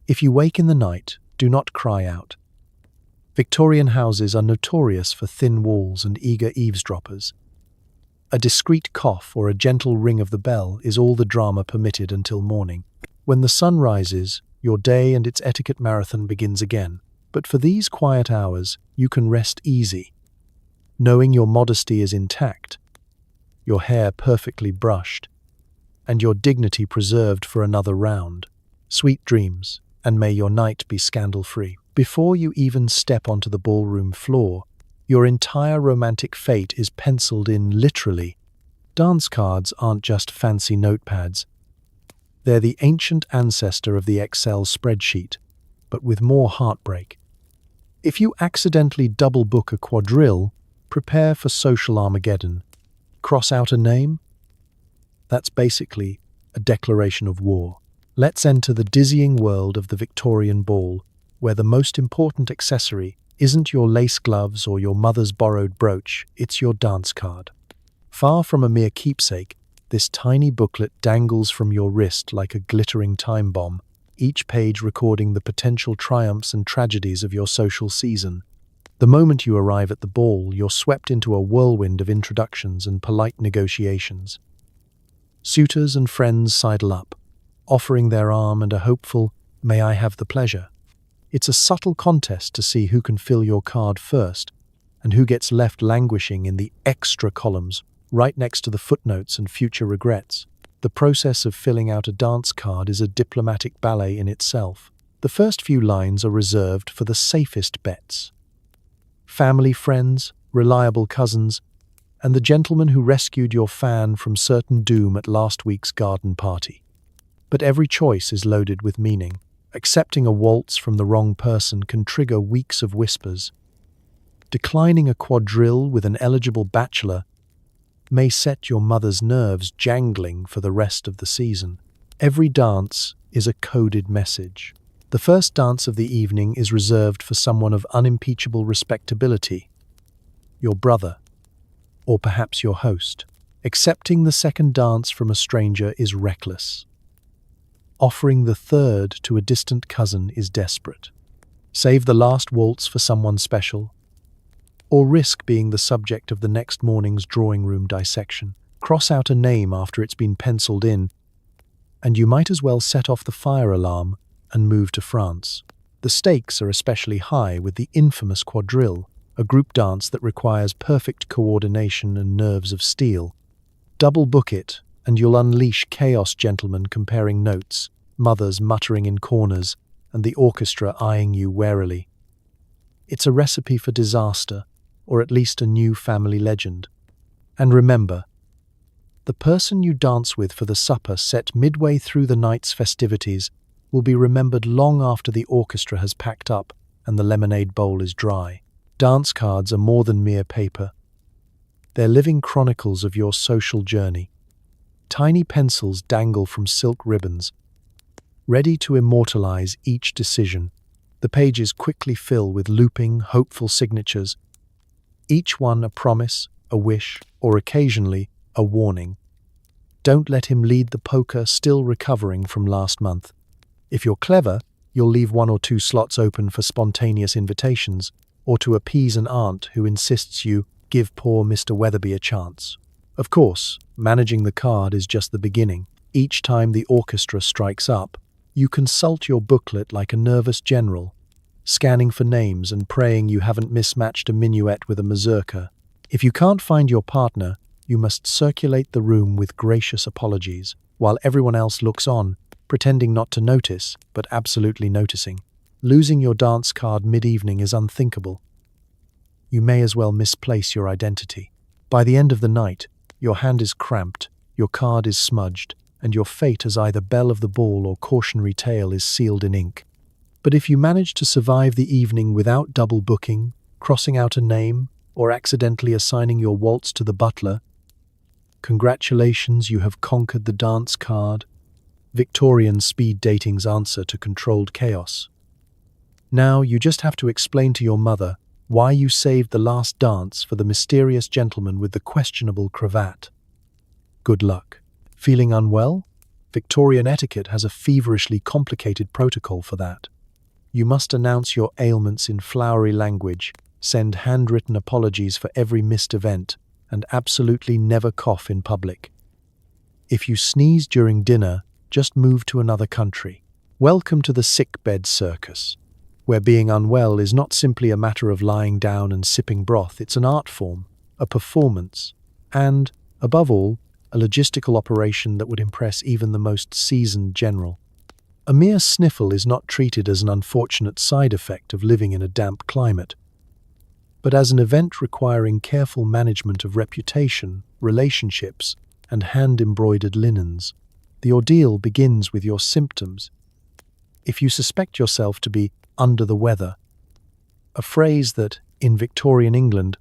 If you wake in the night, do not cry out. Victorian houses are notorious for thin walls and eager eavesdroppers. A discreet cough or a gentle ring of the bell is all the drama permitted until morning. When the sun rises, your day and its etiquette marathon begins again. But for these quiet hours, you can rest easy, knowing your modesty is intact, your hair perfectly brushed, and your dignity preserved for another round. Sweet dreams, and may your night be scandal-free. Before you even step onto the ballroom floor, your entire romantic fate is penciled in literally. Dance cards aren't just fancy notepads. They're the ancient ancestor of the Excel spreadsheet, but with more heartbreak. If you accidentally double book a quadrille, prepare for social Armageddon. Cross out a name? That's basically a declaration of war. Let's enter the dizzying world of the Victorian ball, where the most important accessory isn't your lace gloves or your mother's borrowed brooch, it's your dance card. Far from a mere keepsake, this tiny booklet dangles from your wrist like a glittering time bomb, each page recording the potential triumphs and tragedies of your social season. The moment you arrive at the ball, you're swept into a whirlwind of introductions and polite negotiations. Suitors and friends sidle up, offering their arm and a hopeful, "May I have the pleasure?" It's a subtle contest to see who can fill your card first, and who gets left languishing in the extra columns, right next to the footnotes and future regrets. The process of filling out a dance card is a diplomatic ballet in itself. The first few lines are reserved for the safest bets. Family friends, reliable cousins, and the gentleman who rescued your fan from certain doom at last week's garden party. But every choice is loaded with meaning. Accepting a waltz from the wrong person can trigger weeks of whispers. Declining a quadrille with an eligible bachelor may set your mother's nerves jangling for the rest of the season. Every dance is a coded message. The first dance of the evening is reserved for someone of unimpeachable respectability, your brother, or perhaps your host. Accepting the second dance from a stranger is reckless. Offering the third to a distant cousin is desperate. Save the last waltz for someone special, or risk being the subject of the next morning's drawing room dissection. Cross out a name after it's been penciled in, and you might as well set off the fire alarm and move to France. The stakes are especially high with the infamous quadrille, a group dance that requires perfect coordination and nerves of steel. Double book it, and you'll unleash chaos, gentlemen comparing notes, mothers muttering in corners, and the orchestra eyeing you warily. It's a recipe for disaster, or at least a new family legend. And remember, the person you dance with for the supper set midway through the night's festivities will be remembered long after the orchestra has packed up and the lemonade bowl is dry. Dance cards are more than mere paper. They're living chronicles of your social journey. Tiny pencils dangle from silk ribbons, ready to immortalize each decision. The pages quickly fill with looping, hopeful signatures, each one a promise, a wish, or occasionally a warning. Don't let him lead the poker still recovering from last month. If you're clever, you'll leave 1 or 2 slots open for spontaneous invitations, or to appease an aunt who insists you give poor Mr. Weatherby a chance. Of course, managing the card is just the beginning. Each time the orchestra strikes up, you consult your booklet like a nervous general, scanning for names and praying you haven't mismatched a minuet with a mazurka. If you can't find your partner, you must circulate the room with gracious apologies, while everyone else looks on, pretending not to notice, but absolutely noticing. Losing your dance card mid-evening is unthinkable. You may as well misplace your identity. By the end of the night, your hand is cramped, your card is smudged, and your fate as either belle of the ball or cautionary tale is sealed in ink. But if you manage to survive the evening without double booking, crossing out a name, or accidentally assigning your waltz to the butler, congratulations, you have conquered the dance card. Victorian speed dating's answer to controlled chaos. Now you just have to explain to your mother why you saved the last dance for the mysterious gentleman with the questionable cravat. Good luck. Feeling unwell? Victorian etiquette has a feverishly complicated protocol for that. You must announce your ailments in flowery language, send handwritten apologies for every missed event, and absolutely never cough in public. If you sneeze during dinner, just move to another country. Welcome to the sick-bed circus, where being unwell is not simply a matter of lying down and sipping broth. It's an art form, a performance, and, above all, a logistical operation that would impress even the most seasoned general. A mere sniffle is not treated as an unfortunate side effect of living in a damp climate, but as an event requiring careful management of reputation, relationships, and hand-embroidered linens. The ordeal begins with your symptoms. If you suspect yourself to be under the weather, a phrase that, in Victorian England,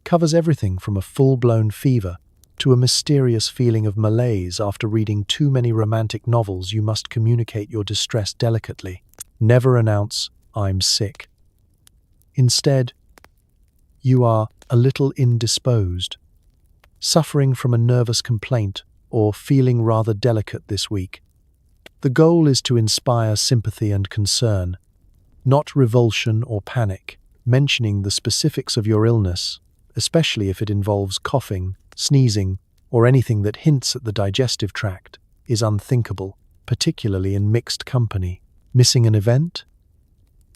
covers everything from a full-blown fever to a mysterious feeling of malaise after reading too many romantic novels, you must communicate your distress delicately. Never announce, "I'm sick." Instead, you are a little indisposed, suffering from a nervous complaint, or feeling rather delicate this week. The goal is to inspire sympathy and concern, not revulsion or panic. Mentioning the specifics of your illness, especially if it involves coughing, sneezing, or anything that hints at the digestive tract, is unthinkable, particularly in mixed company. Missing an event?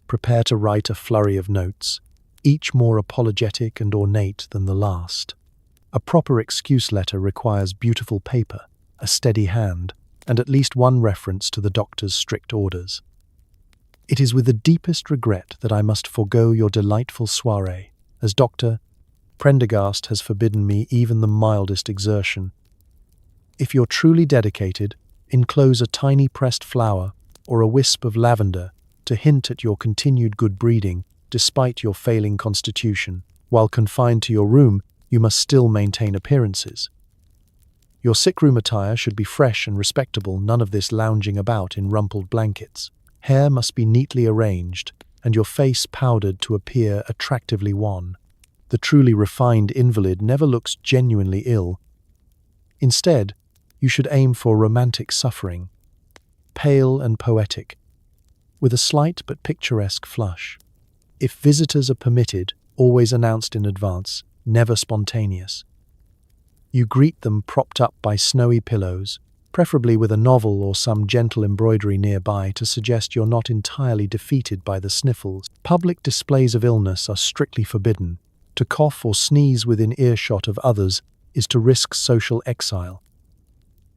Prepare to write a flurry of notes, each more apologetic and ornate than the last. A proper excuse letter requires beautiful paper, a steady hand, and at least one reference to the doctor's strict orders. It is with the deepest regret that I must forego your delightful soiree, as Dr. Prendergast has forbidden me even the mildest exertion. If you're truly dedicated, enclose a tiny pressed flower or a wisp of lavender to hint at your continued good breeding despite your failing constitution. While confined to your room, you must still maintain appearances. Your sick-room attire should be fresh and respectable, none of this lounging about in rumpled blankets. Hair must be neatly arranged, and your face powdered to appear attractively wan. The truly refined invalid never looks genuinely ill. Instead, you should aim for romantic suffering, pale and poetic, with a slight but picturesque flush. If visitors are permitted, always announced in advance, never spontaneous. You greet them propped up by snowy pillows, preferably with a novel or some gentle embroidery nearby to suggest you're not entirely defeated by the sniffles. Public displays of illness are strictly forbidden. To cough or sneeze within earshot of others is to risk social exile.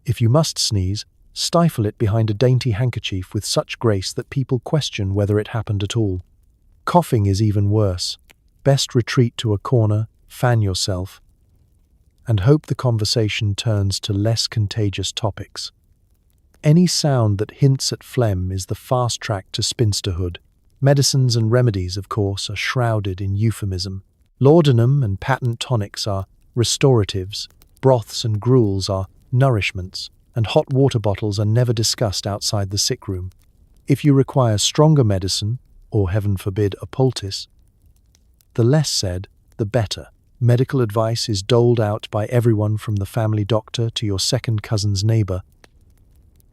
If you must sneeze, stifle it behind a dainty handkerchief with such grace that people question whether it happened at all. Coughing is even worse. Best retreat to a corner, fan yourself, and hope the conversation turns to less contagious topics. Any sound that hints at phlegm is the fast track to spinsterhood. Medicines and remedies, of course, are shrouded in euphemism. Laudanum and patent tonics are restoratives, broths and gruels are nourishments, and hot water bottles are never discussed outside the sick room. If you require stronger medicine, or heaven forbid a poultice, the less said, the better. Medical advice is doled out by everyone from the family doctor to your second cousin's neighbor,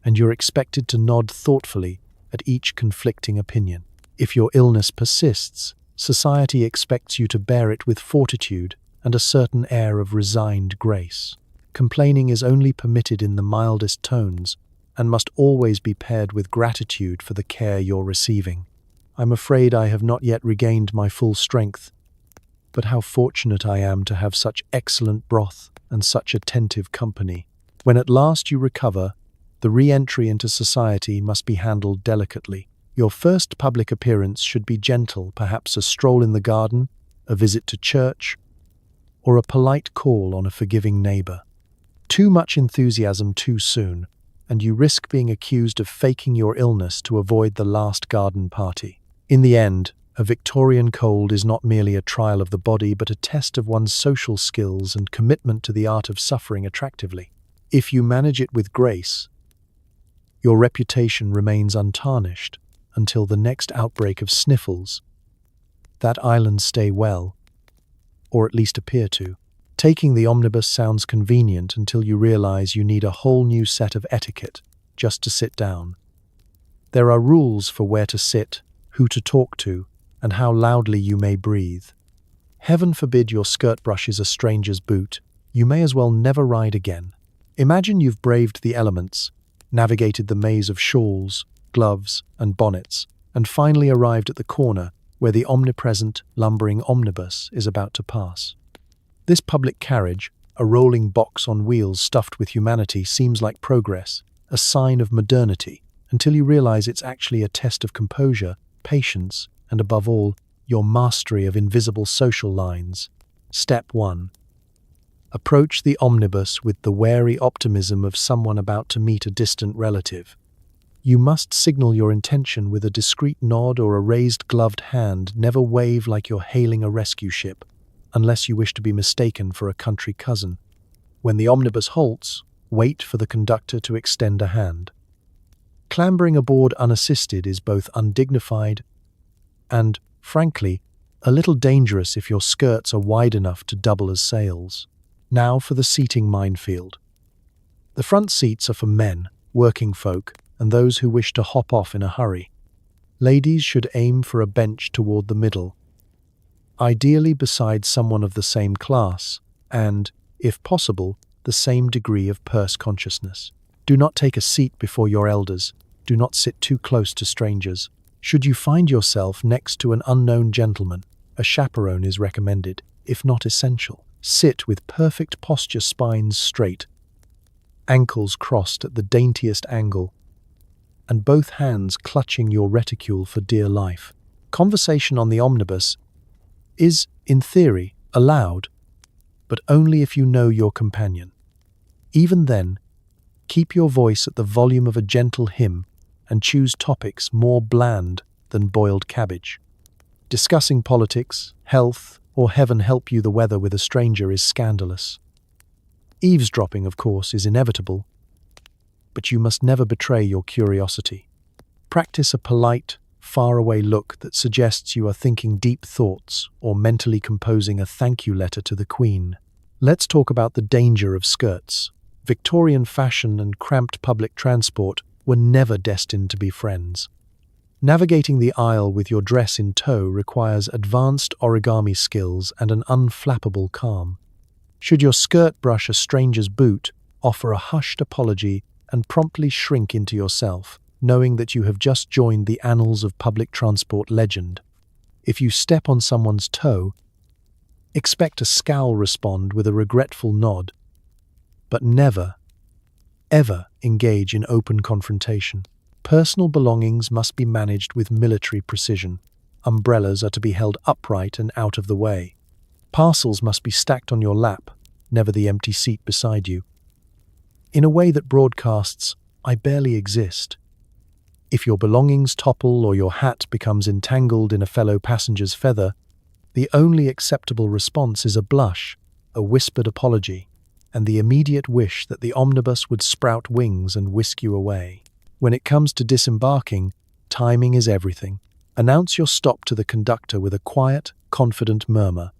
and you're expected to nod thoughtfully at each conflicting opinion. If your illness persists, society expects you to bear it with fortitude and a certain air of resigned grace. Complaining is only permitted in the mildest tones and must always be paired with gratitude for the care you're receiving. I'm afraid I have not yet regained my full strength, but how fortunate I am to have such excellent broth and such attentive company. When at last you recover, the re-entry into society must be handled delicately. Your first public appearance should be gentle, perhaps a stroll in the garden, a visit to church, or a polite call on a forgiving neighbor. Too much enthusiasm too soon, and you risk being accused of faking your illness to avoid the last garden party. In the end, a Victorian cold is not merely a trial of the body, but a test of one's social skills and commitment to the art of suffering attractively. If you manage it with grace, your reputation remains untarnished until the next outbreak of sniffles. That island stay well, or at least appear to. Taking the omnibus sounds convenient until you realize you need a whole new set of etiquette just to sit down. There are rules for where to sit, who to talk to, and how loudly you may breathe. Heaven forbid your skirt brushes a stranger's boot. You may as well never ride again. Imagine you've braved the elements, navigated the maze of shawls, gloves, and bonnets, and finally arrived at the corner where the omnipresent, lumbering omnibus is about to pass. This public carriage, a rolling box on wheels stuffed with humanity, seems like progress, a sign of modernity, until you realize it's actually a test of composure, patience, and above all, your mastery of invisible social lines. Step 1. Approach the omnibus with the wary optimism of someone about to meet a distant relative. You must signal your intention with a discreet nod or a raised gloved hand. Never wave like you're hailing a rescue ship, unless you wish to be mistaken for a country cousin. When the omnibus halts, wait for the conductor to extend a hand. Clambering aboard unassisted is both undignified and, frankly, a little dangerous if your skirts are wide enough to double as sails. Now for the seating minefield. The front seats are for men, working folk, and those who wish to hop off in a hurry. Ladies should aim for a bench toward the middle, ideally beside someone of the same class and, if possible, the same degree of purse consciousness. Do not take a seat before your elders. Do not sit too close to strangers. Should you find yourself next to an unknown gentleman, a chaperone is recommended, if not essential. Sit with perfect posture, spines straight, ankles crossed at the daintiest angle, and both hands clutching your reticule for dear life. Conversation on the omnibus is, in theory, allowed, but only if you know your companion. Even then, keep your voice at the volume of a gentle hymn and choose topics more bland than boiled cabbage. Discussing politics, health, or heaven help you the weather with a stranger is scandalous. Eavesdropping, of course, is inevitable, but you must never betray your curiosity. Practice a polite, faraway look that suggests you are thinking deep thoughts or mentally composing a thank you letter to the Queen. Let's talk about the danger of skirts. Victorian fashion and cramped public transport were never destined to be friends. Navigating the aisle with your dress in tow requires advanced origami skills and an unflappable calm. Should your skirt brush a stranger's boot, offer a hushed apology and promptly shrink into yourself, knowing that you have just joined the annals of public transport legend. If you step on someone's toe, expect a scowl, respond with a regretful nod, but never, ever engage in open confrontation. Personal belongings must be managed with military precision. Umbrellas are to be held upright and out of the way. Parcels must be stacked on your lap, never the empty seat beside you, in a way that broadcasts, "I barely exist." If your belongings topple or your hat becomes entangled in a fellow passenger's feather, the only acceptable response is a blush, a whispered apology, and the immediate wish that the omnibus would sprout wings and whisk you away. When it comes to disembarking, timing is everything. Announce your stop to the conductor with a quiet, confident murmur.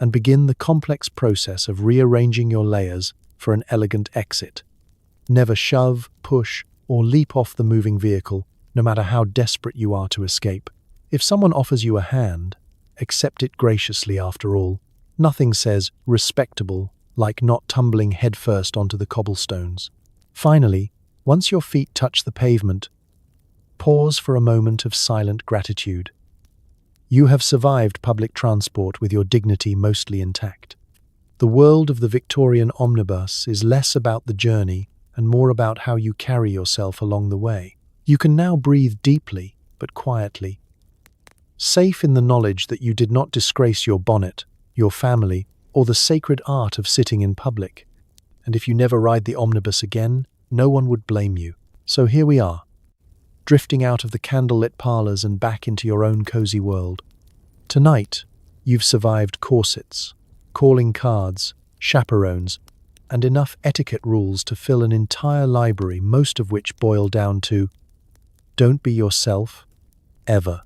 and begin the complex process of rearranging your layers for an elegant exit. Never shove, push, or leap off the moving vehicle, no matter how desperate you are to escape. If someone offers you a hand, accept it graciously after all. Nothing says respectable like not tumbling headfirst onto the cobblestones. Finally, once your feet touch the pavement, pause for a moment of silent gratitude. You have survived public transport with your dignity mostly intact. The world of the Victorian omnibus is less about the journey and more about how you carry yourself along the way. You can now breathe deeply, but quietly, safe in the knowledge that you did not disgrace your bonnet, your family, or the sacred art of sitting in public. And if you never ride the omnibus again, no one would blame you. So here we are, drifting out of the candlelit parlours and back into your own cozy world. Tonight, you've survived corsets, calling cards, chaperones, and enough etiquette rules to fill an entire library, most of which boil down to don't be yourself, ever.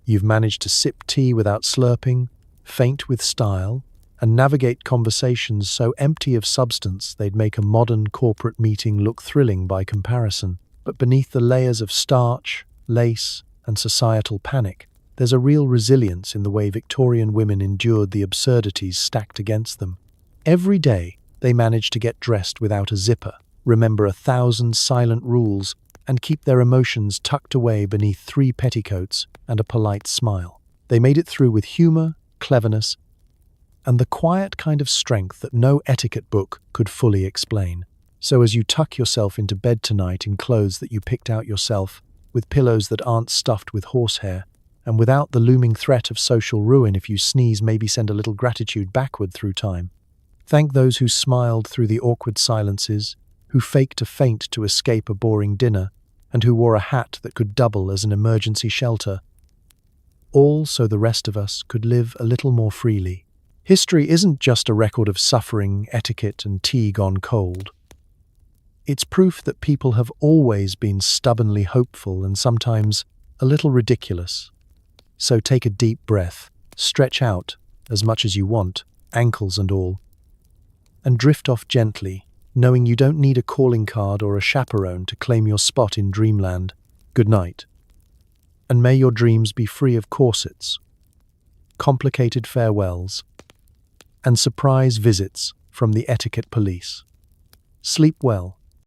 You've managed to sip tea without slurping, faint with style, and navigate conversations so empty of substance they'd make a modern corporate meeting look thrilling by comparison. But beneath the layers of starch, lace, and societal panic, there's a real resilience in the way Victorian women endured the absurdities stacked against them. Every day, they managed to get dressed without a zipper, remember 1,000 silent rules, and keep their emotions tucked away beneath 3 petticoats and a polite smile. They made it through with humor, cleverness, and the quiet kind of strength that no etiquette book could fully explain. So as you tuck yourself into bed tonight in clothes that you picked out yourself, with pillows that aren't stuffed with horsehair, and without the looming threat of social ruin if you sneeze, maybe send a little gratitude backward through time. Thank those who smiled through the awkward silences, who faked a faint to escape a boring dinner, and who wore a hat that could double as an emergency shelter. All so the rest of us could live a little more freely. History isn't just a record of suffering, etiquette, and tea gone cold. It's proof that people have always been stubbornly hopeful and sometimes a little ridiculous. So take a deep breath, stretch out as much as you want, ankles and all, and drift off gently, knowing you don't need a calling card or a chaperone to claim your spot in dreamland. Good night. And may your dreams be free of corsets, complicated farewells, and surprise visits from the etiquette police. Sleep well.